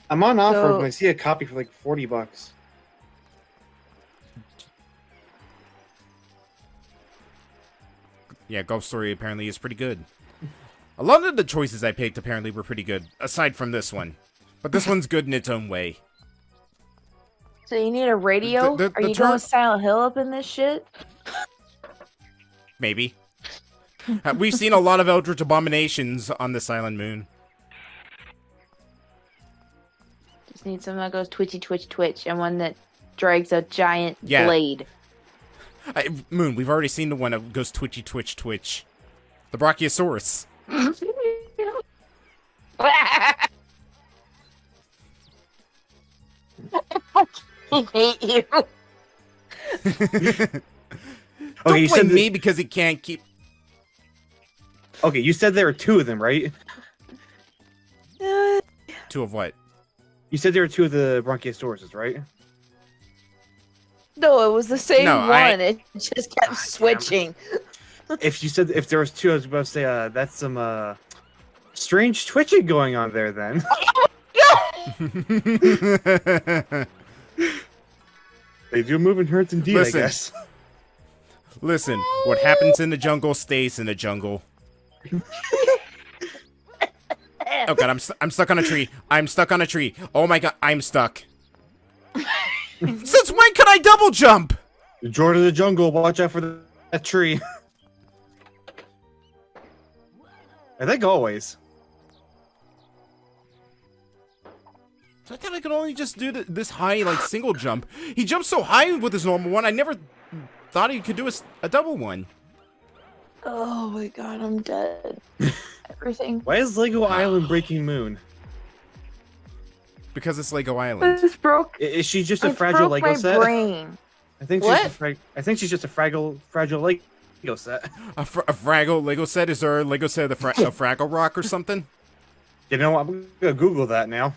I'm on Off-Road So- when I see a copy for like $40. Yeah, Gulf Story apparently is pretty good. A lot of the choices I picked apparently were pretty good, aside from this one. But this one's good in its own way. So you need a radio? Are you going Silent Hill up in this shit? Maybe. We've seen a lot of Eldritch Abominations on this island, Moon. Just need something that goes twitchy, twitch, twitch, and one that drags a giant blade. Moon, we've already seen the one that goes twitchy, twitch, twitch. The Brachiosaurus. I fucking hate you. Don't you blame said me because he can't keep... Okay, you said there were two of them, right? Two of what? You said there were two of the Bronchiosauruses, right? No, it was the same No, one. It just kept switching. If you said if there was two, I was about to say that's some strange twitching going on there. Then. They do move in herds indeed, Listen. I guess. Listen, what happens in the jungle stays in the jungle. Oh god, I'm stuck on a tree. I'm stuck on a tree. Oh my god, I'm stuck. Since when can I double jump? Jordan of the jungle, watch out for that tree. I think always. So I thought I could only just do this high, like, single jump. He jumps so high with his normal one, I never thought he could do a double one. Oh my god, I'm dead. Everything. Why is Lego Island breaking Moon? Because it's Lego Island. This broke. Is she just a fragile Lego my set? brain. I think she's just a fragile Lego set. A Fraggle Lego set? Is there a Lego set of Fraggle Rock or something? You know what? I'm gonna Google that now.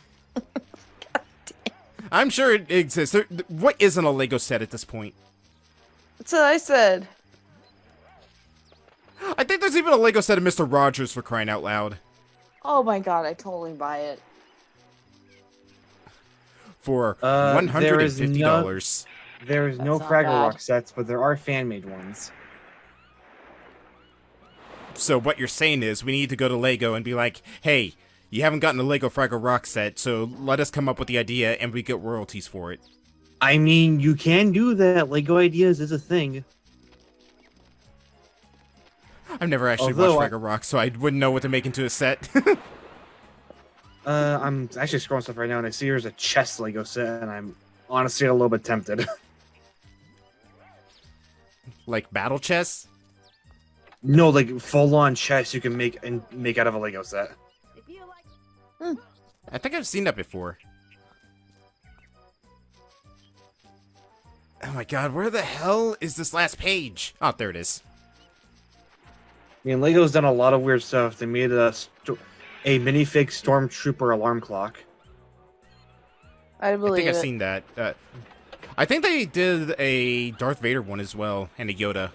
I'm sure it exists. What isn't a Lego set at this point? That's what I said. I think there's even a Lego set of Mr. Rogers, for crying out loud. Oh my god, I totally buy it. For $150. There is no not Fraggle bad. Rock sets, but there are fan-made ones. So what you're saying is we need to go to Lego and be like, hey, you haven't gotten a Lego Fraggle Rock set, so let us come up with the idea and we get royalties for it. I mean, you can do that. Lego Ideas is a thing. I've never actually watched Fraggle Rock, so I wouldn't know what to make into a set. I'm actually scrolling stuff right now, and I see there's a chess Lego set, and I'm honestly a little bit tempted. Like battle chess? No, like full-on chess you can make out of a Lego set. I think I've seen that before. Oh my god, where the hell is this last page? Oh, there it is. I mean, Lego's done a lot of weird stuff. They made a minifig Stormtrooper alarm clock. I believe I think I've it. seen that. I think they did a Darth Vader one as well, and a Yoda.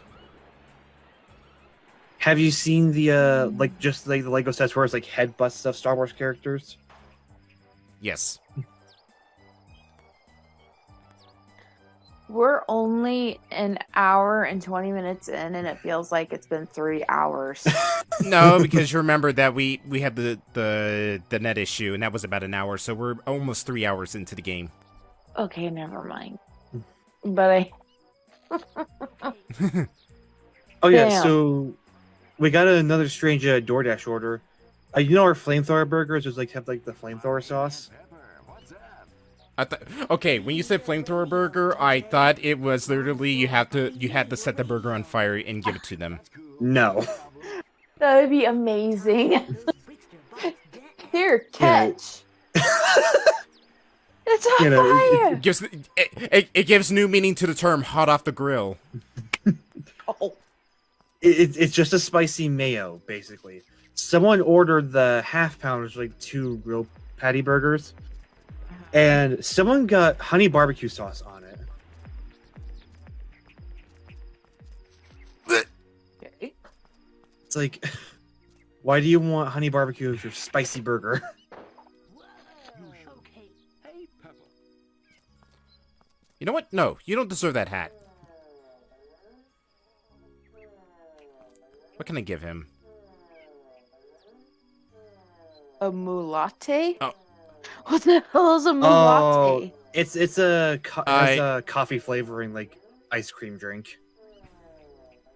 Have you seen the the Lego sets where it's like headbutts of Star Wars characters? Yes. We're only an hour and 20 minutes in, and it feels like it's been 3 hours. No, because you remember that we had the net issue, and that was about an hour, so we're almost 3 hours into the game. Okay, never mind. But I... Oh yeah, Damn. so we got another strange DoorDash order. You know our flamethrower burgers just have the flamethrower sauce. Okay, when you said flamethrower burger, I thought it was literally you had to set the burger on fire and give it to them. No. That would be amazing. Here, catch. It's on fire. It gives new meaning to the term "hot off the grill." It's just a spicy mayo, basically. Someone ordered the half pounders, like 2 grilled patty burgers, and someone got honey barbecue sauce on it. Okay. It's like, why do you want honey barbecue with your spicy burger? You know what? No, you don't deserve that hat. What can I give him? A mulatte? Oh. What the hell is a mulatte? It's a coffee flavoring like ice cream drink.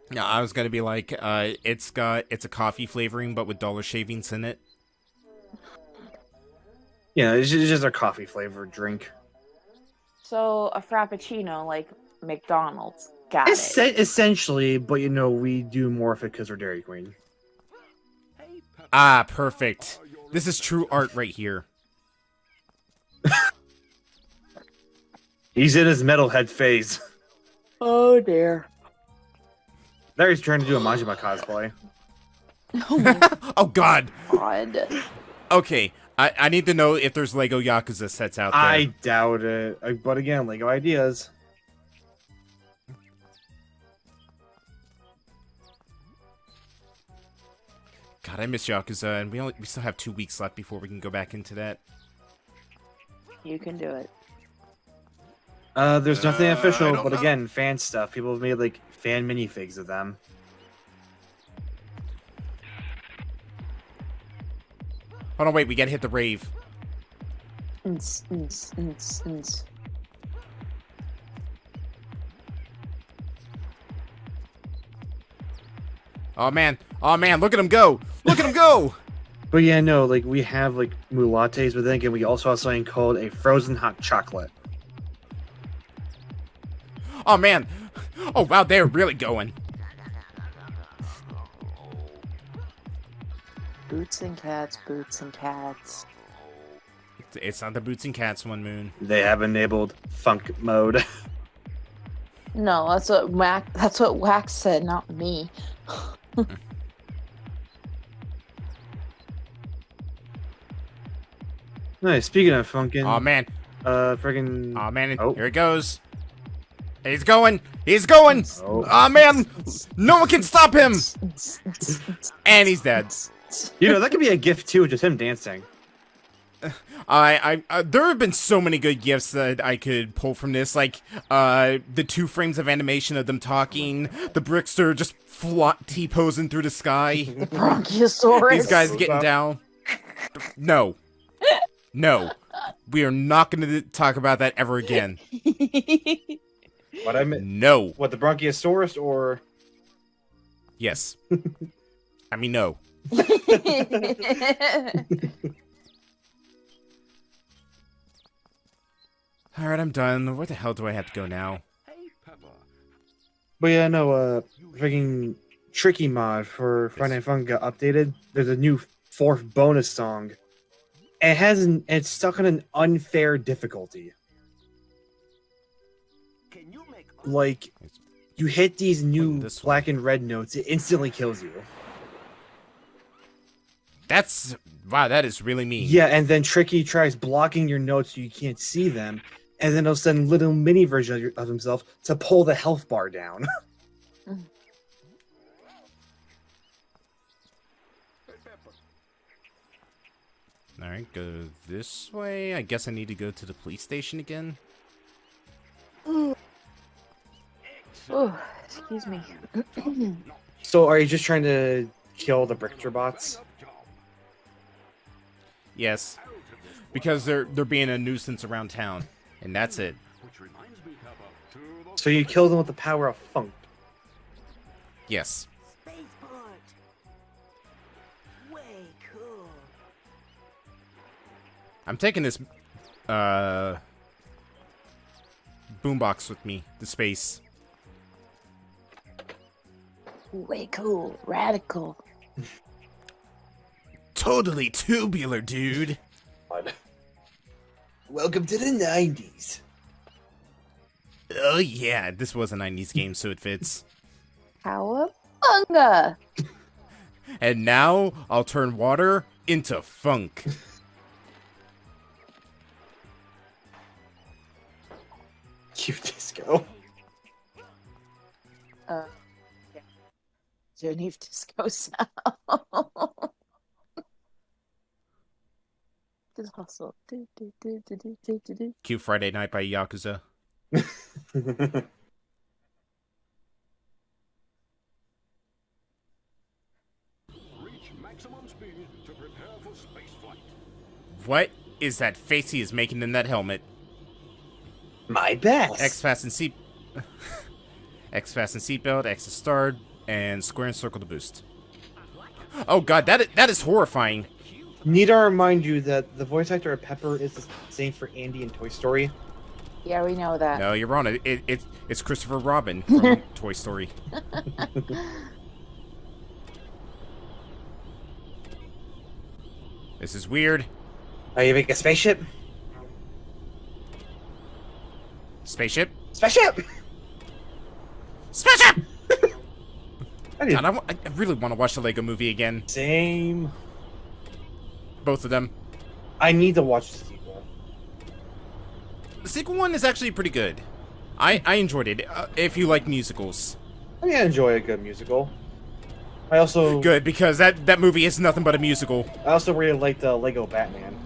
Yeah, I was gonna be like, it's a coffee flavoring, but with dollar shavings in it. Yeah, it's just a coffee flavored drink. So a frappuccino like McDonald's. Got it. Essentially, but we do more of it because we're Dairy Queen. Ah, perfect. This is true art right here. He's in his metalhead phase. Oh dear. There he's trying to do a Majima cosplay. Oh god. God. Okay, I need to know if there's Lego Yakuza sets out there. I doubt it. But again, Lego ideas. God, I miss Yakuza, and we still have 2 weeks left before we can go back into that. You can do it. There's nothing official, but again, fan stuff. People have made like fan minifigs of them. Hold on, wait, we gotta hit the rave. Oh man, look at him go! Look at him go! But yeah, no, like we have like mulattes, but then again, we also have something called a frozen hot chocolate. Oh man! Oh wow, they're really going. Boots and cats, boots and cats. It's not the Boots and Cats one, Moon. They have enabled funk mode. No, that's what Wax said, not me. Nice. Speaking of funkin'. Oh man. Friggin'. Oh man, here it goes. He's going! He's going! Oh man! No one can stop him! And he's dead. That could be a gift too, just him dancing. There have been so many good gifts that I could pull from this, like the 2 frames of animation of them talking, the Brickster just T-posing through the sky, the Bronchiosaurus. These guys getting down. No, we are not going to talk about that ever again. What I meant? No. What, the Bronchiosaurus or? Yes. I mean, no. Alright, I'm done. Where the hell do I have to go now? But yeah, no, freaking Tricky mod for Friday Night Fun got updated. There's a new 4th bonus song. And it's stuck on an unfair difficulty. Like, you hit these new black and red notes, it instantly kills you. Wow, that is really mean. Yeah, and then Tricky tries blocking your notes so you can't see them, and then he'll send little mini version of himself to pull the health bar down. Alright, go this way. I guess I need to go to the police station again. Oh, excuse me. So are you just trying to kill the Brickster bots? Yes. Because they're being a nuisance around town. And that's it. So you kill them with the power of funk. Yes. Way cool. I'm taking this boombox with me to space. Way cool. Radical. Totally tubular, dude. Welcome to the 90s. Oh yeah, this was a 90s game, so it fits. Cowabunga! And now, I'll turn water into funk. Cute disco. Yeah. Journey of Disco sound. Just hustle. Cute Friday Night by Yakuza. What is that face he is making in that helmet? My best. X fasten seat. X fasten seatbelt. X to start, and square and circle to boost. Oh god, that is horrifying. Need to remind you that the voice actor of Pepper is the same for Andy in Toy Story. Yeah, we know that. No, you're wrong. It's Christopher Robin from Toy Story. This is weird. Are you making a spaceship? Spaceship? Spaceship! Spaceship! God, I really want to watch the Lego Movie again. Same. Both of them. I need to watch the sequel. The sequel one is actually pretty good. I enjoyed it, if you like musicals. I mean, I enjoy a good musical. I also... Good, because that movie is nothing but a musical. I also really like the Lego Batman.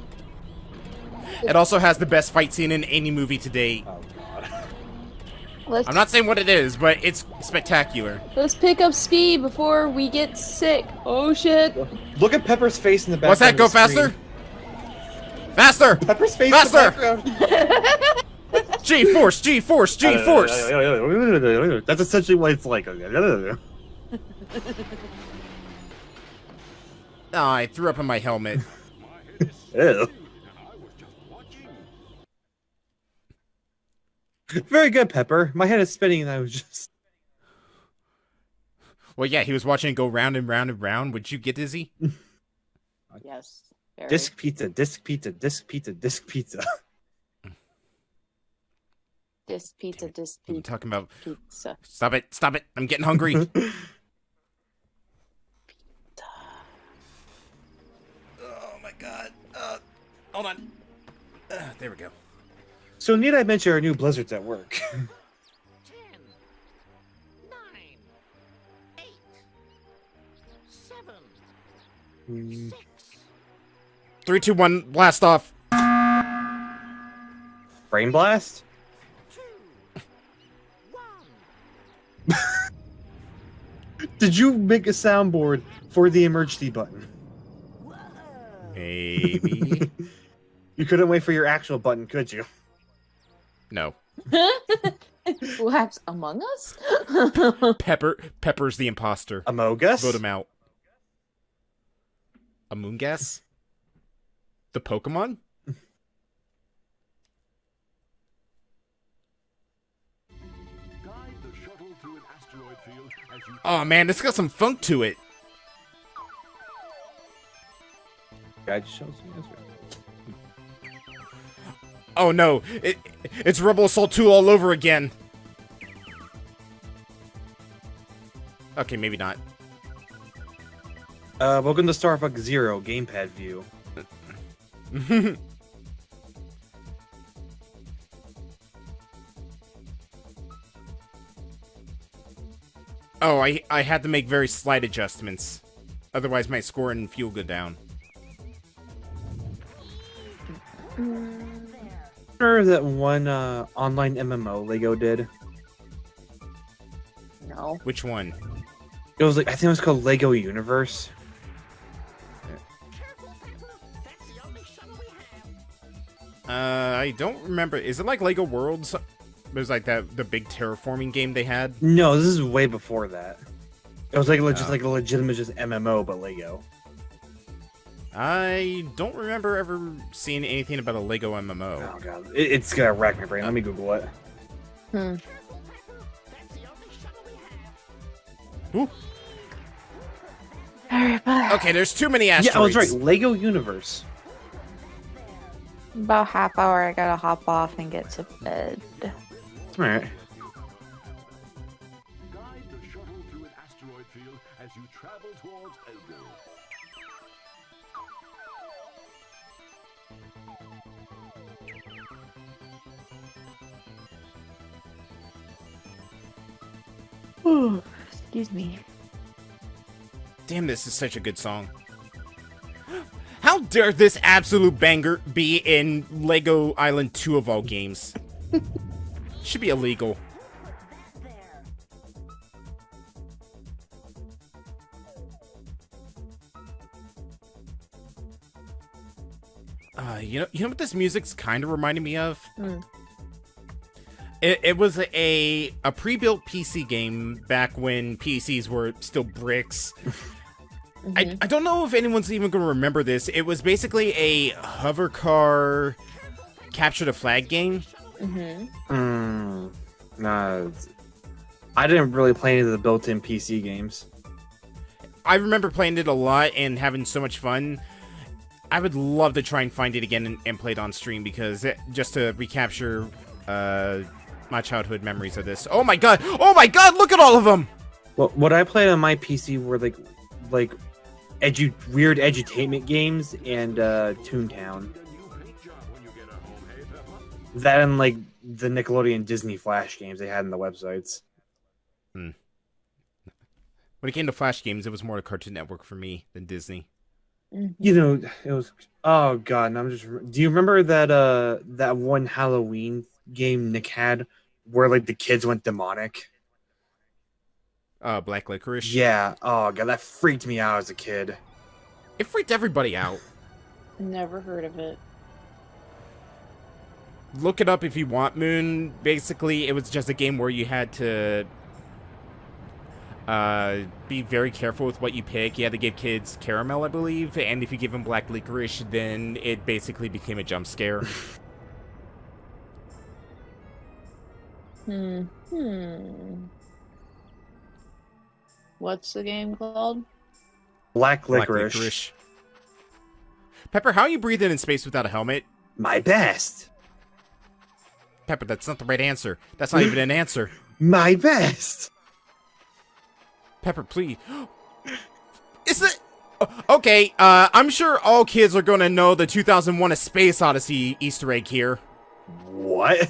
It also has the best fight scene in any movie to date. Oh, God. I'm not saying what it is, but it's spectacular. Let's pick up speed before we get sick. Oh, shit. Look at Pepper's face in the background. What's that? Go faster? Faster! Pepper's face faster! in the background. G-force, G-force, G-force! That's essentially what it's like. Oh, I threw up in my helmet. Ew. Very good, Pepper. My head is spinning and I was just... Well, yeah, he was watching it go round and round and round. Would you get dizzy? Yes. Very. Disc pizza, disc pizza, disc pizza, disc pizza. Disc pizza, disc I'm pizza. talking about... Pizza. Stop it, stop it. I'm getting hungry. Oh my god. Hold on. There we go. So need I mention our new blizzards at work? 10, 9, 8, 7, 6. 3, 2, 1, blast off. Brain blast? 2, 1. Did you make a soundboard for the emergency button? Maybe. You couldn't wait for your actual button, could you? No. Perhaps Among Us? Pepper's the imposter. Among Us? Vote him out. Among Us? The Pokemon? Oh man, this got some funk to it. Guide shows me. Oh no, it's Rebel Assault 2 all over again. Okay, maybe not. Welcome to Star Fox Zero gamepad view. Oh, I had to make very slight adjustments. Otherwise my score and fuel go down. Remember that one online MMO Lego did? No. Which one? It was like, I think it was called Lego Universe. I don't remember. Is it like Lego Worlds? It was like the big terraforming game they had? No, this is way before that. It was like just like a legitimate just MMO, but Lego. I don't remember ever seeing anything about a Lego MMO. Oh god, it's gonna rack my brain. Let me Google it. Ooh. Alright, bye. Okay, there's too many asteroids. Yeah, I was right. Lego Universe. About half hour, I gotta hop off and get to bed. Alright. Guide the shuttle through an asteroid field as you travel towards Elgo. Excuse me. Damn, this is such a good song. How dare this absolute banger be in Lego Island 2 of all games? Should be illegal. you know what this music's kind of reminding me of? Mm. It was a pre-built PC game back when PCs were still bricks. Mm-hmm. I don't know if anyone's even going to remember this. It was basically a hover car capture the flag game. Mm-hmm. No, I didn't really play any of the built-in PC games. I remember playing it a lot and having so much fun. I would love to try and find it again and play it on stream because just to recapture my childhood memories of this. Oh my god! Oh my god! Look at all of them! Well, what I played on my PC were like weird edutainment games and Toontown. That and like the Nickelodeon Disney Flash games they had in the websites. When it came to Flash games, it was more a Cartoon Network for me than Disney. You know, it was. Oh god, and I'm just. Do you remember that that one Halloween game Nick had where like the kids went demonic? Black Licorice. Yeah. Oh god, that freaked me out as a kid. It freaked everybody out. Never heard of it. Look it up if you want, Moon. Basically, it was just a game where you had to be very careful with what you pick. You had to give kids caramel, I believe, and if you give them black licorice, then it basically became a jump scare. What's the game called? Black Licorice. Pepper, how are you breathing in space without a helmet? My best. Pepper, that's not the right answer. That's not even an answer. My best. Pepper, please. Is it? Okay, I'm sure all kids are gonna know the 2001 A Space Odyssey Easter egg here. What?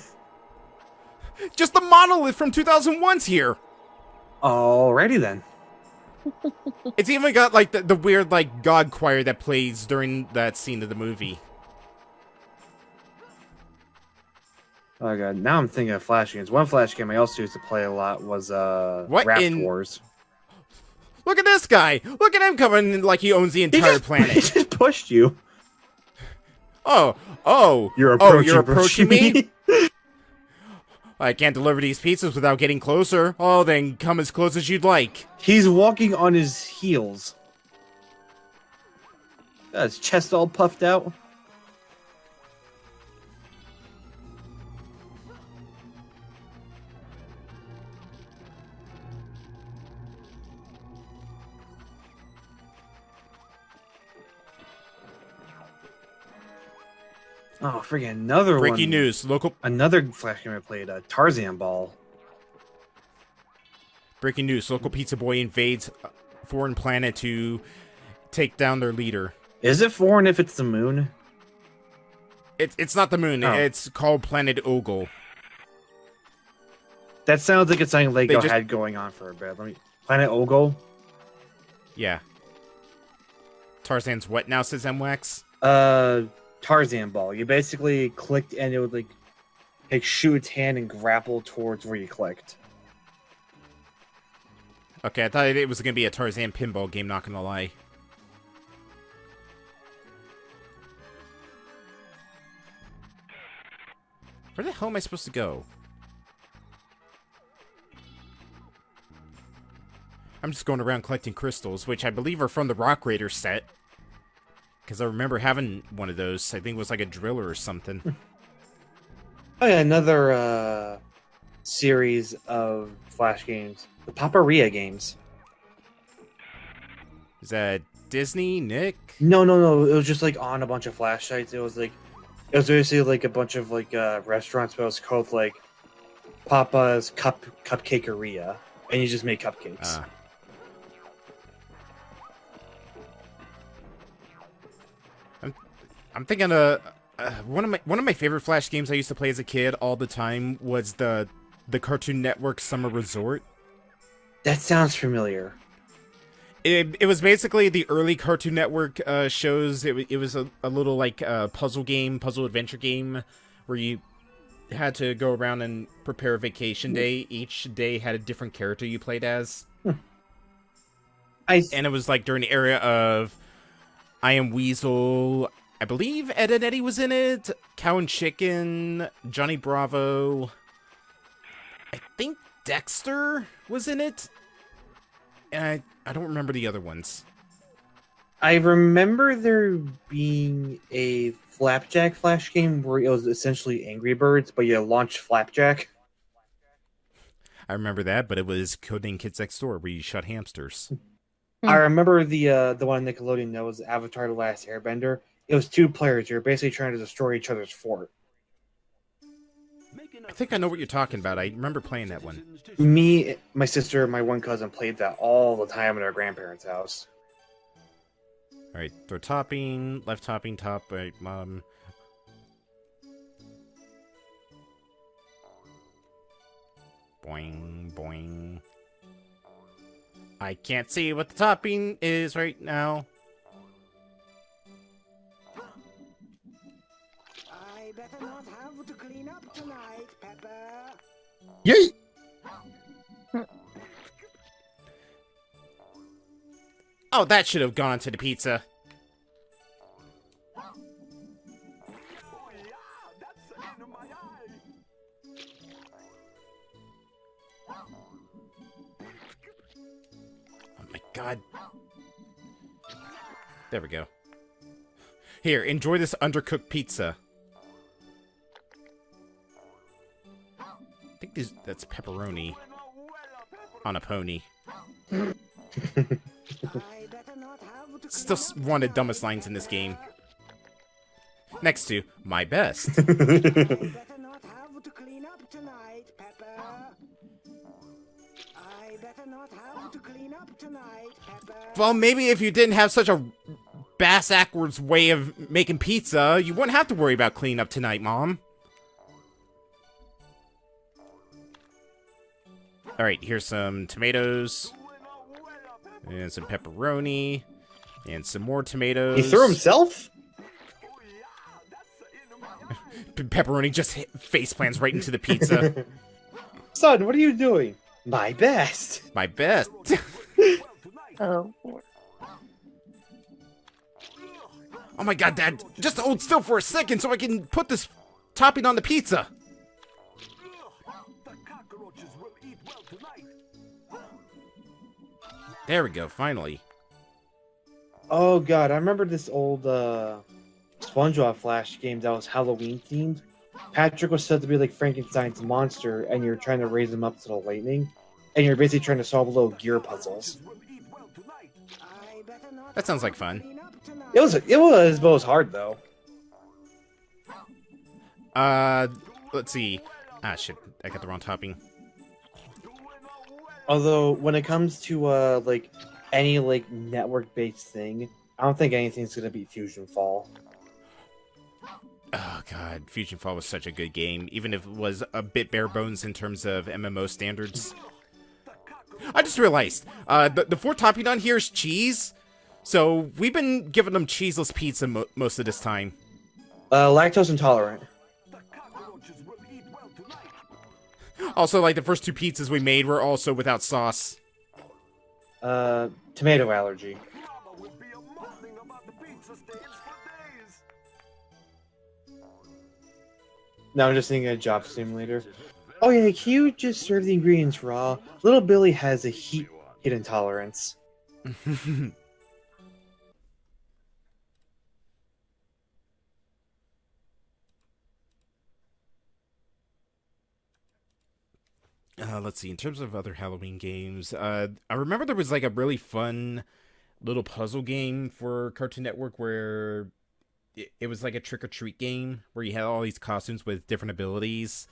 Just the monolith from 2001's here. Alrighty then. It's even got, like, the weird, like, God choir that plays during that scene of the movie. Oh god, now I'm thinking of Flash games. One Flash game I also used to play a lot was Raft Wars. Look at this guy! Look at him coming like he owns the entire planet. He just pushed you. Oh, you're approaching me? I can't deliver these pizzas without getting closer. Oh, then come as close as you'd like. He's walking on his heels. Got his chest all puffed out. Oh, freaking another Breaking news. Another Flash game I played, Tarzan Ball. Breaking news. Local pizza boy invades a foreign planet to take down their leader. Is it foreign if it's the moon? It's not the moon. Oh. It's called Planet Ogle. That sounds like it's something Lego had going on for a bit. Planet Ogle? Yeah. Tarzan's what now, says MWax? Tarzan Ball. You basically clicked and it would like shoot its hand and grapple towards where you clicked. Okay, I thought it was going to be a Tarzan pinball game, not going to lie. Where the hell am I supposed to go? I'm just going around collecting crystals, which I believe are from the Rock Raider set. Because I remember having one of those. I think it was like a driller or something. Oh yeah, another series of Flash games. The Paparia games. Is that Disney, Nick? No. It was just like on a bunch of Flash sites. It was basically like a bunch of like restaurants, but it was called like Papa's Cupcakeria, and you just made cupcakes. I'm thinking one of my favorite Flash games I used to play as a kid all the time was the Cartoon Network Summer Resort. That sounds familiar. It was basically the early Cartoon Network shows. It was a little like puzzle adventure game where you had to go around and prepare a vacation day. Each day had a different character you played as. And it was like during the era of I Am Weasel, I believe Ed and Eddie was in it. Cow and Chicken, Johnny Bravo. I think Dexter was in it. And I don't remember the other ones. I remember there being a Flapjack Flash game where it was essentially Angry Birds, but you launched Flapjack. I remember that, but it was Codename Kids Next Door, where you shot hamsters. I remember the one on Nickelodeon that was Avatar: The Last Airbender. It was 2 players. You're basically trying to destroy each other's fort. I think I know what you're talking about. I remember playing that one. Me, my sister, and my one cousin played that all the time at our grandparents' house. Alright, throw topping, left topping, top, right, mom. Boing, boing. I can't see what the topping is right now. I better not have to clean up tonight, Pepper. Yay! Oh, that should have gone onto the pizza. Oh my god. There we go. Here, enjoy this undercooked pizza. I think that's pepperoni on a pony. Still one of the dumbest lines in this game. Next to my best. Well, maybe if you didn't have such a bass-ackwards way of making pizza, you wouldn't have to worry about cleaning up tonight, Mom. Alright, here's some tomatoes. And some pepperoni. And some more tomatoes. He threw himself? Pepperoni just face plants right into the pizza. Son, what are you doing? My best. My best. Oh. Oh my god, Dad. Just hold still for a second so I can put this topping on the pizza. There we go, finally. Oh god, I remember this old SpongeBob Flash game that was Halloween themed. Patrick was said to be like Frankenstein's monster, and you're trying to raise him up to the lightning, and you're basically trying to solve little gear puzzles. That sounds like fun. It was, but it was hard though. Let's see. Ah, shit, I got the wrong topping. Although when it comes to like any like network-based thing, I don't think anything's gonna beat Fusion Fall. Oh god, Fusion Fall was such a good game, even if it was a bit bare bones in terms of MMO standards. I just realized, the 4 topping on here is cheese, so we've been giving them cheeseless pizza most of this time. Lactose intolerant. Also, like, the first 2 pizzas we made were also without sauce. Tomato allergy. No, I'm just thinking of Job Simulator. Oh yeah, can you just serve the ingredients raw? Little Billy has a heat intolerance. Let's see, in terms of other Halloween games, I remember there was like a really fun little puzzle game for Cartoon Network where it was like a trick-or-treat game where you had all these costumes with different abilities.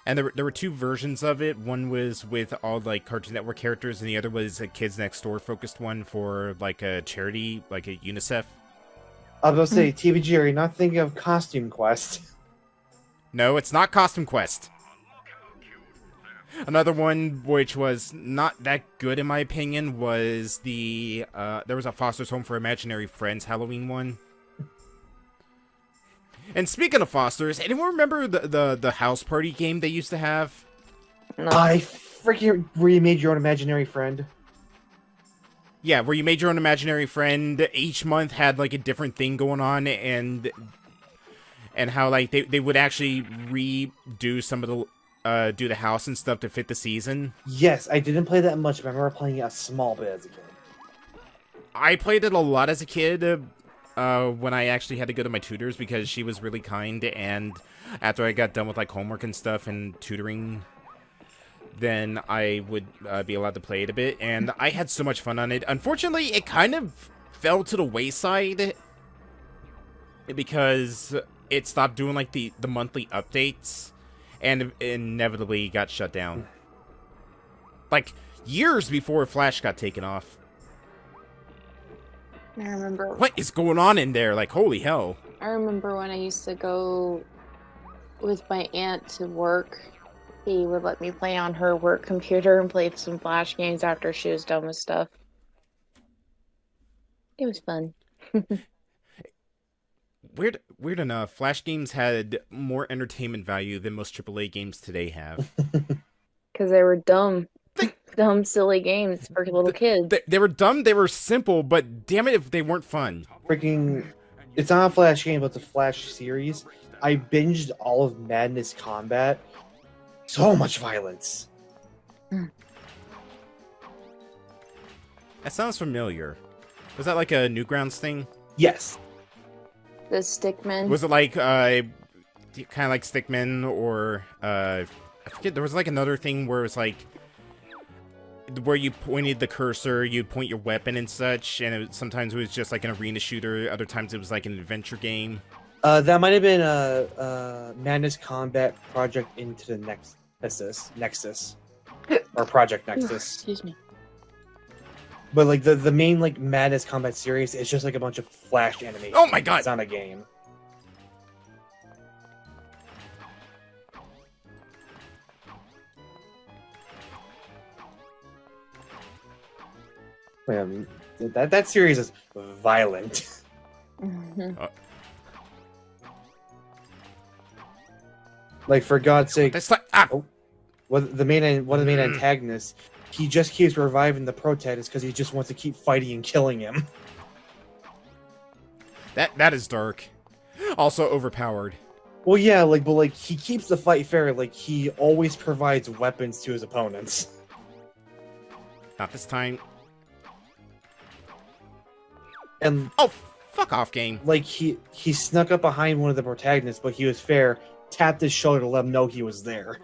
And there were 2 versions of it. One was with all like Cartoon Network characters, and the other was a Kids Next Door focused one for like a charity, like a UNICEF. I was about to say, TVG, are you not thinking of Costume Quest? No, it's not Costume Quest. Another one, which was not that good in my opinion, was the, there was a Foster's Home for Imaginary Friends Halloween one. And speaking of Fosters, anyone remember the house party game they used to have? No. I freaking where you made your own imaginary friend. Yeah, where you made your own imaginary friend. Each month had like a different thing going on, and how like they would actually redo some of the do the house and stuff to fit the season. Yes, I didn't play that much, but I remember playing it a small bit as a kid. I played it a lot as a kid when I actually had to go to my tutors because she was really kind, and after I got done with like homework and stuff and tutoring, then I would be allowed to play it a bit, and I had so much fun on it. Unfortunately, it kind of fell to the wayside because it stopped doing like the monthly updates and inevitably got shut down. Like years before Flash got taken off. I remember. What is going on in there? Like, holy hell. I remember when I used to go with my aunt to work. He would let me play on her work computer and play some Flash games after she was done with stuff. It was fun. Weird enough, Flash games had more entertainment value than most AAA games today have. Because they were dumb. Dumb, silly games for little kids. They were dumb, they were simple, but damn it if they weren't fun. Freaking... It's not a Flash game, but it's a Flash series. I binged all of Madness Combat. So much violence. That sounds familiar. Was that like a Newgrounds thing? Yes. The Stickman. Was it like kind of like Stickman, or I forget, there was like another thing where it was like where you pointed the cursor, you'd point your weapon and such, and sometimes it was just like an arena shooter, other times it was like an adventure game. That might have been Madness Combat Project into the Nexus. Or Project Nexus. Excuse me. But like the main like Madness Combat series is just like a bunch of Flash animation. Oh my god! It's not a game. That series is violent. Like, for God's sake, that's like, one of the main antagonists, he just keeps reviving the protagonist because he just wants to keep fighting and killing him. That is dark. Also overpowered. Well, yeah, but he keeps the fight fair. Like, he always provides weapons to his opponents. Not this time. And oh, fuck off, game. Like, he snuck up behind one of the protagonists, but he was fair. Tapped his shoulder to let him know he was there.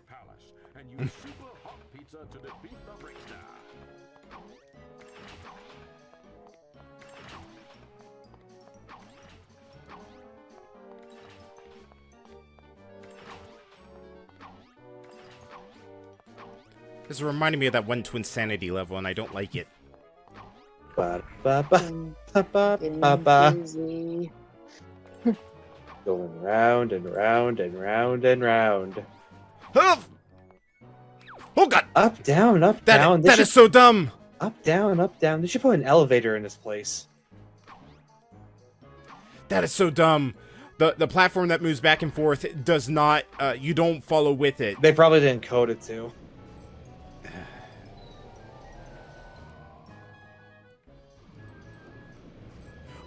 This reminded me of that one Twinsanity level, and I don't like it. Going round and round and round and round. Oh god! Up, down, down. That is so dumb! Up, down, up, down. They should put an elevator in this place. That is so dumb. The platform that moves back and forth does not, you don't follow with it. They probably didn't code it to.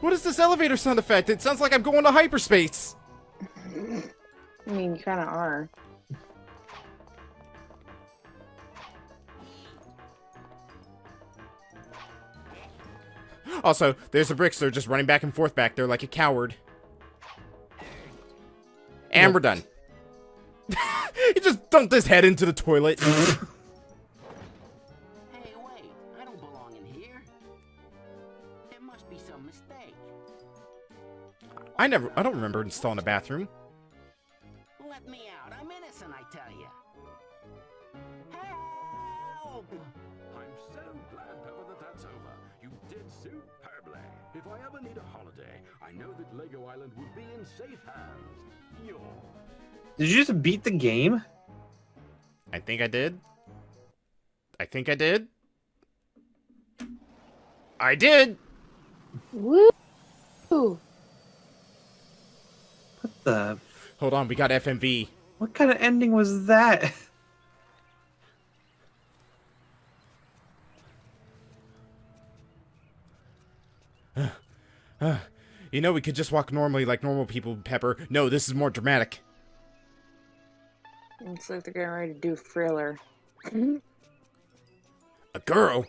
What is this elevator sound effect? It sounds like I'm going to hyperspace. I mean, you kind of are. Also, there's the Brickster just running back and forth back there like a coward. And we're done. He just dumped his head into the toilet. Hey, wait. I don't belong in here. There must be some mistake. I don't remember installing a bathroom. Let me out. I'm innocent, I tell you. Help! I'm so glad, Pepper, that that's over. You did superbly. If I ever need a holiday, I know that Lego Island would be in safe hands. Did you just beat the game? I think I did. I think I did. I did! Woo! What the... Hold on, we got FMV. What kind of ending was that? You know, we could just walk normally like normal people, Pepper. No, this is more dramatic. Looks like they're getting ready to do Thriller. A girl?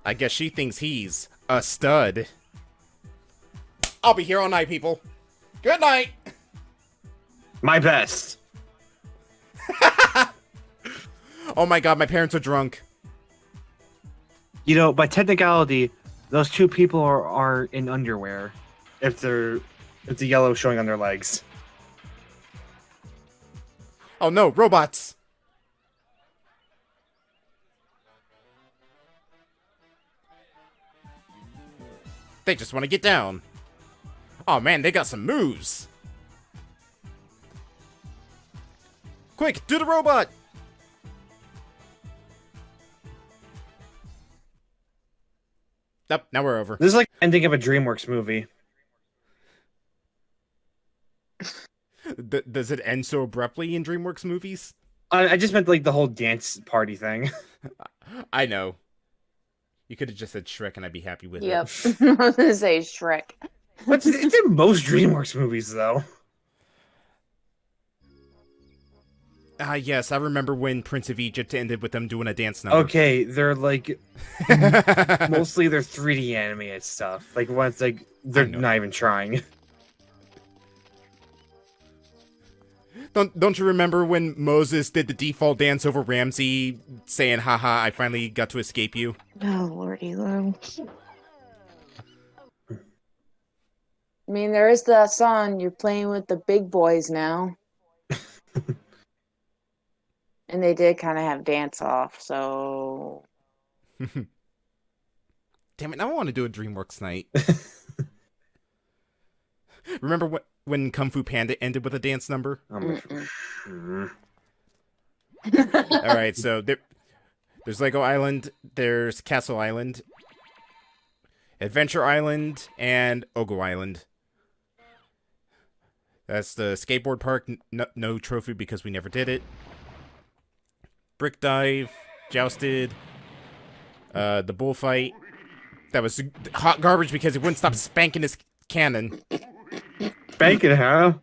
I guess she thinks he's a stud. I'll be here all night, people. Good night! My best. Oh my god, my parents are drunk. You know, by technicality, those two people are in underwear. If the yellow showing on their legs. Oh no, robots! They just want to get down. Oh man, they got some moves. Quick, do the robot! Nope, now we're over. This is like ending of a DreamWorks movie. Does it end so abruptly in DreamWorks movies? I just meant like the whole dance party thing. I know. You could have just said Shrek and I'd be happy with Yep. it. I was gonna say Shrek. It's in most DreamWorks movies, though. Yes, I remember when Prince of Egypt ended with them doing a dance number. Okay, they're like... mostly they're 3D animated stuff. Like, when it's like, they're not even trying. Don't you remember when Moses did the default dance over Ramsey, saying, haha, I finally got to escape you? Oh, lordy, Lord. I mean, there is that song, You're Playing with the Big Boys Now. And they did kind of have dance off, so... Damn it, now I want to do a DreamWorks night. Remember when Kung Fu Panda ended with a dance number? Alright, so there's Lego Island, there's Castle Island, Adventure Island, and Ogo Island. That's the skateboard park, no trophy because we never did it. Brick dive, jousted, the bullfight. That was hot garbage because it wouldn't stop spanking his cannon. Spanking, huh?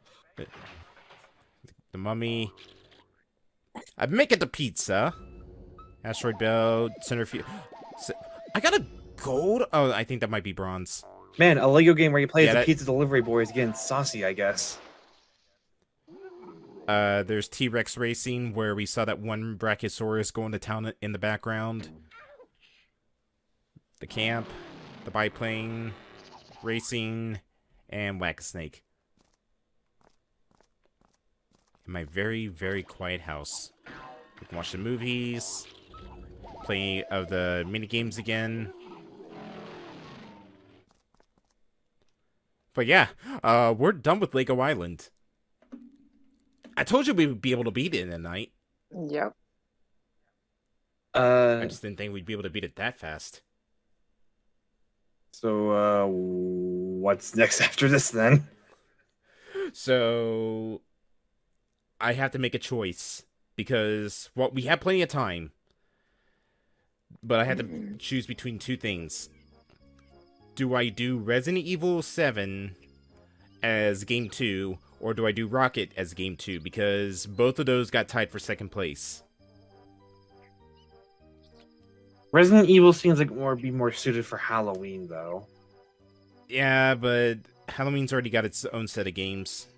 The mummy. I'm making the pizza. Asteroid belt, centrifuge. I got a gold? Oh, I think that might be bronze. Man, a Lego game where you play as a pizza delivery boy is getting saucy, I guess. There's T-Rex racing, where we saw that one Brachiosaurus going to town in the background. The camp, the biplane, racing, and Whack-A-Snake. In my very, very quiet house. We can watch the movies, play of the mini games again. But yeah, we're done with Lego Island. I told you we would be able to beat it in a night. Yep. I just didn't think we'd be able to beat it that fast. So, what's next after this, then? So, I have to make a choice. Because, well, we have plenty of time. But I had to choose between two things. Do I do Resident Evil 7 as Game 2, or do I do Rocket as Game 2? Because both of those got tied for second place. Resident Evil seems like be more suited for Halloween, though. Yeah, but Halloween's already got its own set of games.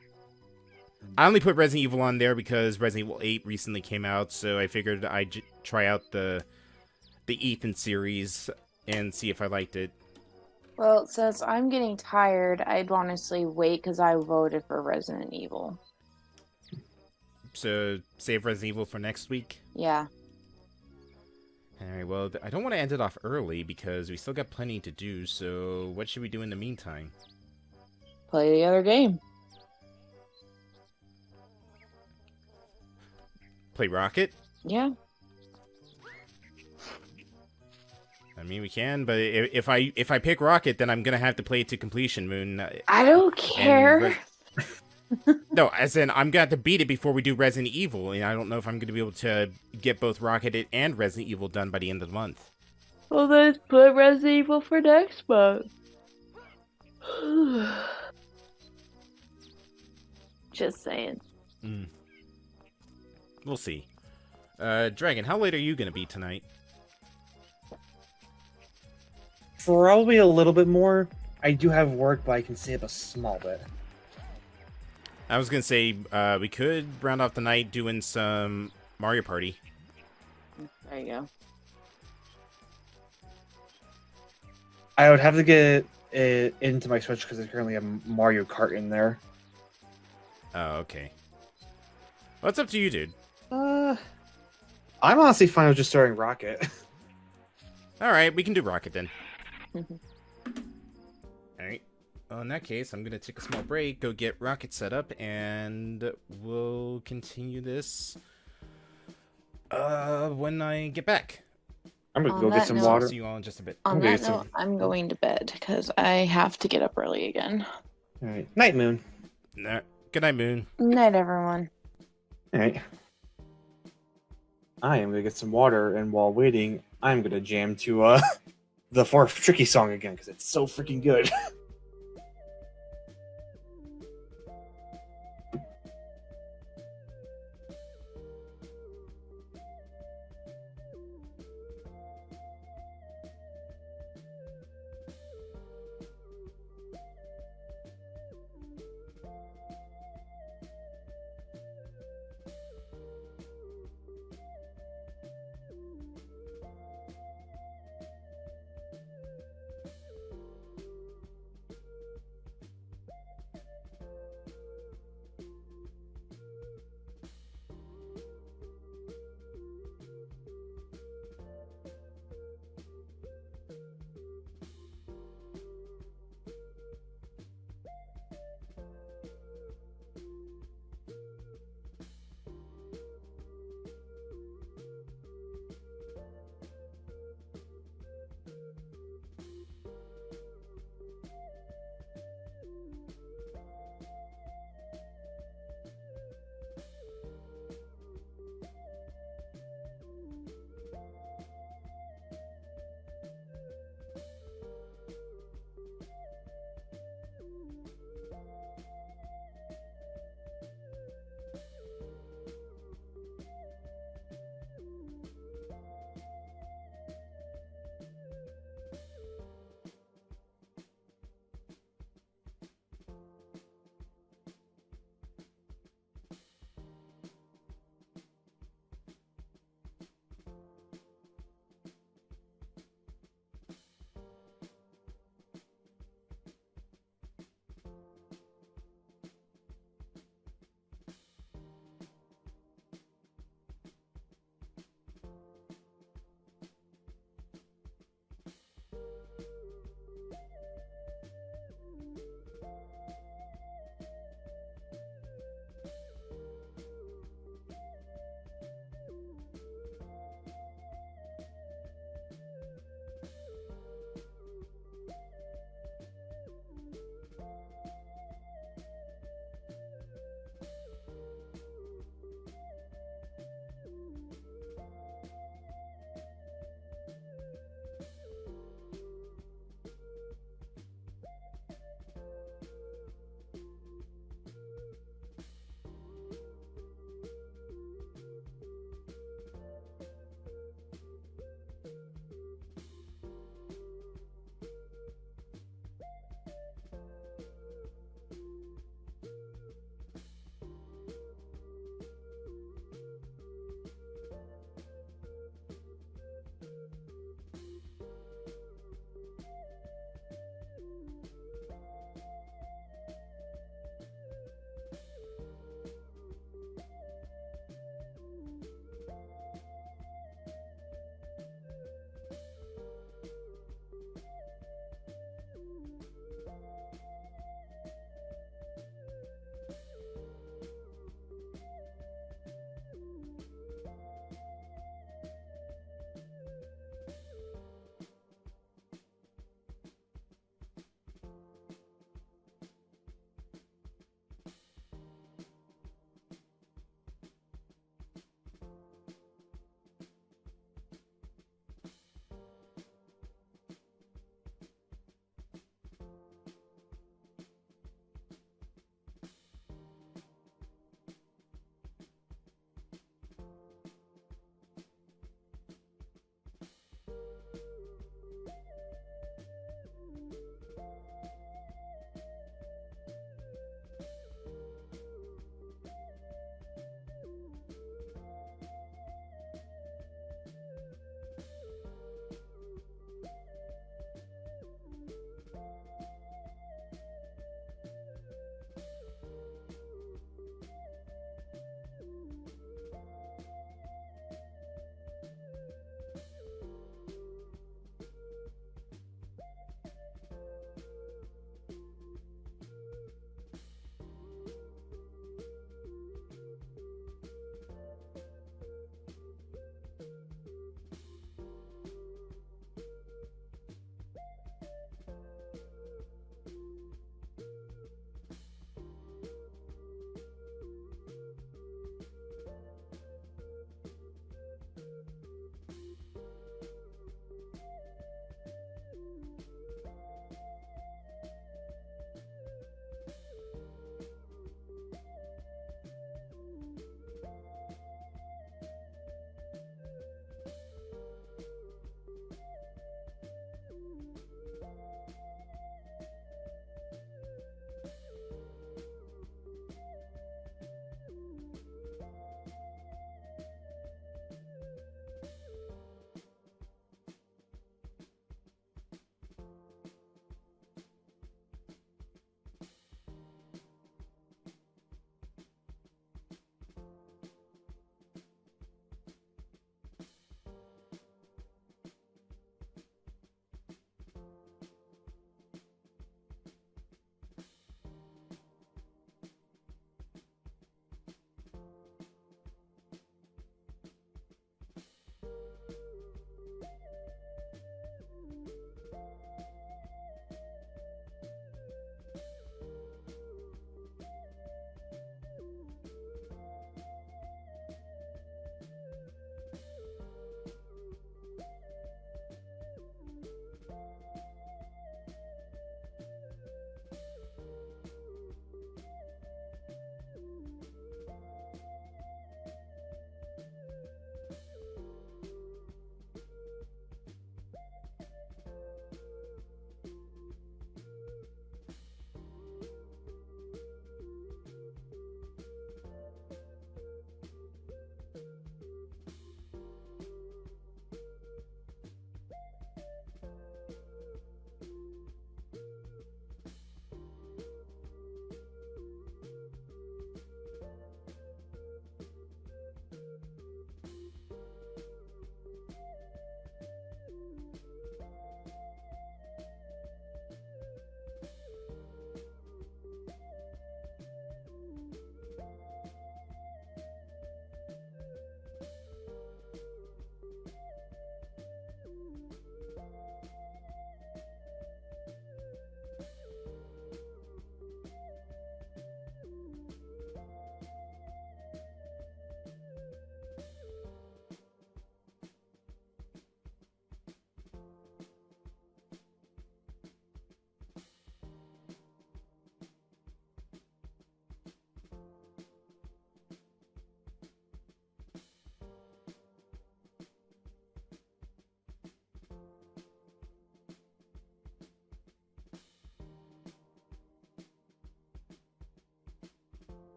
I only put Resident Evil on there because Resident Evil 8 recently came out, so I figured I'd try out the Ethan series and see if I liked it. Well, since I'm getting tired, I'd honestly wait because I voted for Resident Evil. So, save Resident Evil for next week? Yeah. Alright, well, I don't want to end it off early because we still got plenty to do, so what should we do in the meantime? Play the other game. Play Rocket? Yeah. I mean, we can, but if I pick Rocket, then I'm gonna have to play it to completion, Moon. I don't care. No, as in, I'm gonna have to beat it before we do Resident Evil, and I don't know if I'm gonna be able to get both Rocket and Resident Evil done by the end of the month. Well, let's put Resident Evil for next month. Just saying. We'll see. Dragon, how late are you gonna be tonight? Probably a little bit more. I do have work, but I can stay up a small bit. I was gonna say, we could round off the night doing some Mario Party. There you go. I would have to get it into my Switch because there's currently a Mario Kart in there. Oh, okay. Well, it's up to you, dude. I'm honestly fine with just starting Rocket. Alright, we can do Rocket then. Alright. Well, in that case, I'm gonna take a small break, go get Rocket set up, and we'll continue this when I get back. I'm gonna go get some water. See you all in just a bit. On that note, I'm going to bed because I have to get up early again. Alright. Night, Moon. Good night, Moon. Night, everyone. Alright. I am gonna get some water, and while waiting, I'm gonna jam to the fourth Tricky song again because it's so freaking good.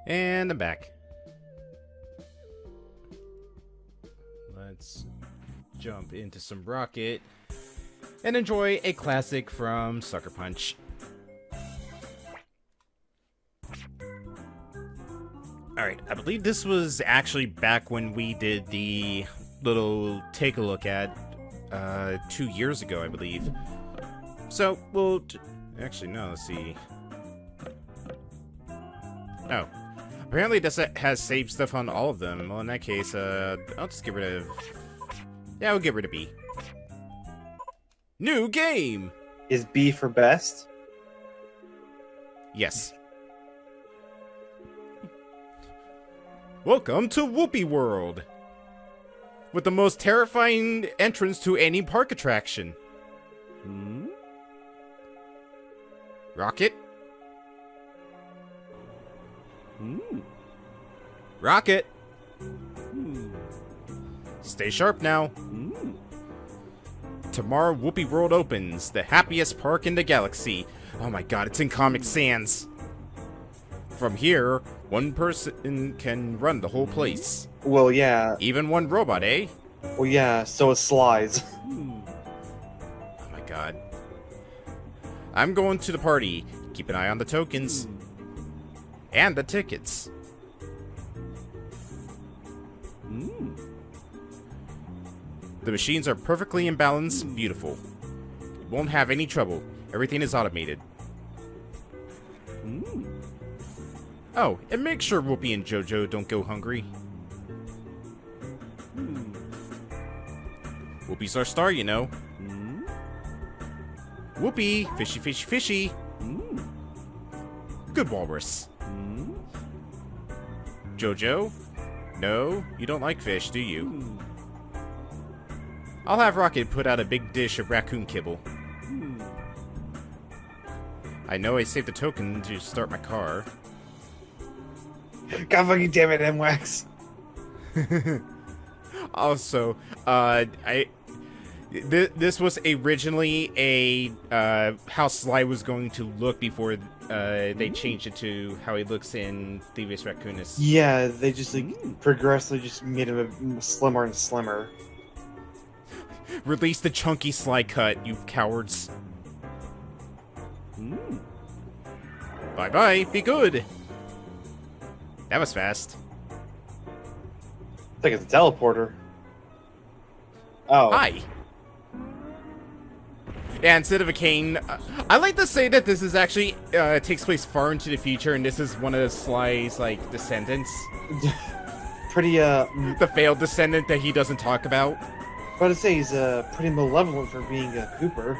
And I'm back. Let's jump into some Rocket and enjoy a classic from Sucker Punch. Alright, I believe this was actually back when we did the little take a look at 2 years ago, I believe. So, we'll... Actually, no, let's see. Oh. Apparently this has saved stuff on all of them. Well, in that case, I'll just get rid of... Yeah, we'll get rid of B. New game! Is B for best? Yes. Welcome to Whoopi World! With the most terrifying entrance to any park attraction. Hmm? Rocket? Rocket! Stay sharp now. Tomorrow, Whoopi World opens, the happiest park in the galaxy. Oh my god, it's in Comic Sans. From here, one person can run the whole place. Well, yeah. Even one robot, eh? Well, yeah, so is Slides. Oh my god. I'm going to the party. Keep an eye on the tokens. And the tickets. The machines are perfectly in balance, beautiful. You won't have any trouble. Everything is automated. Oh, and make sure Whoopi and JoJo don't go hungry. Whoopi's our star, you know. Whoopi, fishy, fishy, fishy. Good walrus. JoJo? No, you don't like fish, do you? I'll have Rocket put out a big dish of raccoon kibble. I know I saved a token to start my car. God fucking damn it, M-Wax. Also, this was originally a how Sly was going to look before they changed it to how he looks in Thievius Raccoonus. Yeah, they just like progressively just made him slimmer and slimmer. Release the chunky Sly cut, you cowards. Bye-bye, be good. That was fast. It's like it's a teleporter. Oh. Hi. Yeah, instead of a cane, I like to say that this is actually takes place far into the future, and this is one of Sly's like descendants. Pretty the failed descendant that he doesn't talk about. But to say he's pretty malevolent for being a Cooper.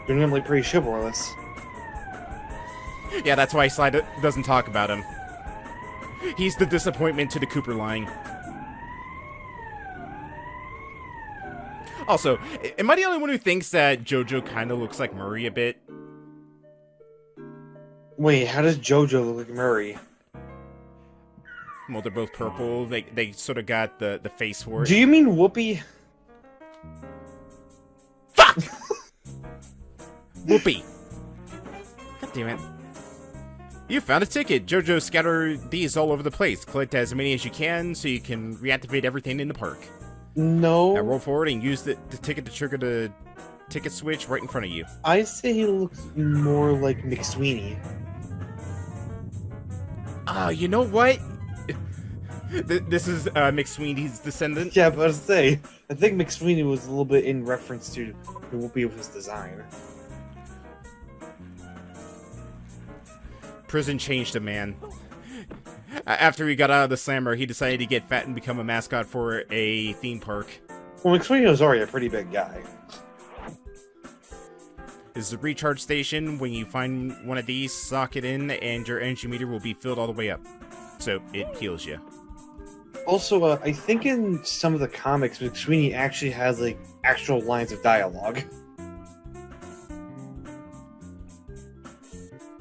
They're normally pretty chivalrous. Yeah, that's why Sly doesn't talk about him. He's the disappointment to the Cooper line. Also, am I the only one who thinks that JoJo kind of looks like Murray a bit? Wait, how does JoJo look like Murray? Well, they're both purple. They sort of got the face for it. Do you mean Whoopi? Fuck! Whoopi! God damn it. You found a ticket. JoJo scattered these all over the place. Collect as many as you can so you can reactivate everything in the park. No. Now roll forward and use the ticket to trigger the ticket switch right in front of you. I say he looks more like McSweeney. Oh, you know what? This is McSweeney's descendant. Yeah, but I say, I think McSweeney was a little bit in reference to Whoopi with his design. Prison changed a man. After he got out of the slammer, he decided to get fat and become a mascot for a theme park. Well, McSweeney was already a pretty big guy. This is a recharge station. When you find one of these, sock it in, and your energy meter will be filled all the way up. So it heals you. Also, I think in some of the comics, McSweeney actually has like actual lines of dialogue.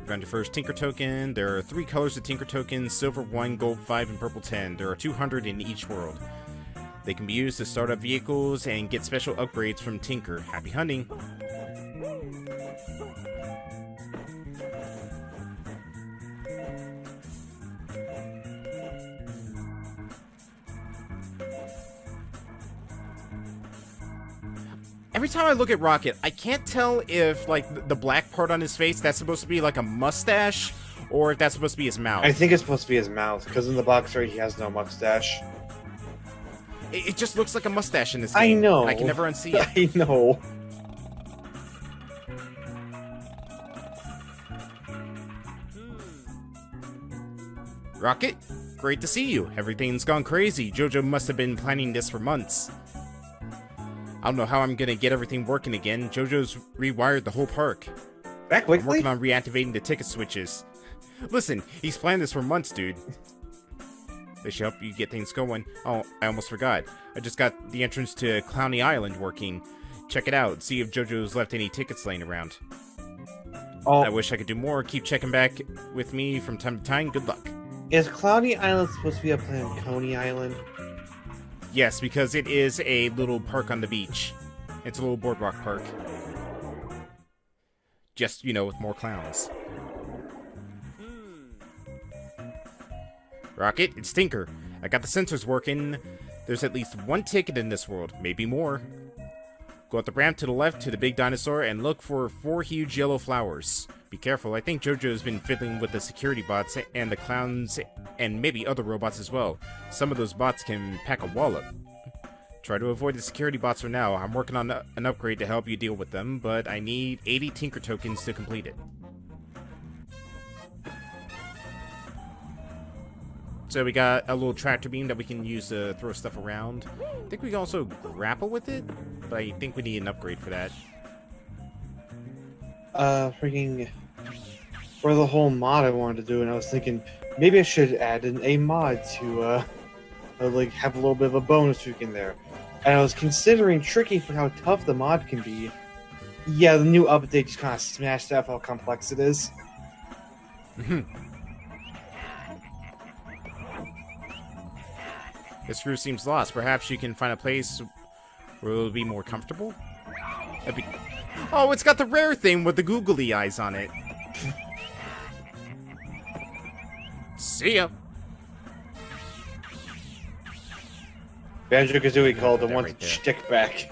Found your first Tinker token. There are 3 colors of Tinker tokens: silver 1, gold 5, and purple 10. There are 200 in each world. They can be used to start up vehicles and get special upgrades from Tinker. Happy hunting! Every time I look at Rocket, I can't tell if, like, the black part on his face, that's supposed to be, like, a mustache, or if that's supposed to be his mouth. I think it's supposed to be his mouth, because in the box art, he has no mustache. It just looks like a mustache in this I game. know. And I can never unsee it. I know. Rocket, great to see you. Everything's gone crazy. JoJo must have been planning this for months. I don't know how I'm gonna get everything working again. JoJo's rewired the whole park. That quickly? I'm working on reactivating the ticket switches. Listen, he's planned this for months, dude. They should help you get things going. Oh, I almost forgot. I just got the entrance to Clowny Island working. Check it out. See if JoJo's left any tickets laying around. Oh. I wish I could do more. Keep checking back with me from time to time. Good luck. Is Cloudy Island supposed to be up in Coney Island? Yes, because it is a little park on the beach. It's a little boardwalk park. Just, you know, with more clowns. Rocket, it's Tinker. I got the sensors working. There's at least one ticket in this world, maybe more. Go up the ramp to the left to the big dinosaur and look for 4 huge yellow flowers. Be careful, I think JoJo's been fiddling with the security bots and the clowns and maybe other robots as well. Some of those bots can pack a wallop. Try to avoid the security bots for now. I'm working on an upgrade to help you deal with them, but I need 80 Tinker tokens to complete it. So we got a little tractor beam that we can use to throw stuff around. I think we can also grapple with it, but I think we need an upgrade for that. Freaking... For the whole mod I wanted to do, and I was thinking, maybe I should add in a mod to, like, have a little bit of a bonus tweak in there. And I was considering Tricky for how tough the mod can be. Yeah, the new update just kind of smashed out how complex it is. This screw seems lost. Perhaps you can find a place where it'll be more comfortable? Oh, it's got the rare thing with the googly eyes on it. See ya. Banjo-Kazooie called the one right stick back.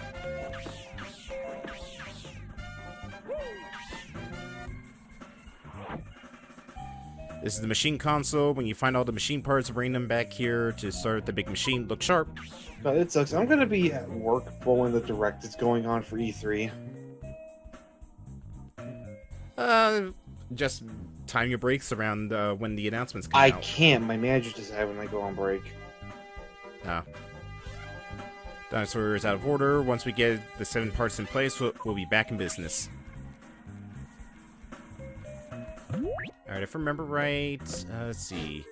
This is the machine console. When you find all the machine parts, bring them back here to start the big machine. Look sharp. God, it sucks. I'm gonna be at work when the direct is going on for E3. Just time your breaks around when the announcements come I out. can't. My manager decide when I go on break. Oh. Dinosaur is out of order. Once we get the 7 parts in place, we'll be back in business. Alright, if I remember right, let's see.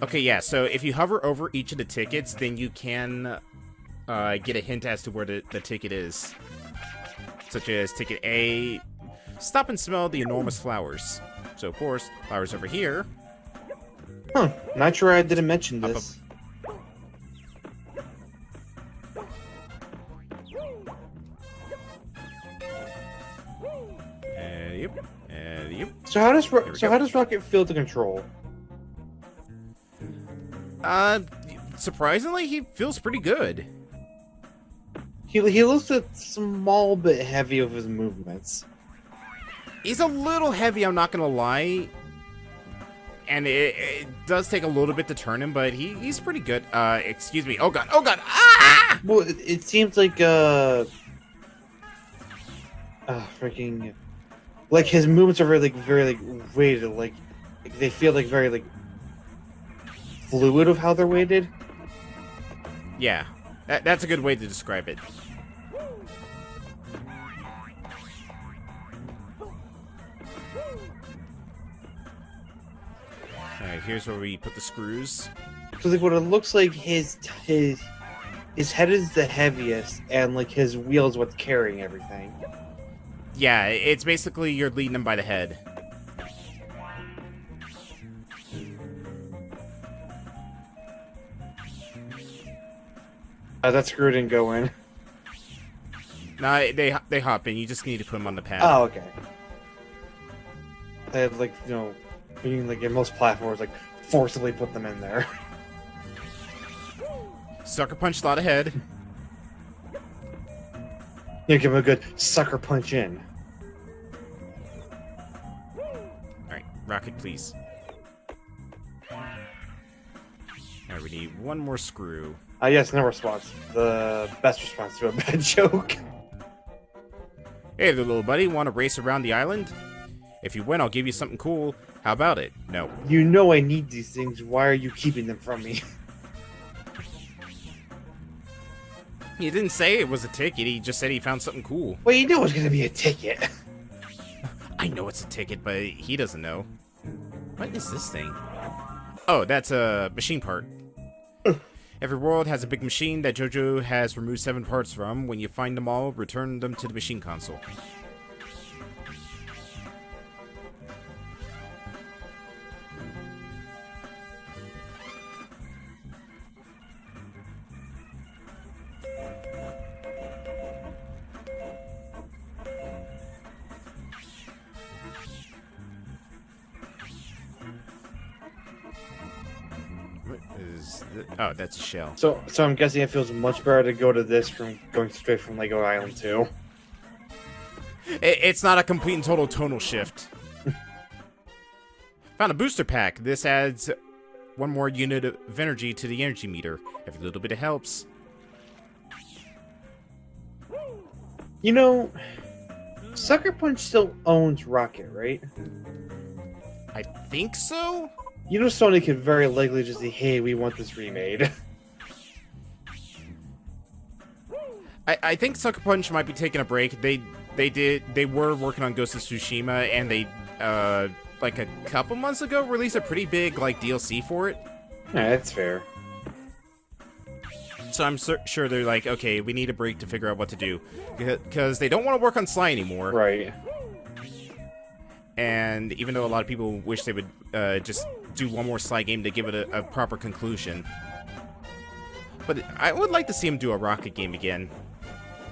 Okay, yeah, so if you hover over each of the tickets, then you can get a hint as to where the ticket is. Such as ticket A, stop and smell the enormous flowers. So, of course, flowers over here. Huh, not sure I didn't mention this. Yep. So how does Rocket feel to control? Surprisingly, he feels pretty good. He looks a small bit heavy with his movements. He's a little heavy, I'm not gonna lie. And it does take a little bit to turn him, but he's pretty good. Excuse me. Oh god. Ah! Well, it seems like freaking, like his movements are very weighted. Like they feel like very fluid of how they're weighted. Yeah, that's a good way to describe it. Alright, here's where we put the screws. So like what it looks like, his head is the heaviest, and like his wheel is what's carrying everything. Yeah, it's basically you're leading him by the head. That screw didn't go in. Nah, they hop in. You just need to put them on the pad. Oh, okay. They had being like in most platforms, forcibly put them in there. Sucker punch slot ahead. You give him a good sucker punch in. Alright, rocket, please. Now we need one more screw. Yes, no response. The best response to a bad joke. Hey there, little buddy. Want to race around the island? If you win, I'll give you something cool. How about it? No. You know I need these things. Why are you keeping them from me? He didn't say it was a ticket. He just said he found something cool. Well, you know it's gonna be a ticket. I know it's a ticket, but he doesn't know. What is this thing? Oh, that's a machine part. Every world has a big machine that JoJo has removed 7 parts from. When you find them all, return them to the machine console. Oh, that's a shell. So I'm guessing it feels much better to go to this from going straight from Lego Island 2. It's not a complete and total tonal shift. Found a booster pack. This adds 1 more unit of energy to the energy meter. Every little bit helps. You know, Sucker Punch still owns Rocket, right? I think so? You know, Sony could very likely just say, hey, we want this remade. I think Sucker Punch might be taking a break. They were working on Ghost of Tsushima, and they like a couple months ago released a pretty big like DLC for it. Yeah, that's fair. So I'm sure they're like, okay, we need a break to figure out what to do, because they don't want to work on Sly anymore. Right. And even though a lot of people wish they would just do one more Sly game to give it a proper conclusion. But I would like to see him do a Rocket game again.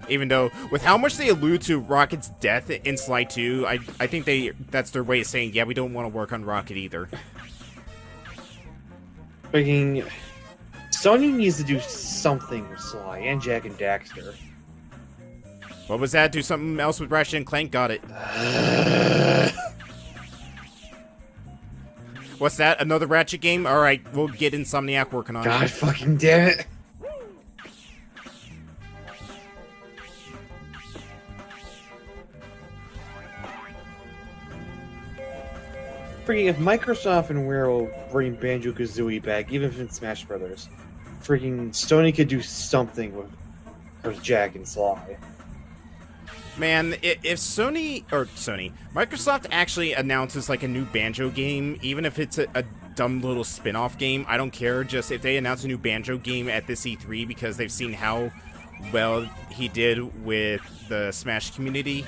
Even though, with how much they allude to Rocket's death in Sly 2, I think that's their way of saying, yeah, we don't want to work on Rocket either. Freaking... Sony needs to do something with Sly and Jack and Daxter. What was that? Do something else with Ratchet and Clank? Got it. What's that? Another Ratchet game? Alright, we'll get Insomniac working on it. God fucking damn it. Freaking, if Microsoft and Rare will bring Banjo-Kazooie back, even if it's Smash Brothers, freaking Sony could do something with Jack and Sly. Man, if Microsoft actually announces like a new Banjo game, even if it's a dumb little spin-off game, I don't care. Just if they announce a new Banjo game at this E3 because they've seen how well he did with the Smash community,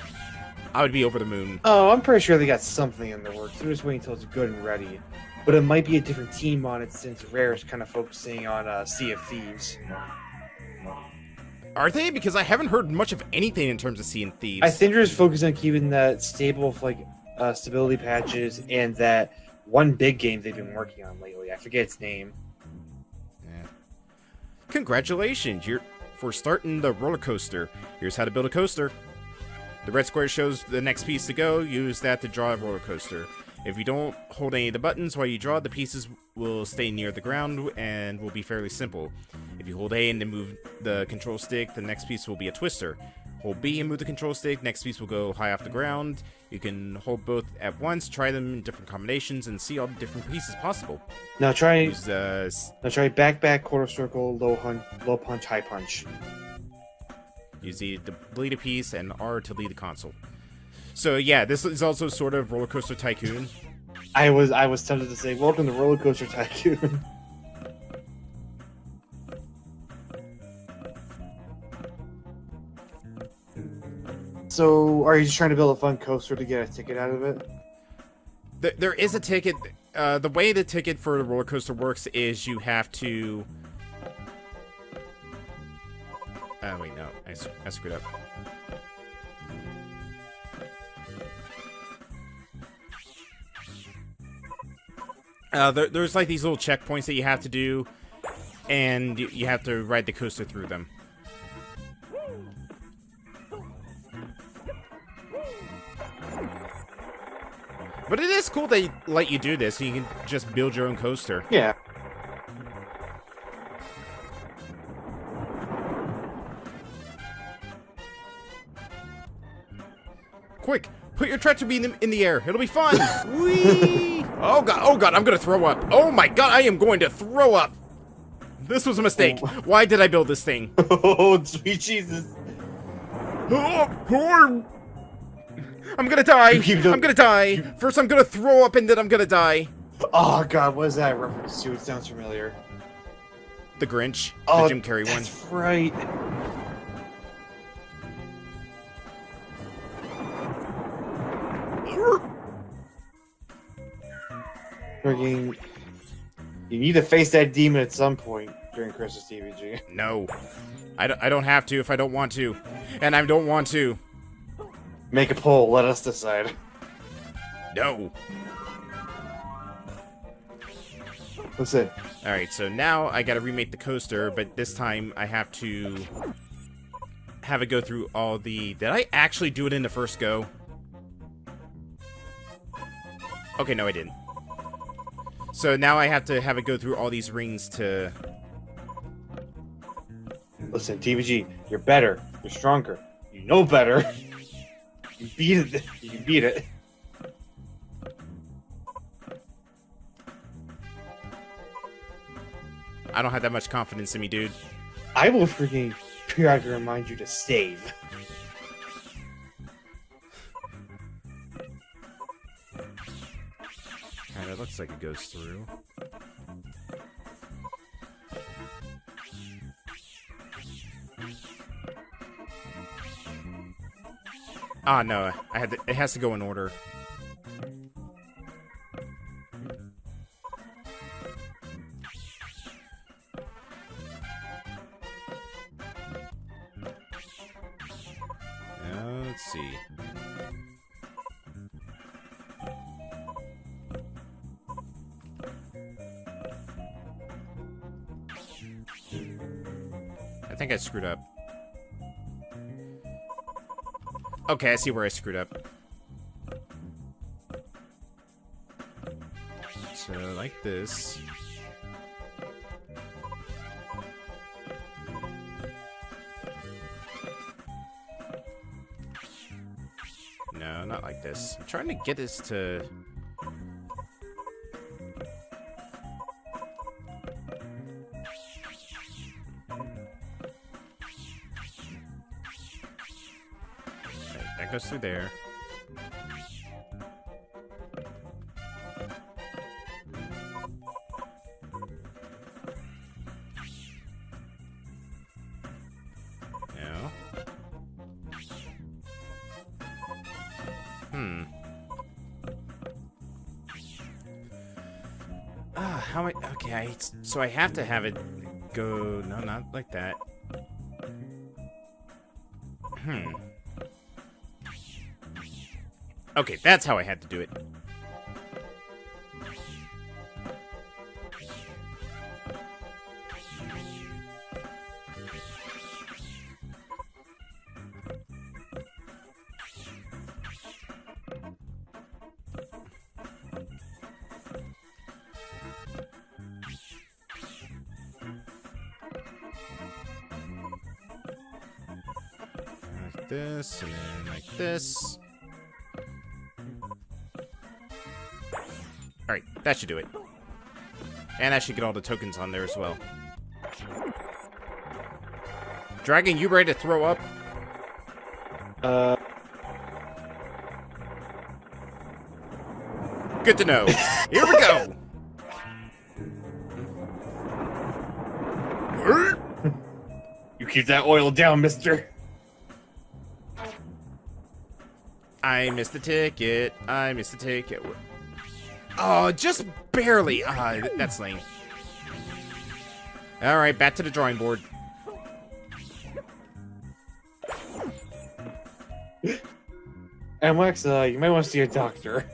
I would be over the moon. Oh, I'm pretty sure they got something in the works. They're just waiting until it's good and ready. But it might be a different team on it since Rare is kind of focusing on Sea of Thieves. Are they? Because I haven't heard much of anything in terms of Sea and Thieves. I think they're just focused on keeping that stable of like stability patches and that one big game they've been working on lately. I forget its name. Yeah. Congratulations, you're for starting the roller coaster. Here's how to build a coaster. The red square shows the next piece to go. Use that to draw a roller coaster. If you don't hold any of the buttons while you draw, the pieces will stay near the ground and will be fairly simple. If you hold A and then move the control stick, the next piece will be a twister. Hold B and move the control stick, next piece will go high off the ground. You can hold both at once, try them in different combinations, and see all the different pieces possible. Now try Use, back, quarter circle, low punch, high punch. Use the delete a piece and R to lead the console. So yeah, this is also sort of Roller Coaster Tycoon. I was tempted to say, welcome to Roller Coaster Tycoon. So, are you just trying to build a fun coaster to get a ticket out of it? There is a ticket. The way the ticket for the roller coaster works is you have to... Oh, wait, no. I screwed up. There's like these little checkpoints that you have to do, and you have to ride the coaster through them. But it is cool they let you do this, so you can just build your own coaster. Yeah. Quick, put your treasure beam in the air. It'll be fun. Whee! Oh god, I'm gonna throw up. Oh my god, I am going to throw up. This was a mistake. Oh. Why did I build this thing? Oh, sweet Jesus. I'm gonna die. You keep I'm gonna die. First I'm gonna throw up and then I'm gonna die. Oh god, what is that reference to? It sounds familiar. The Grinch. Oh, The Jim Carrey one. That's right. Freaking... You need to face that demon at some point during Christmas TVG. No. I don't have to if I don't want to. And I don't want to. Make a poll, let us decide. No. Listen. Alright, so now I gotta remake the coaster, but this time I have to have it go through all the... Did I actually do it in the first go? Okay, no I didn't. So now I have to have it go through all these rings to... Listen, TVG, you're better. You're stronger. You know better. You beat it. You can beat it. I don't have that much confidence in me, dude. I will freaking periodically remind you to save. Kinda looks like it goes through. Ah, no, it has to go in order. Let's see. I think I screwed up. Okay, I see where I screwed up. So, like this. No, not like this. I'm trying to get this to... That goes through there. No. How am I... Okay, so I have to have it go... No, not like that. Okay, that's how I had to do it. Like this, and then like this. Alright, that should do it. And I should get all the tokens on there as well. Dragon, you ready to throw up? Good to know. Here we go! You keep that oil down, mister. I missed the ticket. I missed the ticket. Oh, just barely. Ah, that's lame. Alright, back to the drawing board. MX, you might want to see a doctor.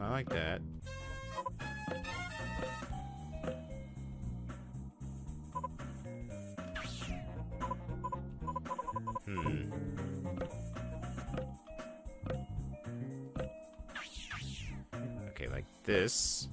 not like that. Okay, like this.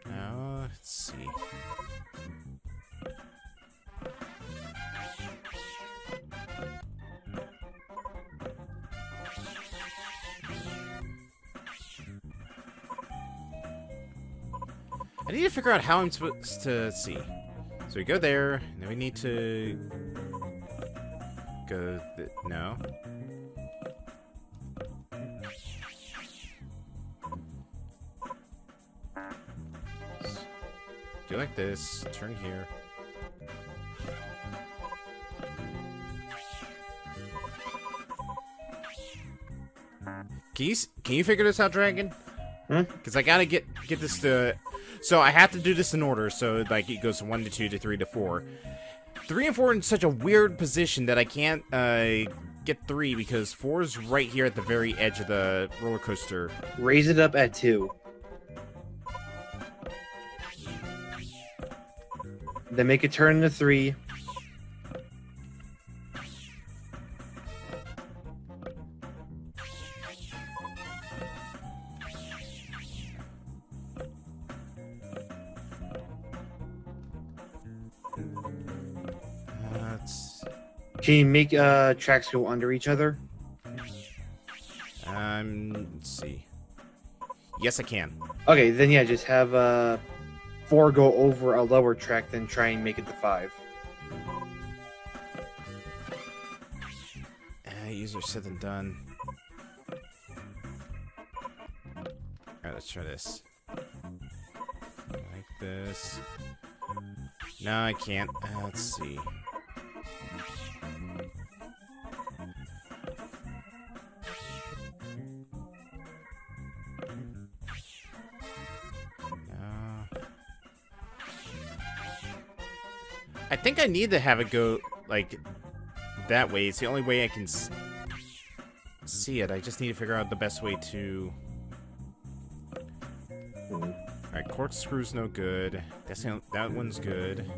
Now, let's see. I need to figure out how I'm supposed to see. So we go there, and then we need to go. No. Do like this. Turn here. Can you figure this out, Dragon? Because I gotta get this to. So I have to do this in order. So like it goes from 1 to 2 to 3 to 4. 3 and 4 in such a weird position that I can't get 3 because 4 is right here at the very edge of the roller coaster. Raise it up at 2. Then make it turn into 3. Can you make tracks go under each other? Let's see. Yes, I can. Okay, then yeah, just have 4 go over a lower track, then try and make it to 5. Easier said than done. Alright, let's try this. Like this. No, I can't. Let's see. I think I need to have it go, like, that way. It's the only way I can see it. I just need to figure out the best way to... Alright, corkscrew's no good. That one's good.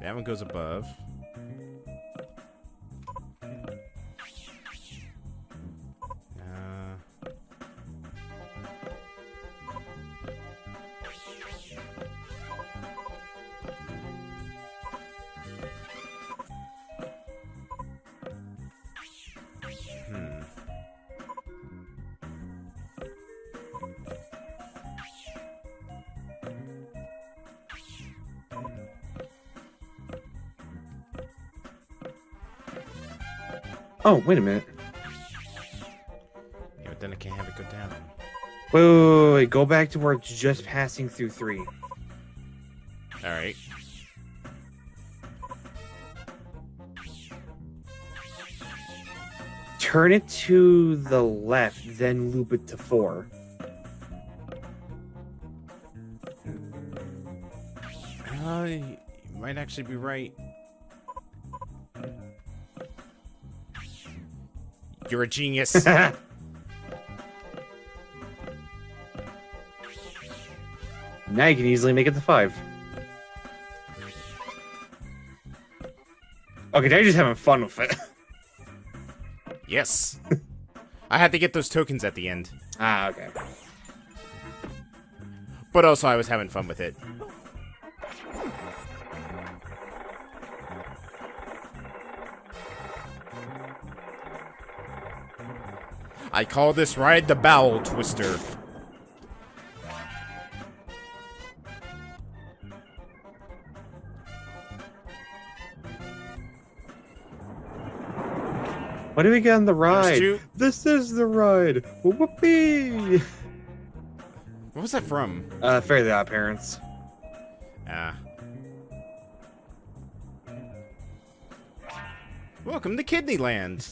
That one goes above. Oh, wait a minute. Yeah, but then I can't have it go down. Wait. Go back to where it's just passing through 3. Alright. Turn it to the left, then loop it to 4. You might actually be right. You're a genius. Now you can easily make it to 5. Okay, now you're just having fun with it. Yes. I had to get those tokens at the end. Ah, okay. But also I was having fun with it. I call this ride the Bowel Twister. What do we get on the ride? two. This is the ride. Whoopee! What was that from? Fairly Odd Parents. Ah. Welcome to Kidney Land.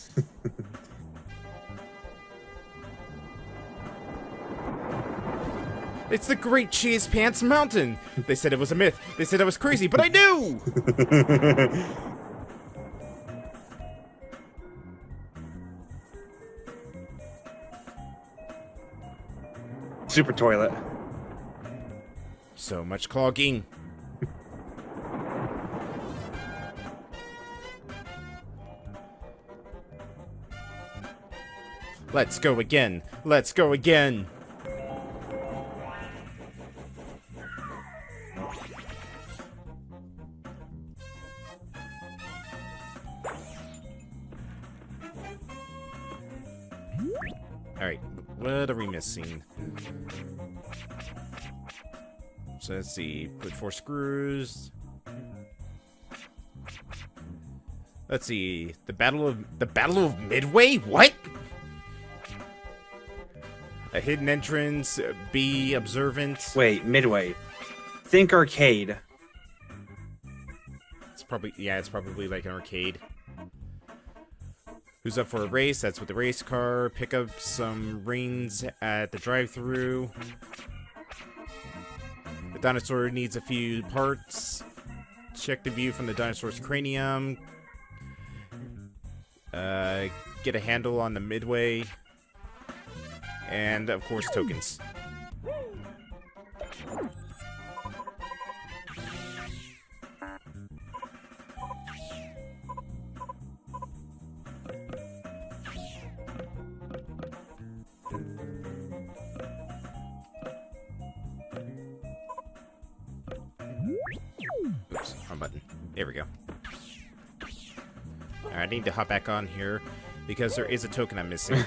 It's the Great Cheese Pants Mountain. They said it was a myth. They said I was crazy, but I knew. Super toilet. So much clogging. Let's go again. Let's go again. Alright, what are we missing? So let's see. Put 4 screws. Let's see. The Battle of Midway? What? A hidden entrance, be observant. Wait, Midway. Think arcade. It's probably like an arcade. Who's up for a race? That's with the race car. Pick up some rings at the drive-thru. The dinosaur needs a few parts. Check the view from the dinosaur's cranium. Get a handle on the Midway. And, of course, tokens. Oops, wrong button. There we go. Alright, I need to hop back on here because there is a token I'm missing.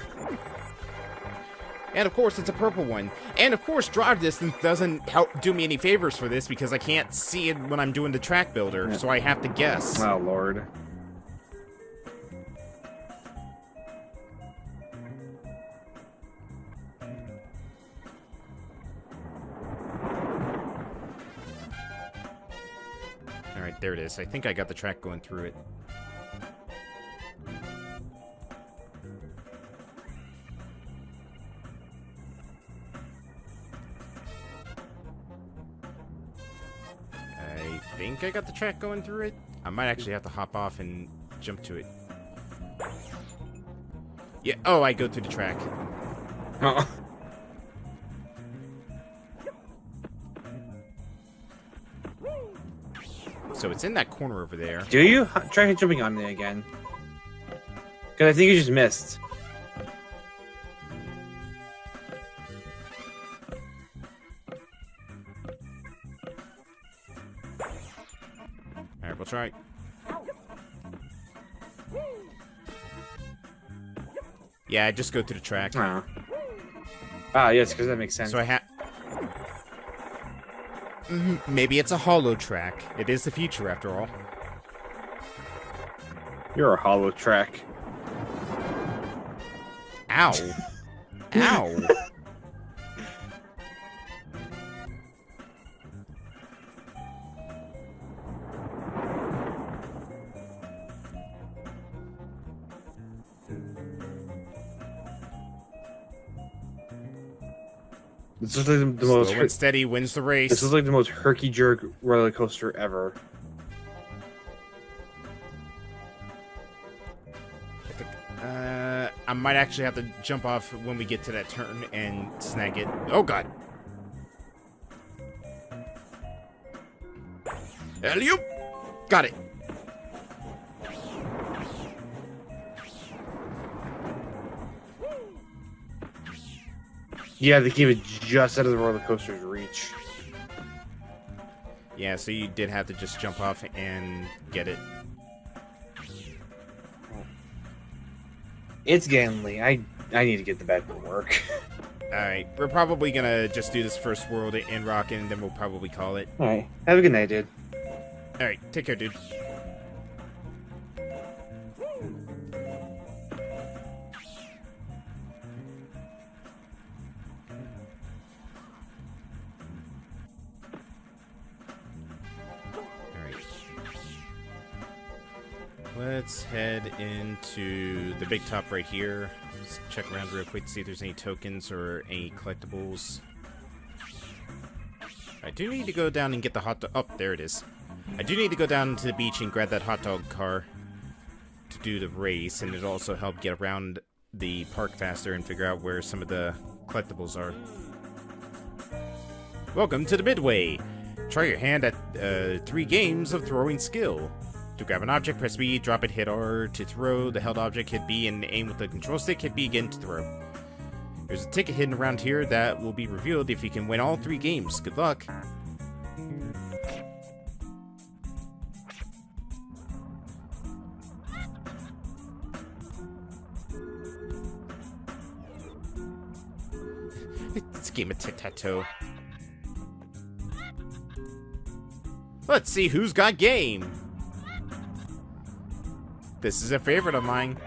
And of course, it's a purple one. And of course, drive distance doesn't help do me any favors for this because I can't see it when I'm doing the track builder, so I have to guess. Oh, Lord. Alright, there it is. I think I got the track going through it. I think I got the track going through it. I might actually have to hop off and jump to it. Yeah, oh, I go through the track. Oh. So it's in that corner over there. Do you? Try jumping on it again. Because I think you just missed. Alright, we'll try. Yeah, just go through the track. Oh. Ah, yes, because that makes sense. So I have... Maybe it's a hollow track. It is the future, after all. You're a hollow track. Ow. Ow. This is like the most Slow and steady wins the race. This is like the most herky-jerk roller coaster ever. I might actually have to jump off when we get to that turn and snag it. Oh, God. Alley-oop. Got it. Yeah, they keep it just out of the roller coaster's reach. Yeah, so you did have to just jump off and get it. It's getting late. I need to get to bed for work. Alright, we're probably gonna just do this first world and rock it, and then we'll probably call it. Alright, have a good night, dude. Alright, take care, dude. let's head into the big top right here. Let's check around real quick to see if there's any tokens or any collectibles. I do need to go down and get the hot dog. Oh, there it is. I do need to go down to the beach and grab that hot dog car to do the race, and it'll also help get around the park faster and figure out where some of the collectibles are. Welcome to the Midway. Try your hand at 3 games of throwing skill. To grab an object, press B, drop it, hit R to throw the held object, hit B, and aim with the control stick, hit B again to throw. There's a ticket hidden around here that will be revealed if you can win all 3 games. Good luck. It's a game of tic-tac-toe. Let's see who's got game. This is a favorite of mine.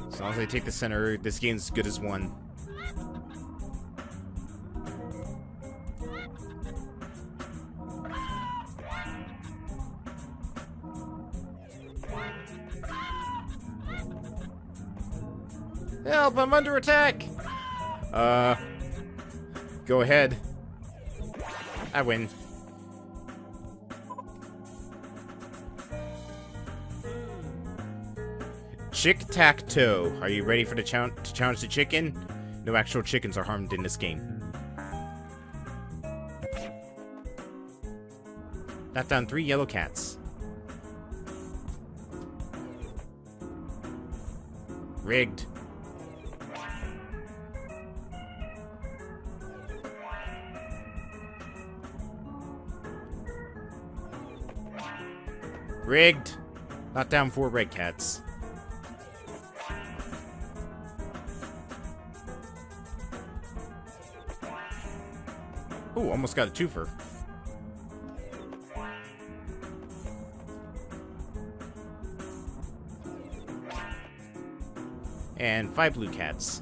As long as I take the center, this game's as good as one. Help, I'm under attack! Go ahead. I win. Chick-tac-toe. Are you ready for the to challenge the chicken? No actual chickens are harmed in this game. Knock down 3 yellow cats. Rigged. Rigged. Knock down 4 red cats. Ooh, almost got a twofer. And 5 blue cats.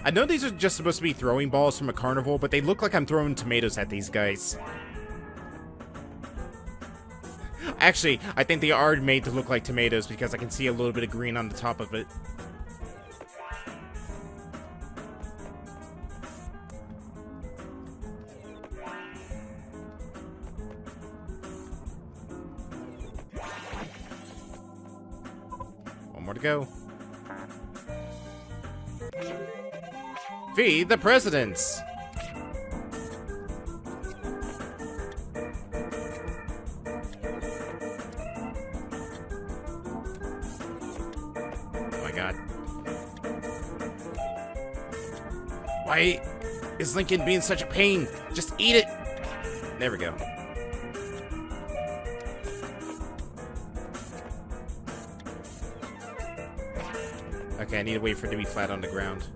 I know these are just supposed to be throwing balls from a carnival, but they look like I'm throwing tomatoes at these guys. Actually, I think they are made to look like tomatoes because I can see a little bit of green on the top of it. One more to go. Feed the presidents! Oh my god. Why is Lincoln being such a pain? Just eat it! There we go. Okay, I need to wait for it to be flat on the ground.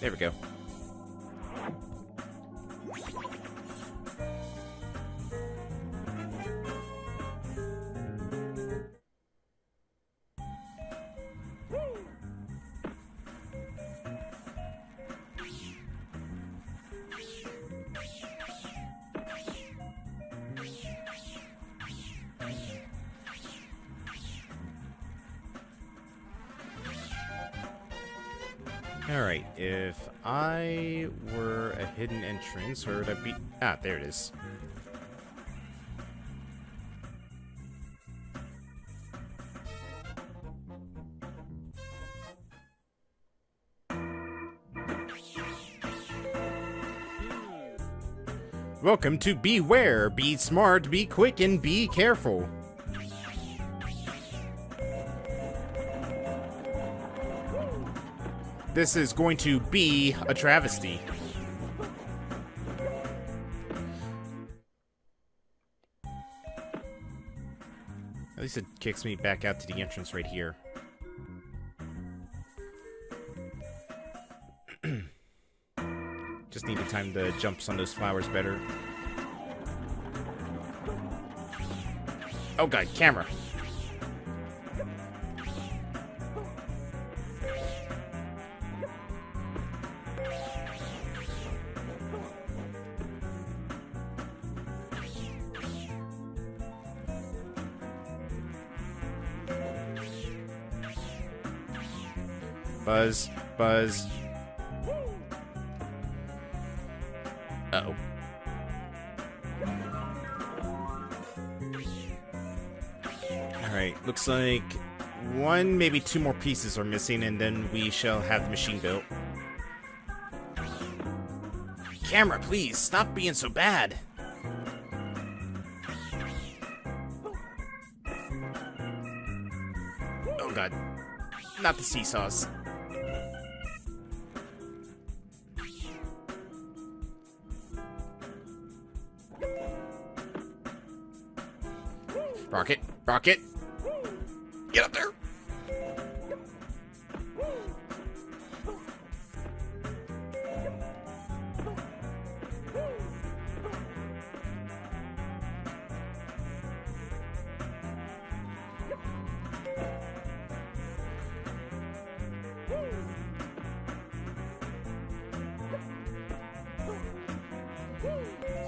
There we go. Alright, if I were a hidden entrance, where would I be? Ah, there it is. Welcome to Beware! Be smart, be quick, and be careful. This is going to be a travesty. At least it kicks me back out to the entrance right here. Just need the time to jumps on those flowers better. Oh god, camera. Buzz, buzz. Uh-oh. Alright, looks like one, maybe two more pieces are missing, and then we shall have the machine built. Camera, please, stop being so bad. Oh god. Not the seesaws. Rocket, rocket. Get up there.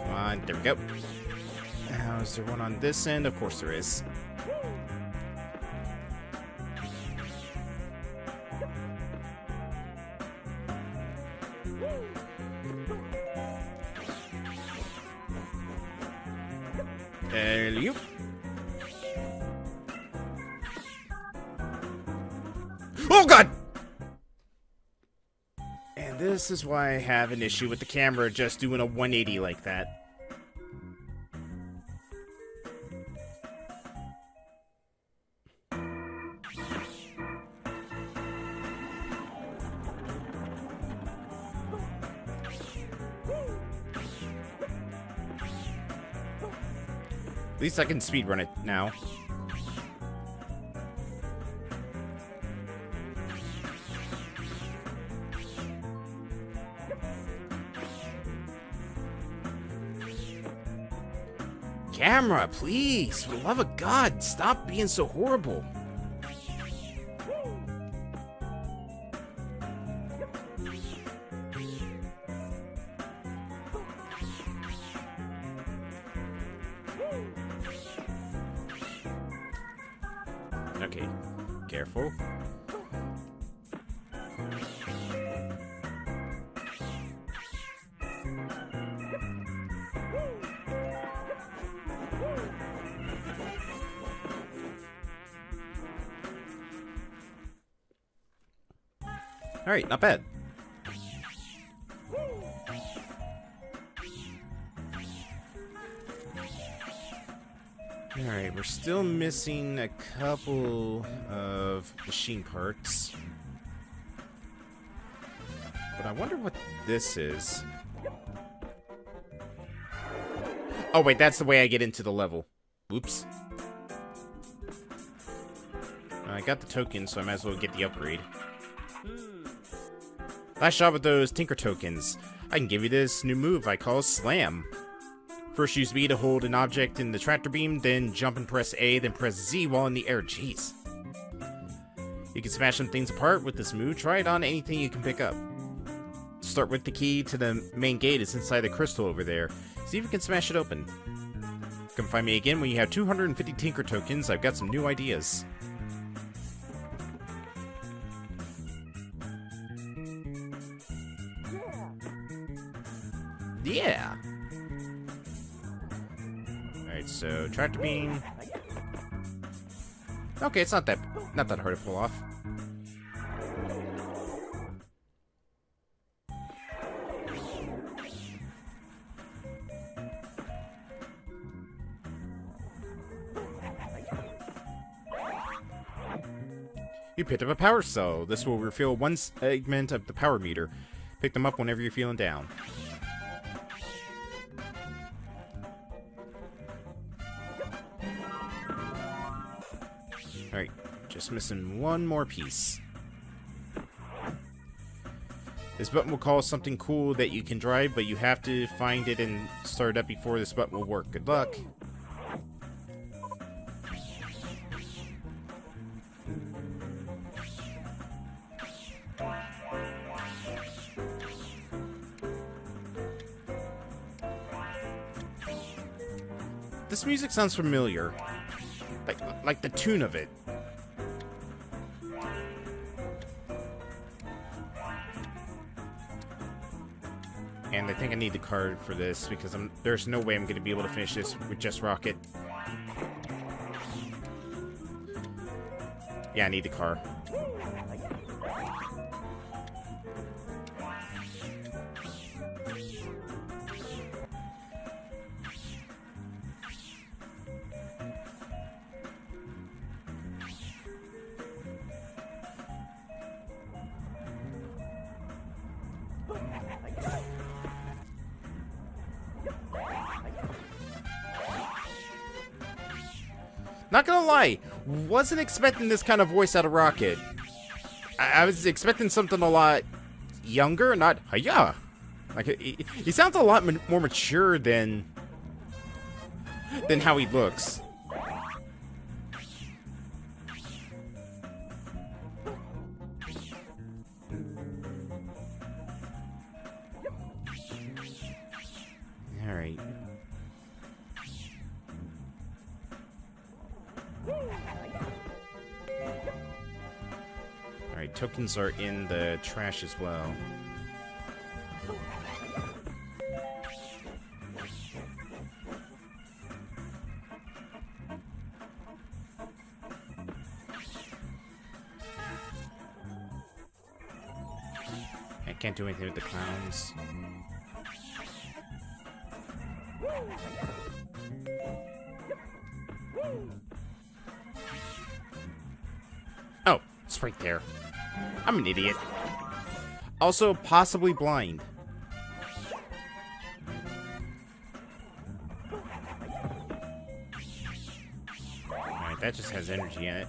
Come on, there we go. Now, is there one on this end? Of course there is. Hello. Oh god! And this is why I have an issue with the camera just doing a 180 like that. At least I can speedrun it now. Camera, please! For the love of God, stop being so horrible. Okay, careful. Alright, not bad. Alright, we're still missing a couple of machine parts. But I wonder what this is. Oh wait, that's the way I get into the level. Oops. I got the token, so I might as well get the upgrade. Last shot with those Tinker tokens. I can give you this new move I call Slam. First use B to hold an object in the tractor beam, then jump and press A, then press Z while in the air. Jeez. You can smash some things apart with this move. Try it on anything you can pick up. Start with the key to the main gate. It's inside the crystal over there. See if you can smash it open. Come find me again when you have 250 Tinker tokens. I've got some new ideas. Yeah. Alright, so tractor beam. Okay, it's not that hard to pull off. You picked up a power cell. This will refill one segment of the power meter. Pick them up whenever you're feeling down. Alright, just missing one more piece. This button will call something cool that you can drive, but you have to find it and start it up before this button will work. Good luck. This music sounds familiar. Like the tune of it. And I think I need the card for this because there's no way I'm going to be able to finish this with just Rocket. Yeah, I need the car. Not gonna lie, wasn't expecting this kind of voice out of Rocket. I was expecting something a lot younger, not hiya. Like he sounds a lot more mature than how he looks. All right. Alright, tokens are in the trash as well. I can't do anything with the clowns. Oh, it's right there. I'm an idiot. Also, possibly blind. Alright, that just has energy in it.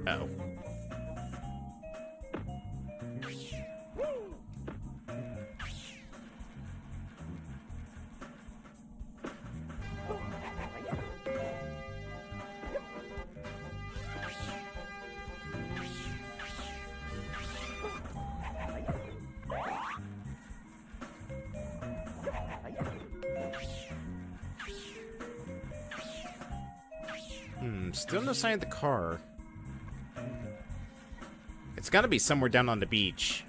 Uh-oh. Still no sign of the car. It's gotta be somewhere down on the beach.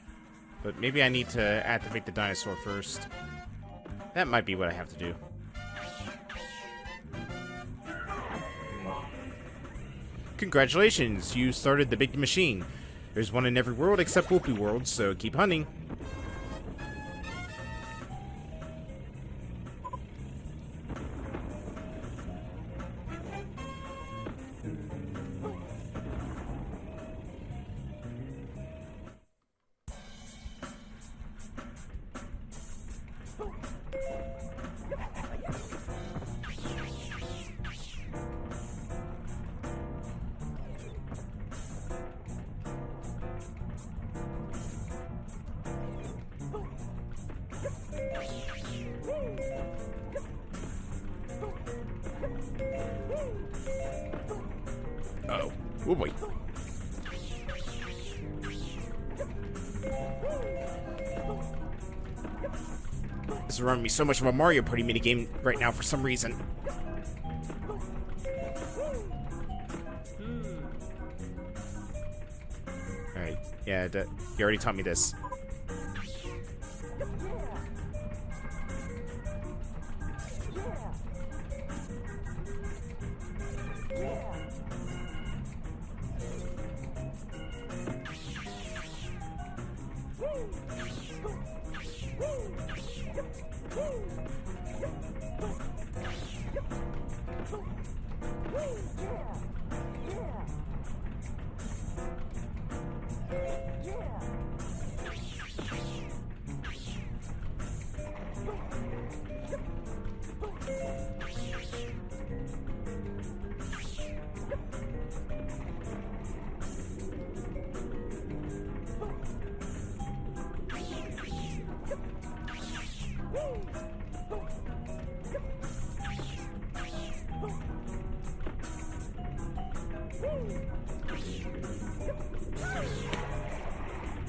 But maybe I need to activate the dinosaur first. That might be what I have to do. Congratulations, you started the big machine. There's one in every world except Whoopie World, so keep hunting. Uh-oh. Oh boy. This is reminding me so much of a Mario Party minigame right now for some reason. Alright, yeah, you already taught me this.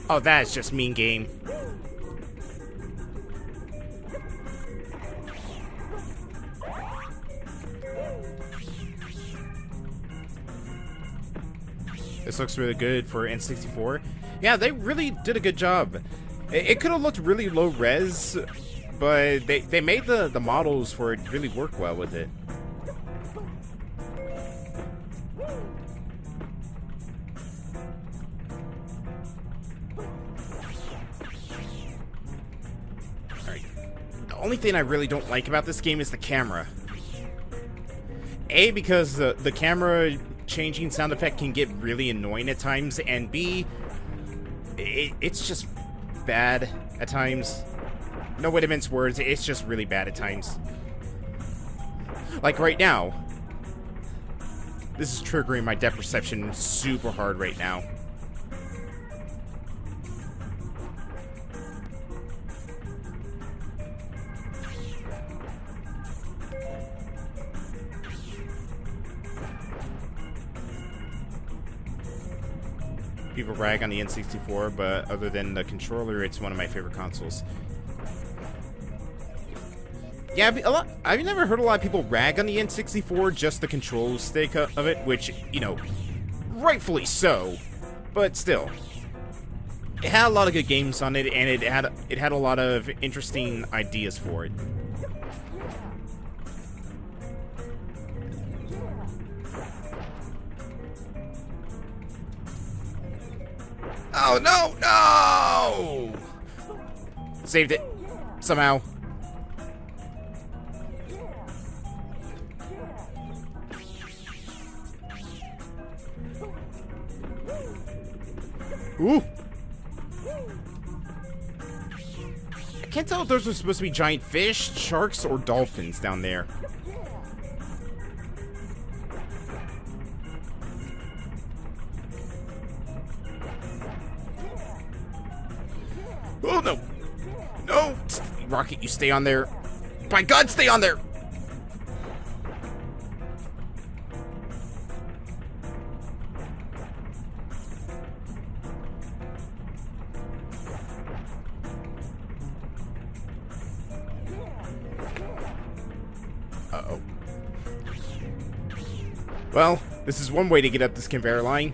Oh, that is just mean game. This looks really good for N64. Yeah, they really did a good job. It could have looked really low res, but they made the models for it really work well with it. Alright. The only thing I really don't like about this game is the camera. A, because the camera changing sound effect can get really annoying at times, and B, it's just bad at times. No way to mince words, it's just really bad at times. Like right now. This is triggering my depth perception super hard right now. People rag on the N64, but other than the controller, it's one of my favorite consoles. Yeah, I've never heard a lot of people rag on the N64, just the control stick of it, which, you know, rightfully so, but still. It had a lot of good games on it, and it had a lot of interesting ideas for it. Oh, no! No! Saved it. Somehow. Ooh! I can't tell if those are supposed to be giant fish, sharks, or dolphins down there. Oh, no! No! Rocket, you stay on there. My God, stay on there! Uh-oh. Well, this is one way to get up this conveyor line.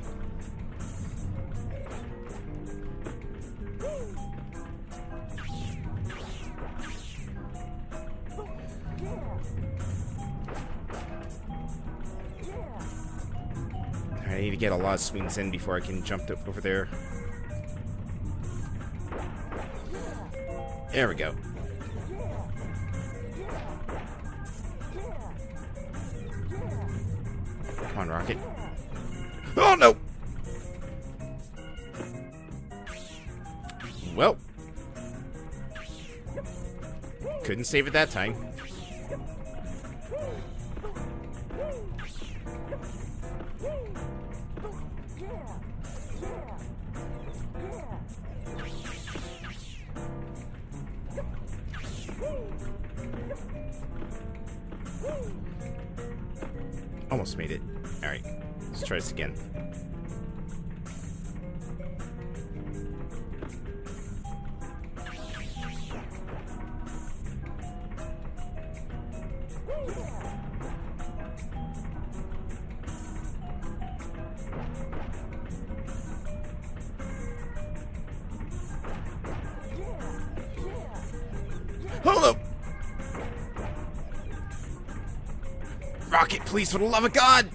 I need to get a lot of swings in before I can jump over there. There we go. Come on, Rocket. Oh, no! Well. Couldn't save it that time. Almost made it. Alright, let's try this again. Hold up! Rocket, please, for the love of God!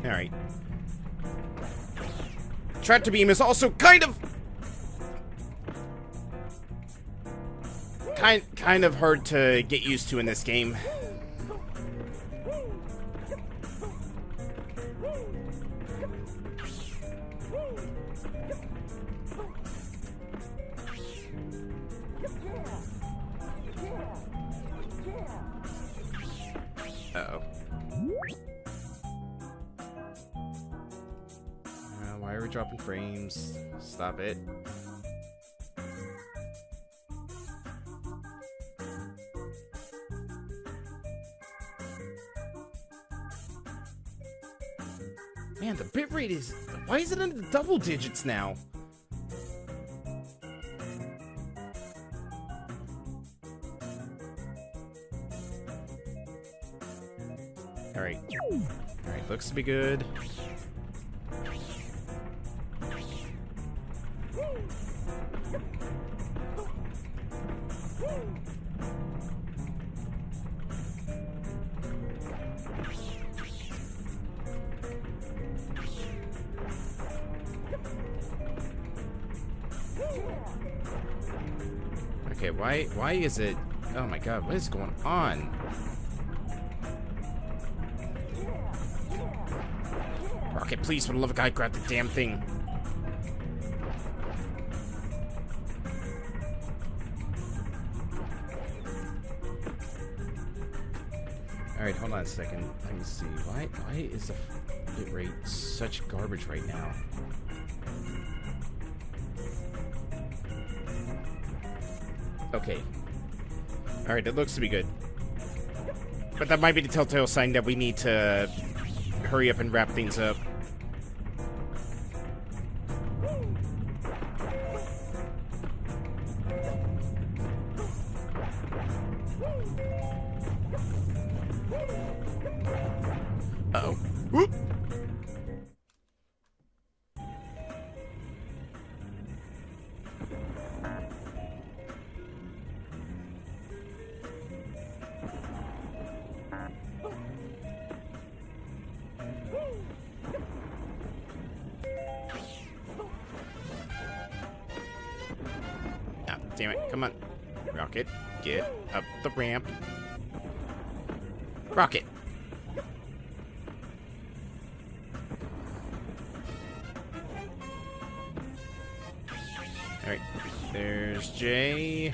Alright. Tractor beam is also kind of hard to get used to in this game. Uh-oh. Why are we dropping frames? Stop it. Man, the bitrate is... Why is it in the double digits now? Alright. Alright, looks to be good. Okay, why is it... Oh my god, what is going on? Rocket, please, for the love of God, grab the damn thing. Alright, hold on a second. Let me see. Why is the bitrate such garbage right now? Okay. Alright, it looks to be good. But that might be the telltale sign that we need to hurry up and wrap things up. Uh-oh. Whoop. Ah, damn it. Come on. Rocket, get up the ramp. Rocket. Alright, there's Jay.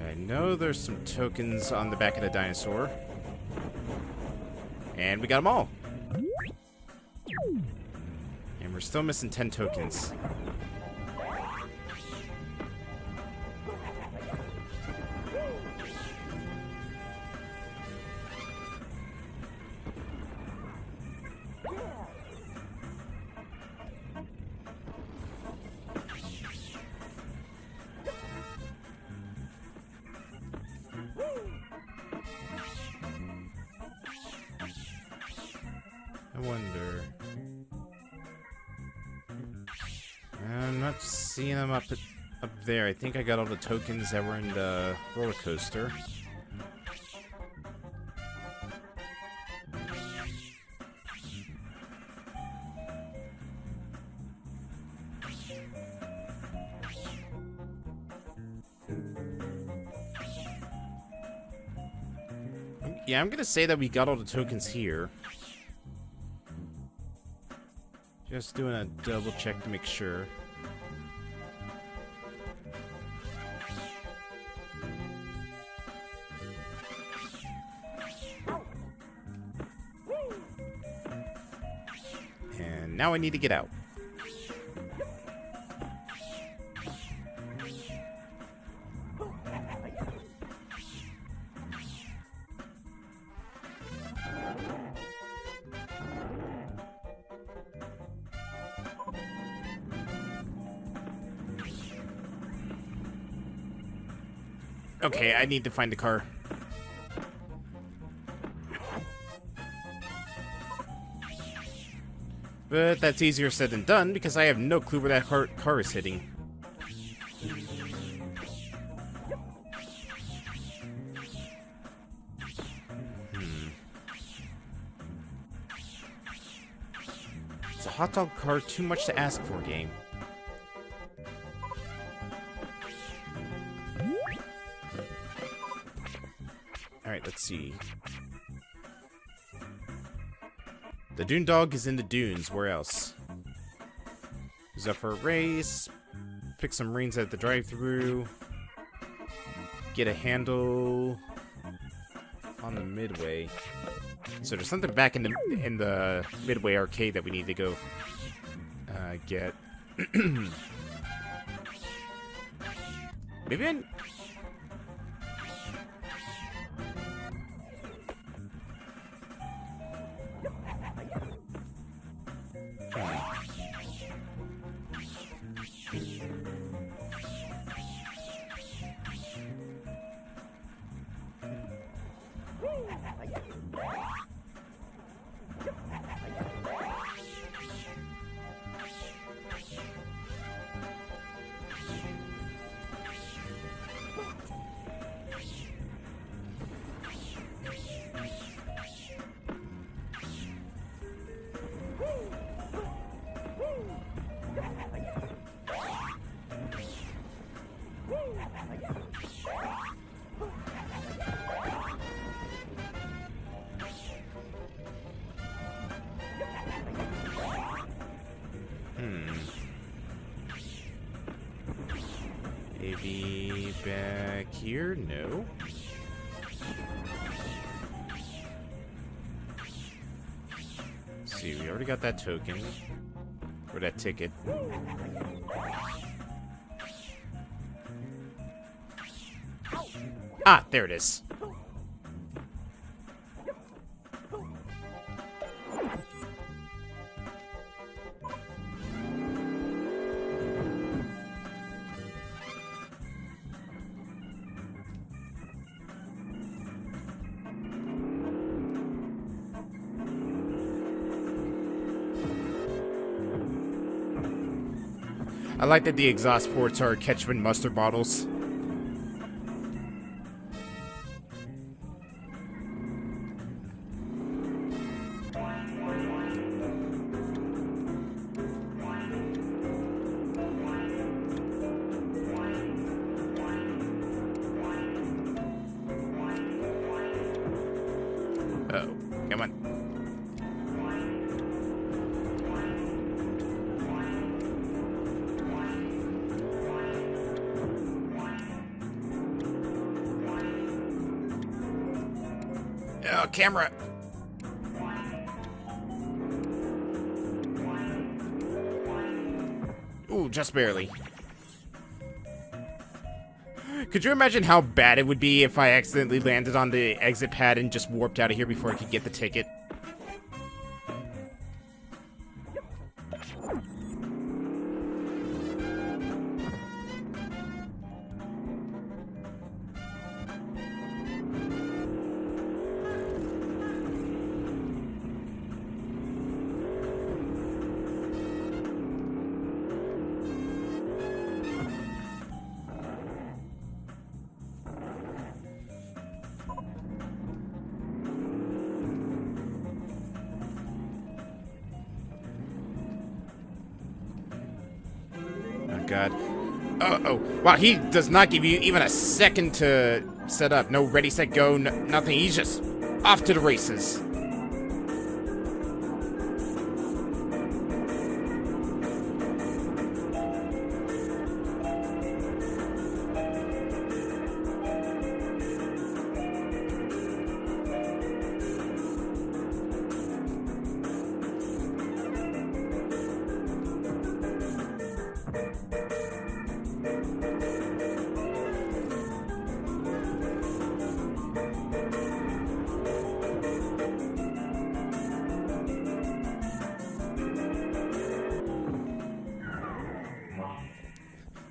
I know there's some tokens on the back of the dinosaur. And we got them all. And we're still missing 10 tokens. I wonder. I'm not seeing them up there. I think I got all the tokens that were in the roller coaster. Yeah, I'm gonna say that we got all the tokens here. Just doing a double check to make sure. And now I need to get out. Okay, I need to find the car. But that's easier said than done because I have no clue where that car is hitting. Is a hot dog car too much to ask for, game? Alright, let's see. The Dune Dog is in the dunes. Where else? Is up for a race. Pick some rings at the drive-thru. Get a handle on the Midway. So there's something back in the Midway arcade that we need to go get. Maybe Maybe back here? No. Let's see, we already got that token. Or that ticket. Ah, there it is. I like that the exhaust ports are ketchup and mustard bottles. Oh, come on. Oh, camera. Ooh, just barely. Could you imagine how bad it would be if I accidentally landed on the exit pad and just warped out of here before I could get the ticket? God. Oh, wow, he does not give you even a second to set up. No ready, set, go, nothing. He's just off to the races.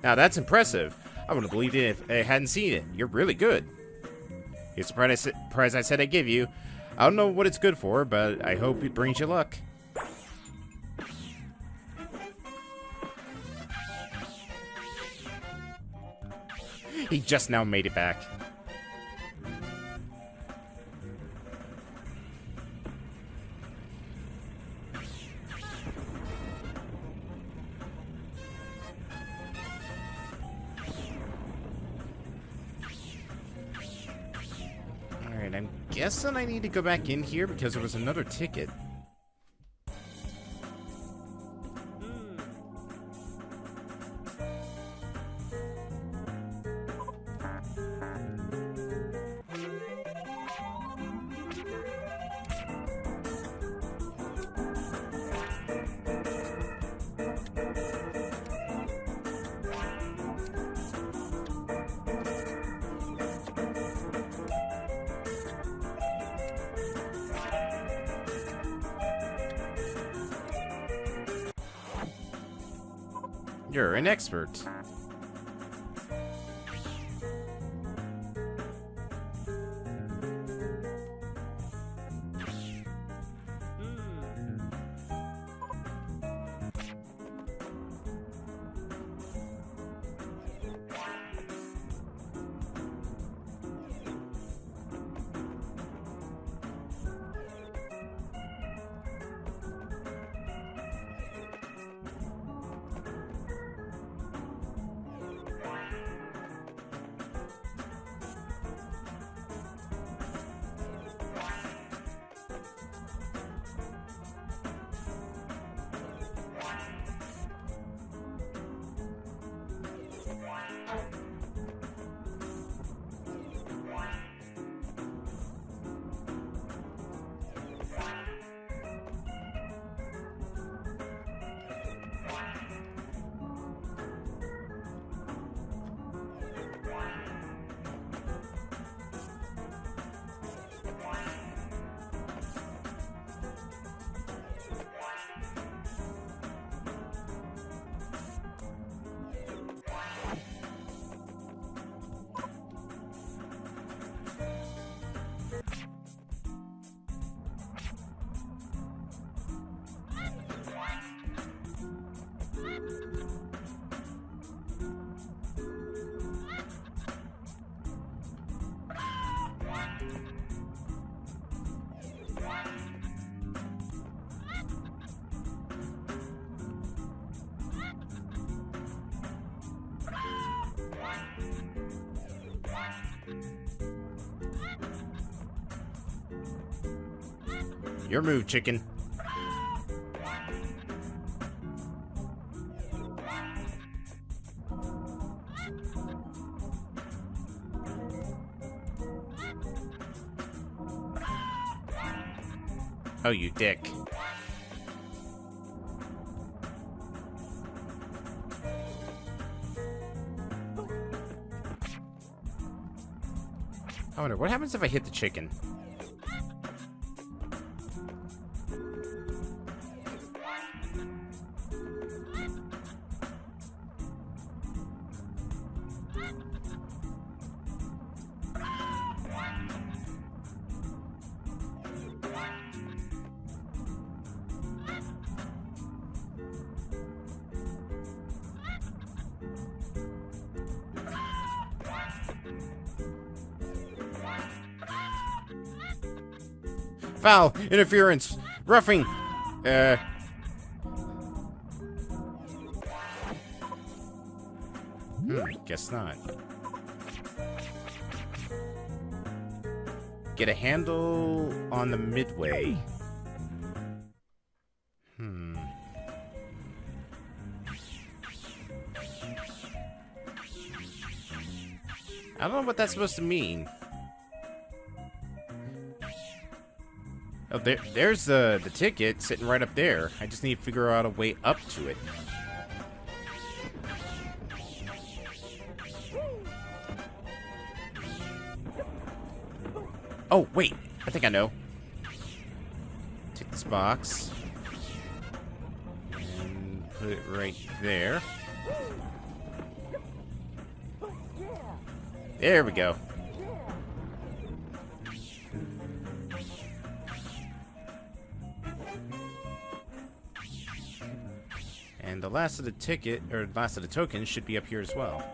Now that's impressive. I wouldn't have believed it if I hadn't seen it. You're really good. Here's the prize I said I'd give you. I don't know what it's good for, but I hope it brings you luck. He just now made it back. Alright, I'm guessing I need to go back in here because there was another ticket. You're an expert. Your move, chicken. Oh, you dick. I wonder, what happens if I hit the chicken? Foul! Interference! Roughing! Guess not. Get a handle on the midway. I don't know what that's supposed to mean. Oh, there's the ticket sitting right up there. I just need to figure out a way up to it. Oh, wait. I think I know. Take this box. And put it right there. There we go. And the last of the ticket, or last of the tokens, should be up here as well.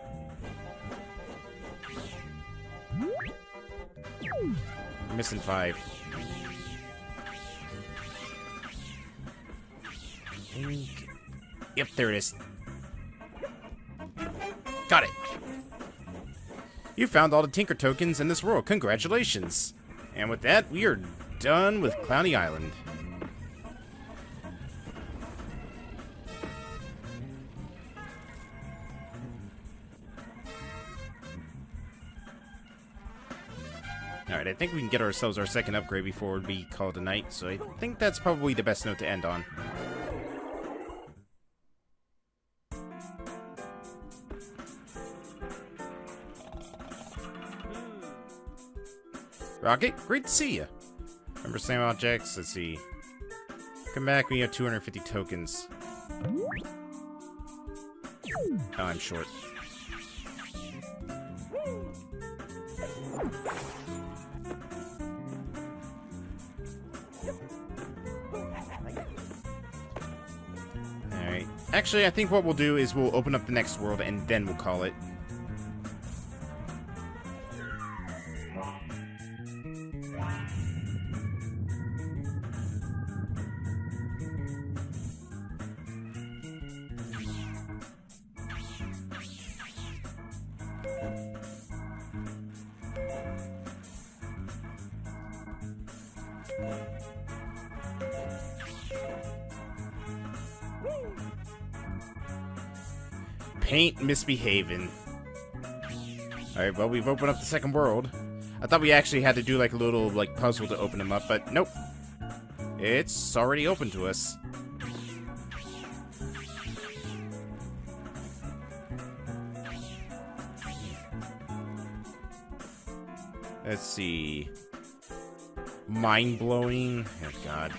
We're missing 5. Yep, there it is. Got it. You found all the Tinker tokens in this world. Congratulations. And with that, we are done with Clowny Island. Alright, I think we can get ourselves our second upgrade before we call it a night, so I think that's probably the best note to end on. Rocket, great to see you. Remember Sam objects? Let's see. Come back when you have 250 tokens. Oh, I'm short. Alright. Actually, I think what we'll do is we'll open up the next world and then we'll call it. Paint misbehaving. Alright, well, we've opened up the second world. I thought we actually had to do like a little like puzzle to open them up, but nope. It's already open to us. Let's see. Mind-blowing. Oh, God.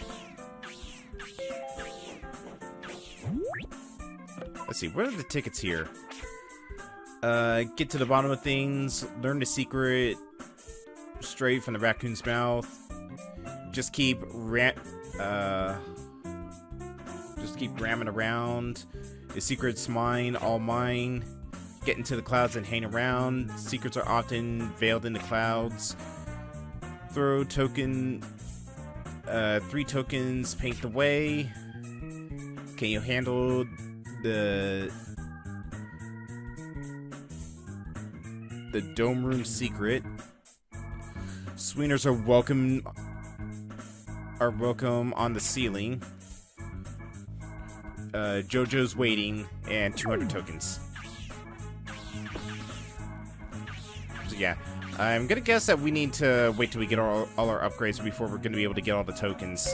Let's see. What are the tickets here? Get to the bottom of things. Learn the secret straight from the raccoon's mouth. Just keep ramming around. The secret's mine, all mine. Get into the clouds and hang around. Secrets are often veiled in the clouds. Throw token. 3 tokens. Paint the way. Can you handle the The Dome Room Secret. Sweeners are welcome on the ceiling. JoJo's waiting, and 200 tokens. So yeah, I'm gonna guess that we need to wait till we get all our upgrades before we're gonna be able to get all the tokens.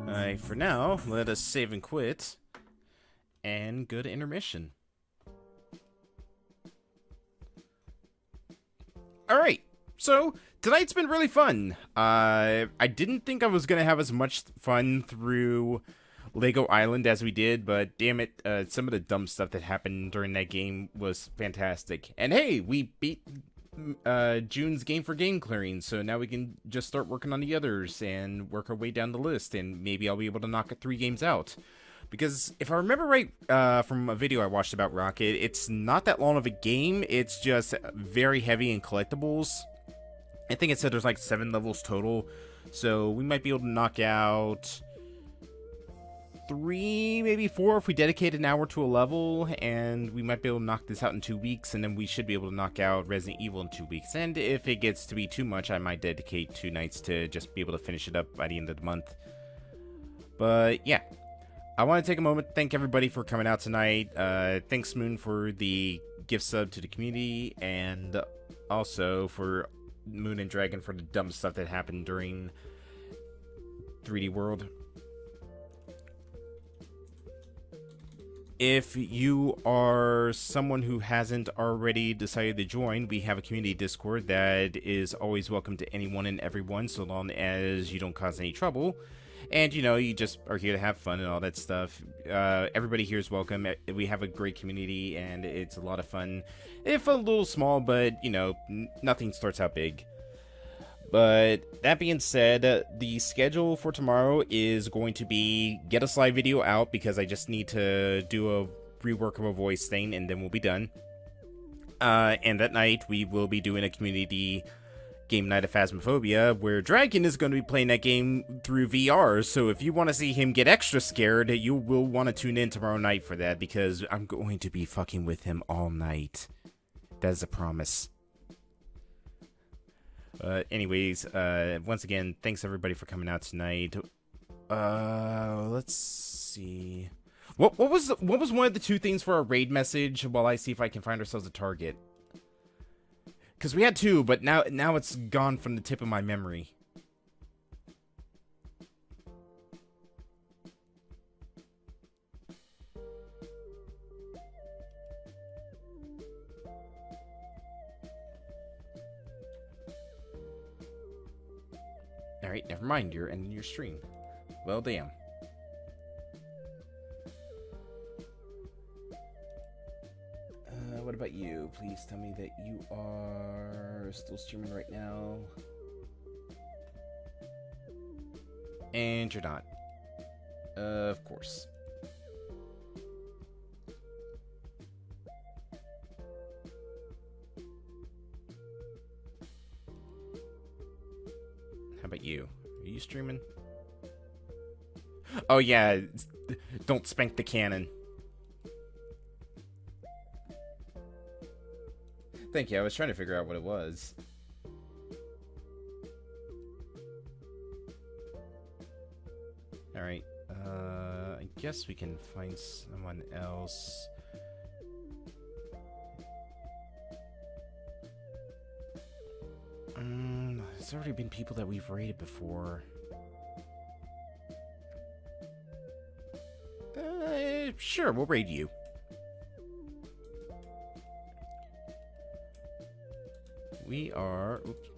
Alright, for now, let us save and quit, and go to intermission. Alright, so tonight's been really fun. I didn't think I was going to have as much fun through Lego Island as we did, but damn it, some of the dumb stuff that happened during that game was fantastic. And hey, we beat June's game for game clearing, so now we can just start working on the others and work our way down the list, and maybe I'll be able to knock 3 games out. Because if I remember right from a video I watched about Rocket, it's not that long of a game, it's just very heavy in collectibles. I think it said there's like 7 levels total, so we might be able to knock out 3, maybe 4 if we dedicate an hour to a level, and we might be able to knock this out in 2 weeks, and then we should be able to knock out Resident Evil in 2 weeks. And if it gets to be too much, I might dedicate 2 nights to just be able to finish it up by the end of the month. But yeah, I want to take a moment to thank everybody for coming out tonight. Thanks, Moon, for the gift sub to the community, and also for Moon and Dragon for the dumb stuff that happened during 3D World. If you are someone who hasn't already decided to join, we have a community Discord that is always welcome to anyone and everyone, so long as you don't cause any trouble. And, you know, you just are here to have fun and all that stuff. Everybody here is welcome. We have a great community, and it's a lot of fun. If a little small, but, you know, nothing starts out big. But that being said, the schedule for tomorrow is going to be get a slide video out, because I just need to do a rework of a voice thing, and then we'll be done. And that night, we will be doing a community game night of Phasmophobia, where Dragon is going to be playing that game through VR, so if you want to see him get extra scared, you will want to tune in tomorrow night for that, because I'm going to be fucking with him all night. That is a promise. Anyways, once again, thanks everybody for coming out tonight. Let's see. What was one of the 2 things for our raid message, while I see if I can find ourselves a target? Because we had 2, but now it's gone from the tip of my memory. Alright, never mind, you're ending your stream. Well, damn. What about you? Please tell me that you are still streaming right now. And you're not. Of course. How about you? Are you streaming? Oh yeah, don't spank the cannon. Thank you, I was trying to figure out what it was. Alright, I guess we can find someone else. There's already been people that we've raided before. Sure, we'll raid you. We are... Oops.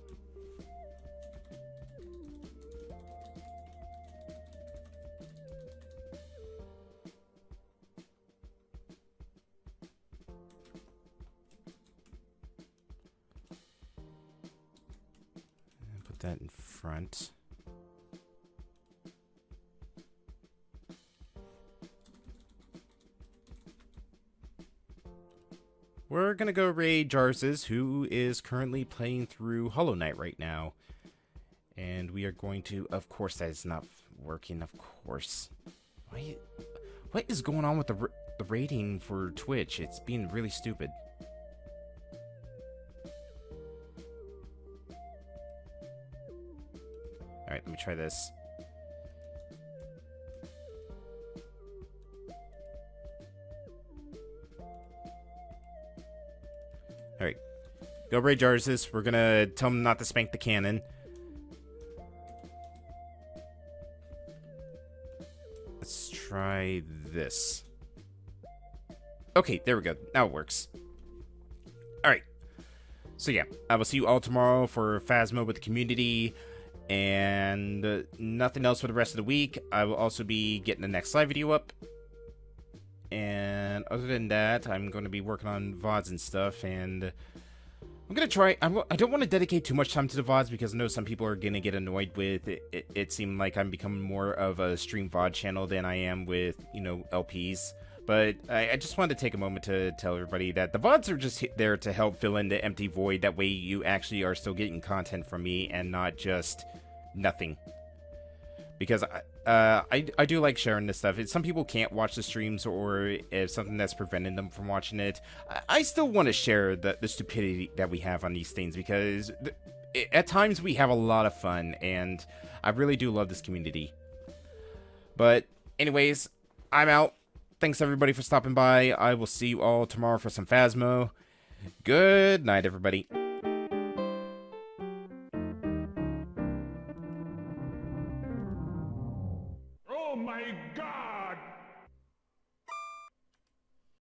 Put that in front. We're gonna go raid Jarz's, who is currently playing through Hollow Knight right now. And we are going to... Of course that is not working, of course. Why What is going on with the rating for Twitch? It's being really stupid. Alright, let me try this. Alright. Go Ray Jarvis. We're gonna tell him not to spank the cannon. Let's try this. Okay, there we go. Now it works. Alright. So yeah, I will see you all tomorrow for Phasmo with the community. And nothing else for the rest of the week. I will also be getting the next live video up. And other than that, I'm going to be working on VODs and stuff. And I'm going to try... I don't want to dedicate too much time to the VODs because I know some people are going to get annoyed with it. It seemed like I'm becoming more of a stream VOD channel than I am with, you know, LPs. But I just wanted to take a moment to tell everybody that the VODs are just there to help fill in the empty void. That way you actually are still getting content from me and not just nothing. Because I do like sharing this stuff. Some people can't watch the streams, or if something that's preventing them from watching it, I still want to share the stupidity that we have on these things, because at times we have a lot of fun, and I really do love this community. But anyways, I'm out. Thanks everybody for stopping by. I will see you all tomorrow for some Phasmo. Good night, everybody. Oh my God!